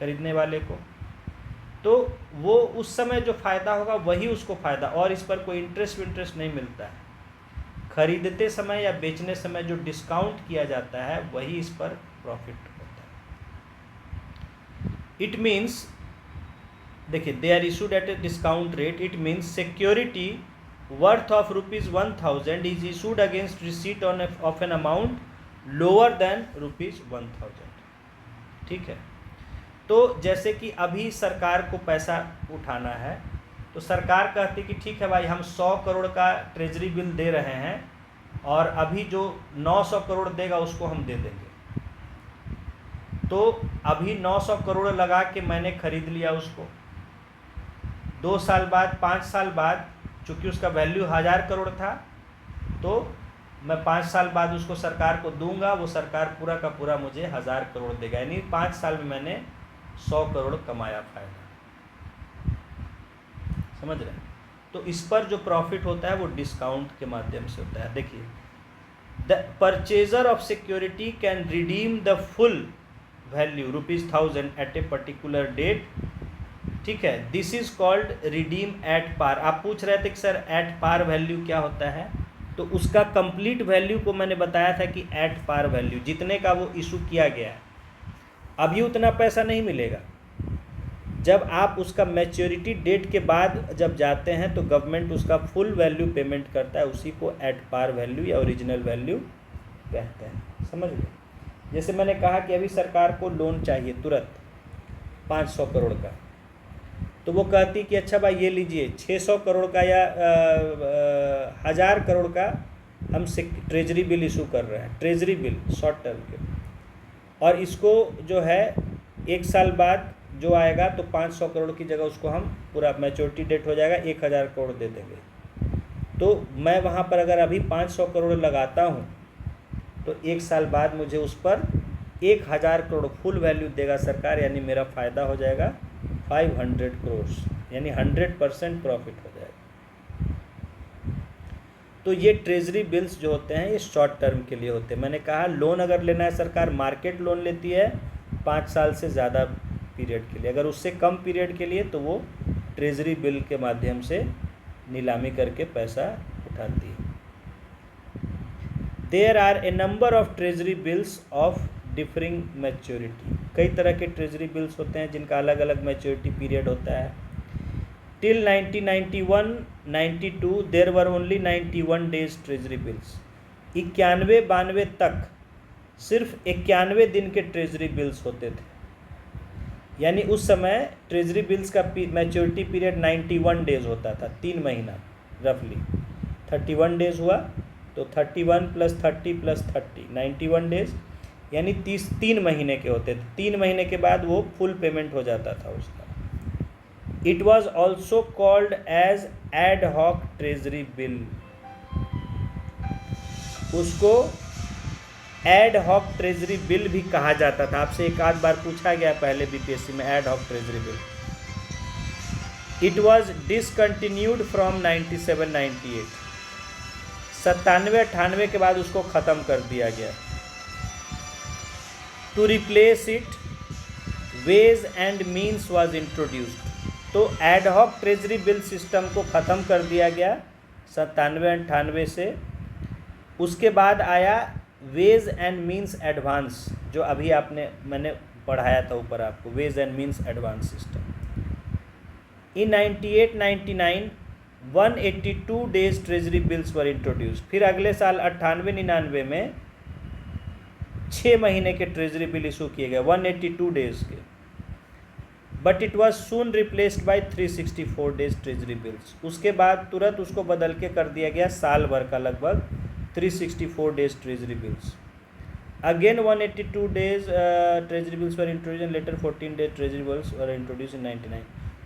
खरीदने वाले को। तो वो उस समय जो फ़ायदा होगा वही उसको फ़ायदा, और इस पर कोई इंटरेस्ट नहीं मिलता है। खरीदते समय या बेचने समय जो डिस्काउंट किया जाता है वही इस पर प्रॉफिट होता है। इट मीन्स, देखिए, they are issued at a discount rate, it means security worth of ₹1000 is issued against receipt of an amount lower than ₹1000। ठीक है, तो जैसे कि अभी सरकार को पैसा उठाना है, तो सरकार कहती कि ठीक है भाई, हम 100 करोड़ का ट्रेजरी बिल दे रहे हैं और अभी जो 900 करोड़ देगा उसको हम दे देंगे। तो अभी 900 करोड़ लगा के मैंने खरीद लिया उसको, 2 साल बाद 5 साल बाद चूँकि उसका वैल्यू 1000 करोड़ था, तो मैं 5 साल बाद उसको सरकार को दूंगा, वो सरकार पूरा का पूरा मुझे 1000 करोड़ देगा, यानी 5 साल में मैंने 100 करोड़ कमाया फ़ायदा। समझ रहे हैं? तो इस पर जो प्रॉफिट होता है वो डिस्काउंट के माध्यम से होता है। देखिए, the purchaser of security can redeem the full value ₹1000 at a particular date ठीक है, this is called redeem at par. आप पूछ रहे थे कि सर एट पार वैल्यू क्या होता है, तो उसका कंप्लीट वैल्यू को मैंने बताया था कि एट पार वैल्यू जितने का वो इशू किया गया है, अभी उतना पैसा नहीं मिलेगा। जब आप उसका मैच्योरिटी डेट के बाद जब जाते हैं तो गवर्नमेंट उसका फुल वैल्यू पेमेंट करता है, उसी को एट पार वैल्यू या ओरिजिनल वैल्यू कहते हैं। समझ गए? जैसे मैंने कहा कि अभी सरकार को लोन चाहिए तुरंत 500 करोड़ का, तो वो कहती कि अच्छा भाई ये लीजिए 600 करोड़ का या 1000 करोड़ का हम ट्रेजरी बिल इशू कर रहे हैं, ट्रेजरी बिल शॉर्ट टर्म के, और इसको जो है 1 साल बाद जो आएगा तो 500 करोड़ की जगह उसको हम पूरा मैच्योरिटी डेट हो जाएगा 1000 करोड़ दे देंगे। तो मैं वहाँ पर अगर अभी 500 करोड़ लगाता हूँ तो 1 साल बाद मुझे उस पर 1000 करोड़ फुल वैल्यू देगा सरकार, यानी मेरा फ़ायदा हो जाएगा 500 करोड़, यानी 100% प्रॉफिट हो जाएगा। तो ये ट्रेजरी बिल्स जो होते हैं ये शॉर्ट टर्म के लिए होते हैं। मैंने कहा लोन अगर लेना है सरकार मार्केट लोन लेती है 5 साल से ज़्यादा पीरियड के लिए, अगर उससे कम पीरियड के लिए तो वो ट्रेजरी बिल के माध्यम से नीलामी करके पैसा उठाती है। There are a number of treasury bills of differing maturity. कई तरह के ट्रेजरी बिल्स होते हैं जिनका अलग अलग मैच्योरिटी पीरियड होता है। Till 1991-92 there were only 91 days treasury bills. 91-92 तक सिर्फ 91 दिन के ट्रेजरी बिल्स होते थे, यानी उस समय ट्रेजरी बिल्स का मैच्योरिटी पीरियड 91 डेज होता था, 3 महीना रफली। 31 डेज हुआ तो 31 + 30 + 30 91 डेज, यानी 3 महीने के होते थे। 3 महीने के बाद वो फुल पेमेंट हो जाता था उसका। It was also called as ad hoc treasury bill. उसको एड हॉक ट्रेजरी बिल भी कहा जाता था। आपसे एक आध बार पूछा गया पहले बीपीएससी में ad hoc treasury bill. It was discontinued from 97-98। 97-98 के बाद उसको ख़त्म कर दिया गया। To replace it ways and means was introduced. तो ad hoc treasury bill system को ख़त्म कर दिया गया 97-98 से। उसके बाद आया वेज एंड मीन्स एडवांस, जो अभी मैंने पढ़ाया था ऊपर आपको, ways and means advance system. In 98-99 182 days treasury bills were introduced. फिर अगले साल 98-99 में 6 महीने के ट्रेजरी बिल इशू किए गए 182 डेज के। But it was soon replaced by 364 days treasury bills. उसके बाद तुरंत उसको बदल के कर दिया गया साल भर का लगभग 364 days treasury bills. Again 182 days treasury bills were introduce, later 14 days treasury bills were introduce in 99।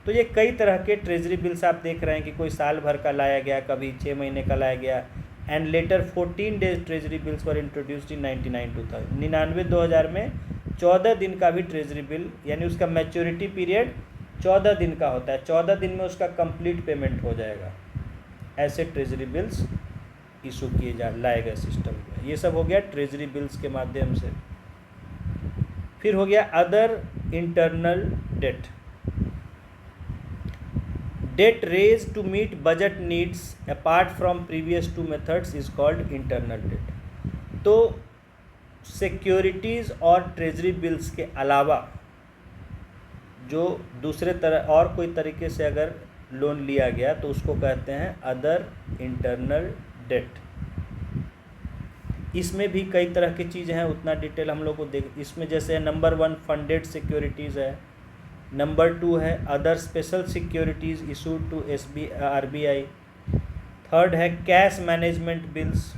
तो ये कई तरह के ट्रेजरी बिल्स आप देख रहे हैं कि कोई साल भर का लाया गया, कभी 6 महीने का लाया गया, and later 14 days treasury bills were introduced in 99-2000 में 14 दिन का भी ट्रेजरी बिल, यानी उसका मैच्योरिटी पीरियड 14 दिन का होता है। 14 दिन में उसका कंप्लीट पेमेंट हो जाएगा। ऐसे ट्रेजरी बिल्स इशू किए लाए गए सिस्टम में। ये सब हो गया ट्रेजरी बिल्स के माध्यम से। फिर हो गया other internal debt. Debt raise to meet budget needs apart from previous 2 methods is called internal debt. तो सिक्योरिटीज़ और ट्रेजरी बिल्स के अलावा जो दूसरे तरह और कोई तरीके से अगर लोन लिया गया तो उसको कहते हैं अदर इंटरनल डेट। इसमें भी कई तरह की चीज़ें हैं, उतना डिटेल हम लोग को देख। इसमें जैसे नंबर 1 फंडेड सिक्योरिटीज़ है, नंबर 2 है other special securities issued to RBI, third है कैश मैनेजमेंट बिल्स।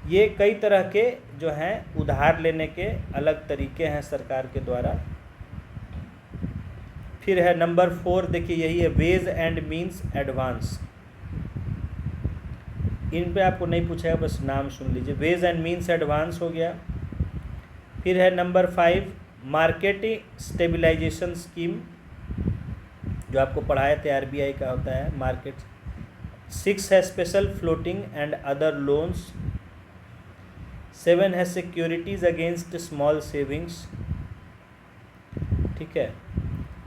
ये कई तरह के जो हैं उधार लेने के अलग तरीके हैं सरकार के द्वारा। फिर है नंबर 4, देखिए यही है वेज एंड मीन्स एडवांस। इन पे आपको नहीं पूछा है, बस नाम सुन लीजिए। वेज एंड मीन्स एडवांस हो गया। फिर है नंबर 5 मार्केटिंग स्टेबलाइजेशन स्कीम, जो आपको पढ़ाए थे RBI का होता है मार्केट। 6 है special floating and other loans. 7 है सिक्योरिटीज़ अगेंस्ट स्मॉल सेविंग्स। ठीक है।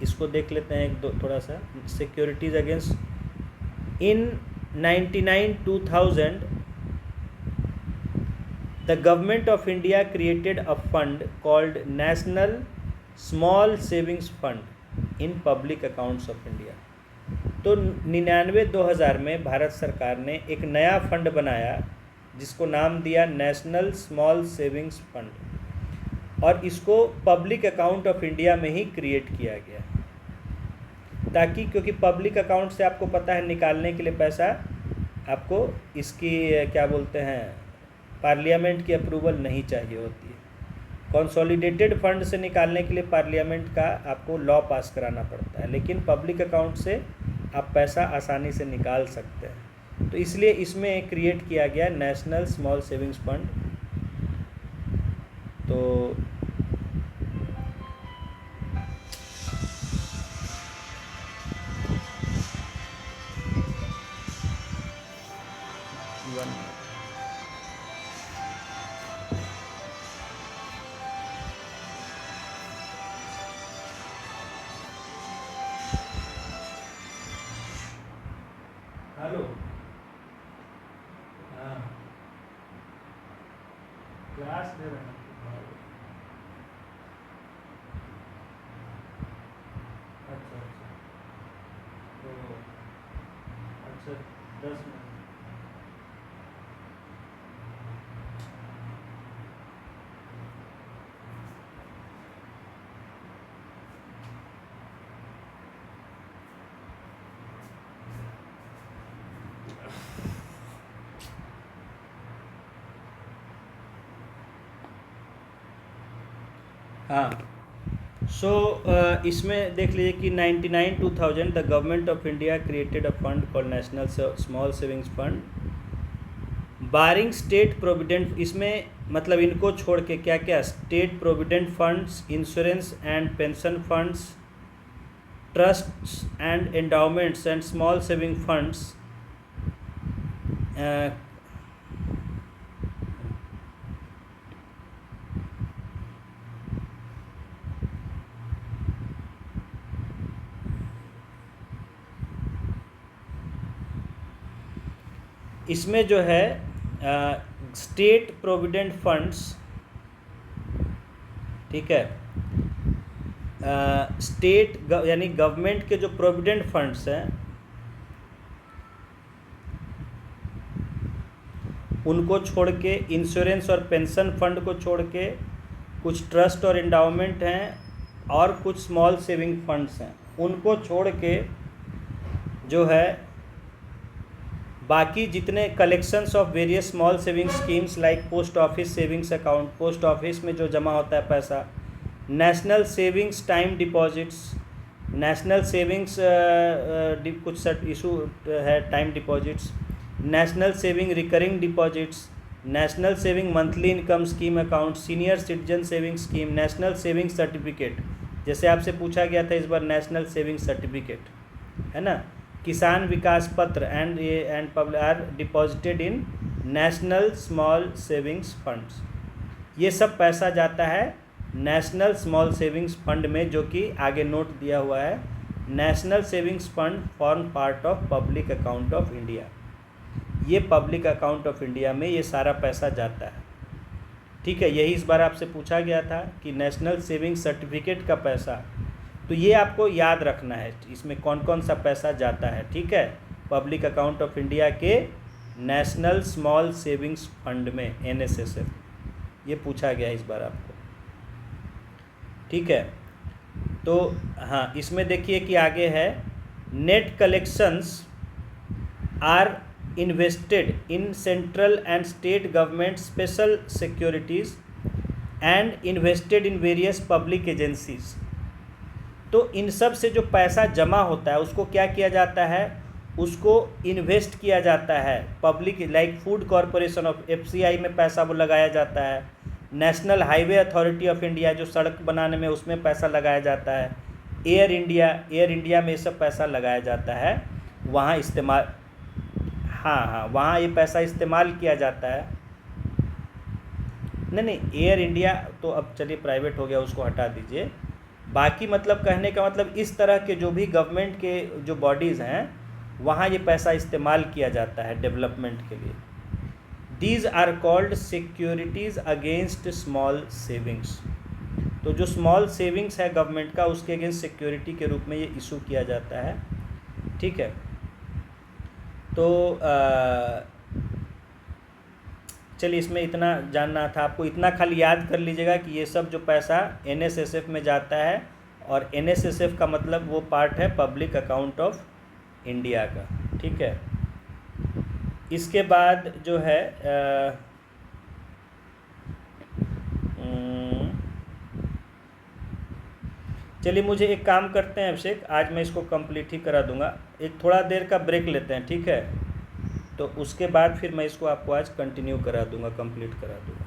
इसको देख लेते हैं एक दो थोड़ा सा। Securities against in 99-2000 the government of India created a fund called National Small Savings Fund in public accounts of India। तो 99-2000 में भारत सरकार ने एक नया फंड बनाया जिसको नाम दिया नेशनल स्मॉल सेविंग्स फंड, और इसको पब्लिक अकाउंट ऑफ इंडिया में ही क्रिएट किया गया, ताकि क्योंकि पब्लिक अकाउंट से आपको पता है निकालने के लिए पैसा आपको इसकी क्या बोलते हैं पार्लियामेंट की अप्रूवल नहीं चाहिए होती है। कंसोलिडेटेड फंड से निकालने के लिए पार्लियामेंट का आपको लॉ पास कराना पड़ता है, लेकिन पब्लिक अकाउंट से आप पैसा आसानी से निकाल सकते हैं। तो इसलिए इसमें क्रिएट किया गया नेशनल स्मॉल सेविंग्स फंड। तो हेलो, हाँ क्लास दे रहे हैं। अच्छा अच्छा, तो अच्छा 10 मिनट। हाँ, सो इसमें देख लीजिए कि 99-2000 the government of India created a fund called national small savings fund barring state provident. इसमें मतलब इनको छोड़ के क्या क्या state provident funds, insurance and pension funds, trusts and endowments and small saving funds इसमें जो है स्टेट प्रोविडेंट फंड्स, ठीक है, स्टेट यानी गवर्नमेंट के जो प्रोविडेंट फंड्स हैं उनको छोड़ के, इंश्योरेंस और पेंशन फंड को छोड़ के कुछ ट्रस्ट और एंडाउमेंट हैं और कुछ स्मॉल सेविंग फंड्स हैं, उनको छोड़ के जो है बाकी जितने collections of various small saving schemes like post office savings account, post office में जो जमा होता है पैसा, national savings time deposits, national savings कुछ इशू है time deposits, national saving recurring deposits, national saving monthly income scheme account, senior citizen saving scheme, national saving certificate, जैसे आपसे पूछा गया था इस बार नेशनल सेविंग सर्टिफिकेट है ना, Kisan Vikas Patra and public are deposited in national small savings funds. ये सब पैसा जाता है नेशनल स्मॉल सेविंग्स फंड में, जो कि आगे नोट दिया हुआ है, national savings fund form part of public account of India. ये पब्लिक अकाउंट ऑफ इंडिया में ये सारा पैसा जाता है, ठीक है। यही इस बार आपसे पूछा गया था कि नेशनल सेविंग सर्टिफिकेट का पैसा, तो ये आपको याद रखना है इसमें कौन कौन सा पैसा जाता है, ठीक है, पब्लिक अकाउंट ऑफ इंडिया के नेशनल स्मॉल सेविंग्स फंड में, NSSF, ये पूछा गया इस बार आपको, ठीक है। तो हाँ, इसमें देखिए कि आगे है net collections are invested in central and state government special securities and invested in various public agencies. तो इन सब से जो पैसा जमा होता है उसको क्या किया जाता है, उसको इन्वेस्ट किया जाता है public, like food corporation of FCI में पैसा वो लगाया जाता है, national highway authority of India जो सड़क बनाने में उसमें पैसा लगाया जाता है, एयर इंडिया में ये सब पैसा लगाया जाता है, वहाँ इस्तेमाल, हाँ वहाँ ये पैसा इस्तेमाल किया जाता है। नहीं एयर इंडिया तो अब चलिए प्राइवेट हो गया, उसको हटा दीजिए। बाकी मतलब कहने का मतलब इस तरह के जो भी गवर्नमेंट के जो बॉडीज़ हैं वहाँ ये पैसा इस्तेमाल किया जाता है डेवलपमेंट के लिए। These are called securities against small savings. तो जो स्मॉल सेविंग्स है गवर्नमेंट का उसके अगेंस्ट सिक्योरिटी के रूप में ये इशू किया जाता है। ठीक है, तो चलिए इसमें इतना जानना था आपको, इतना खाली याद कर लीजिएगा कि ये सब जो पैसा NSSF में जाता है, और NSSF का मतलब वो पार्ट है पब्लिक अकाउंट ऑफ इंडिया का। ठीक है, इसके बाद जो है चलिए मुझे एक काम करते हैं अभिषेक, आज मैं इसको कंप्लीट ही करा दूंगा, एक थोड़ा देर का ब्रेक लेते हैं। ठीक है, तो उसके बाद फिर मैं इसको आपको आज कंटिन्यू करा दूंगा, कंप्लीट करा दूंगा।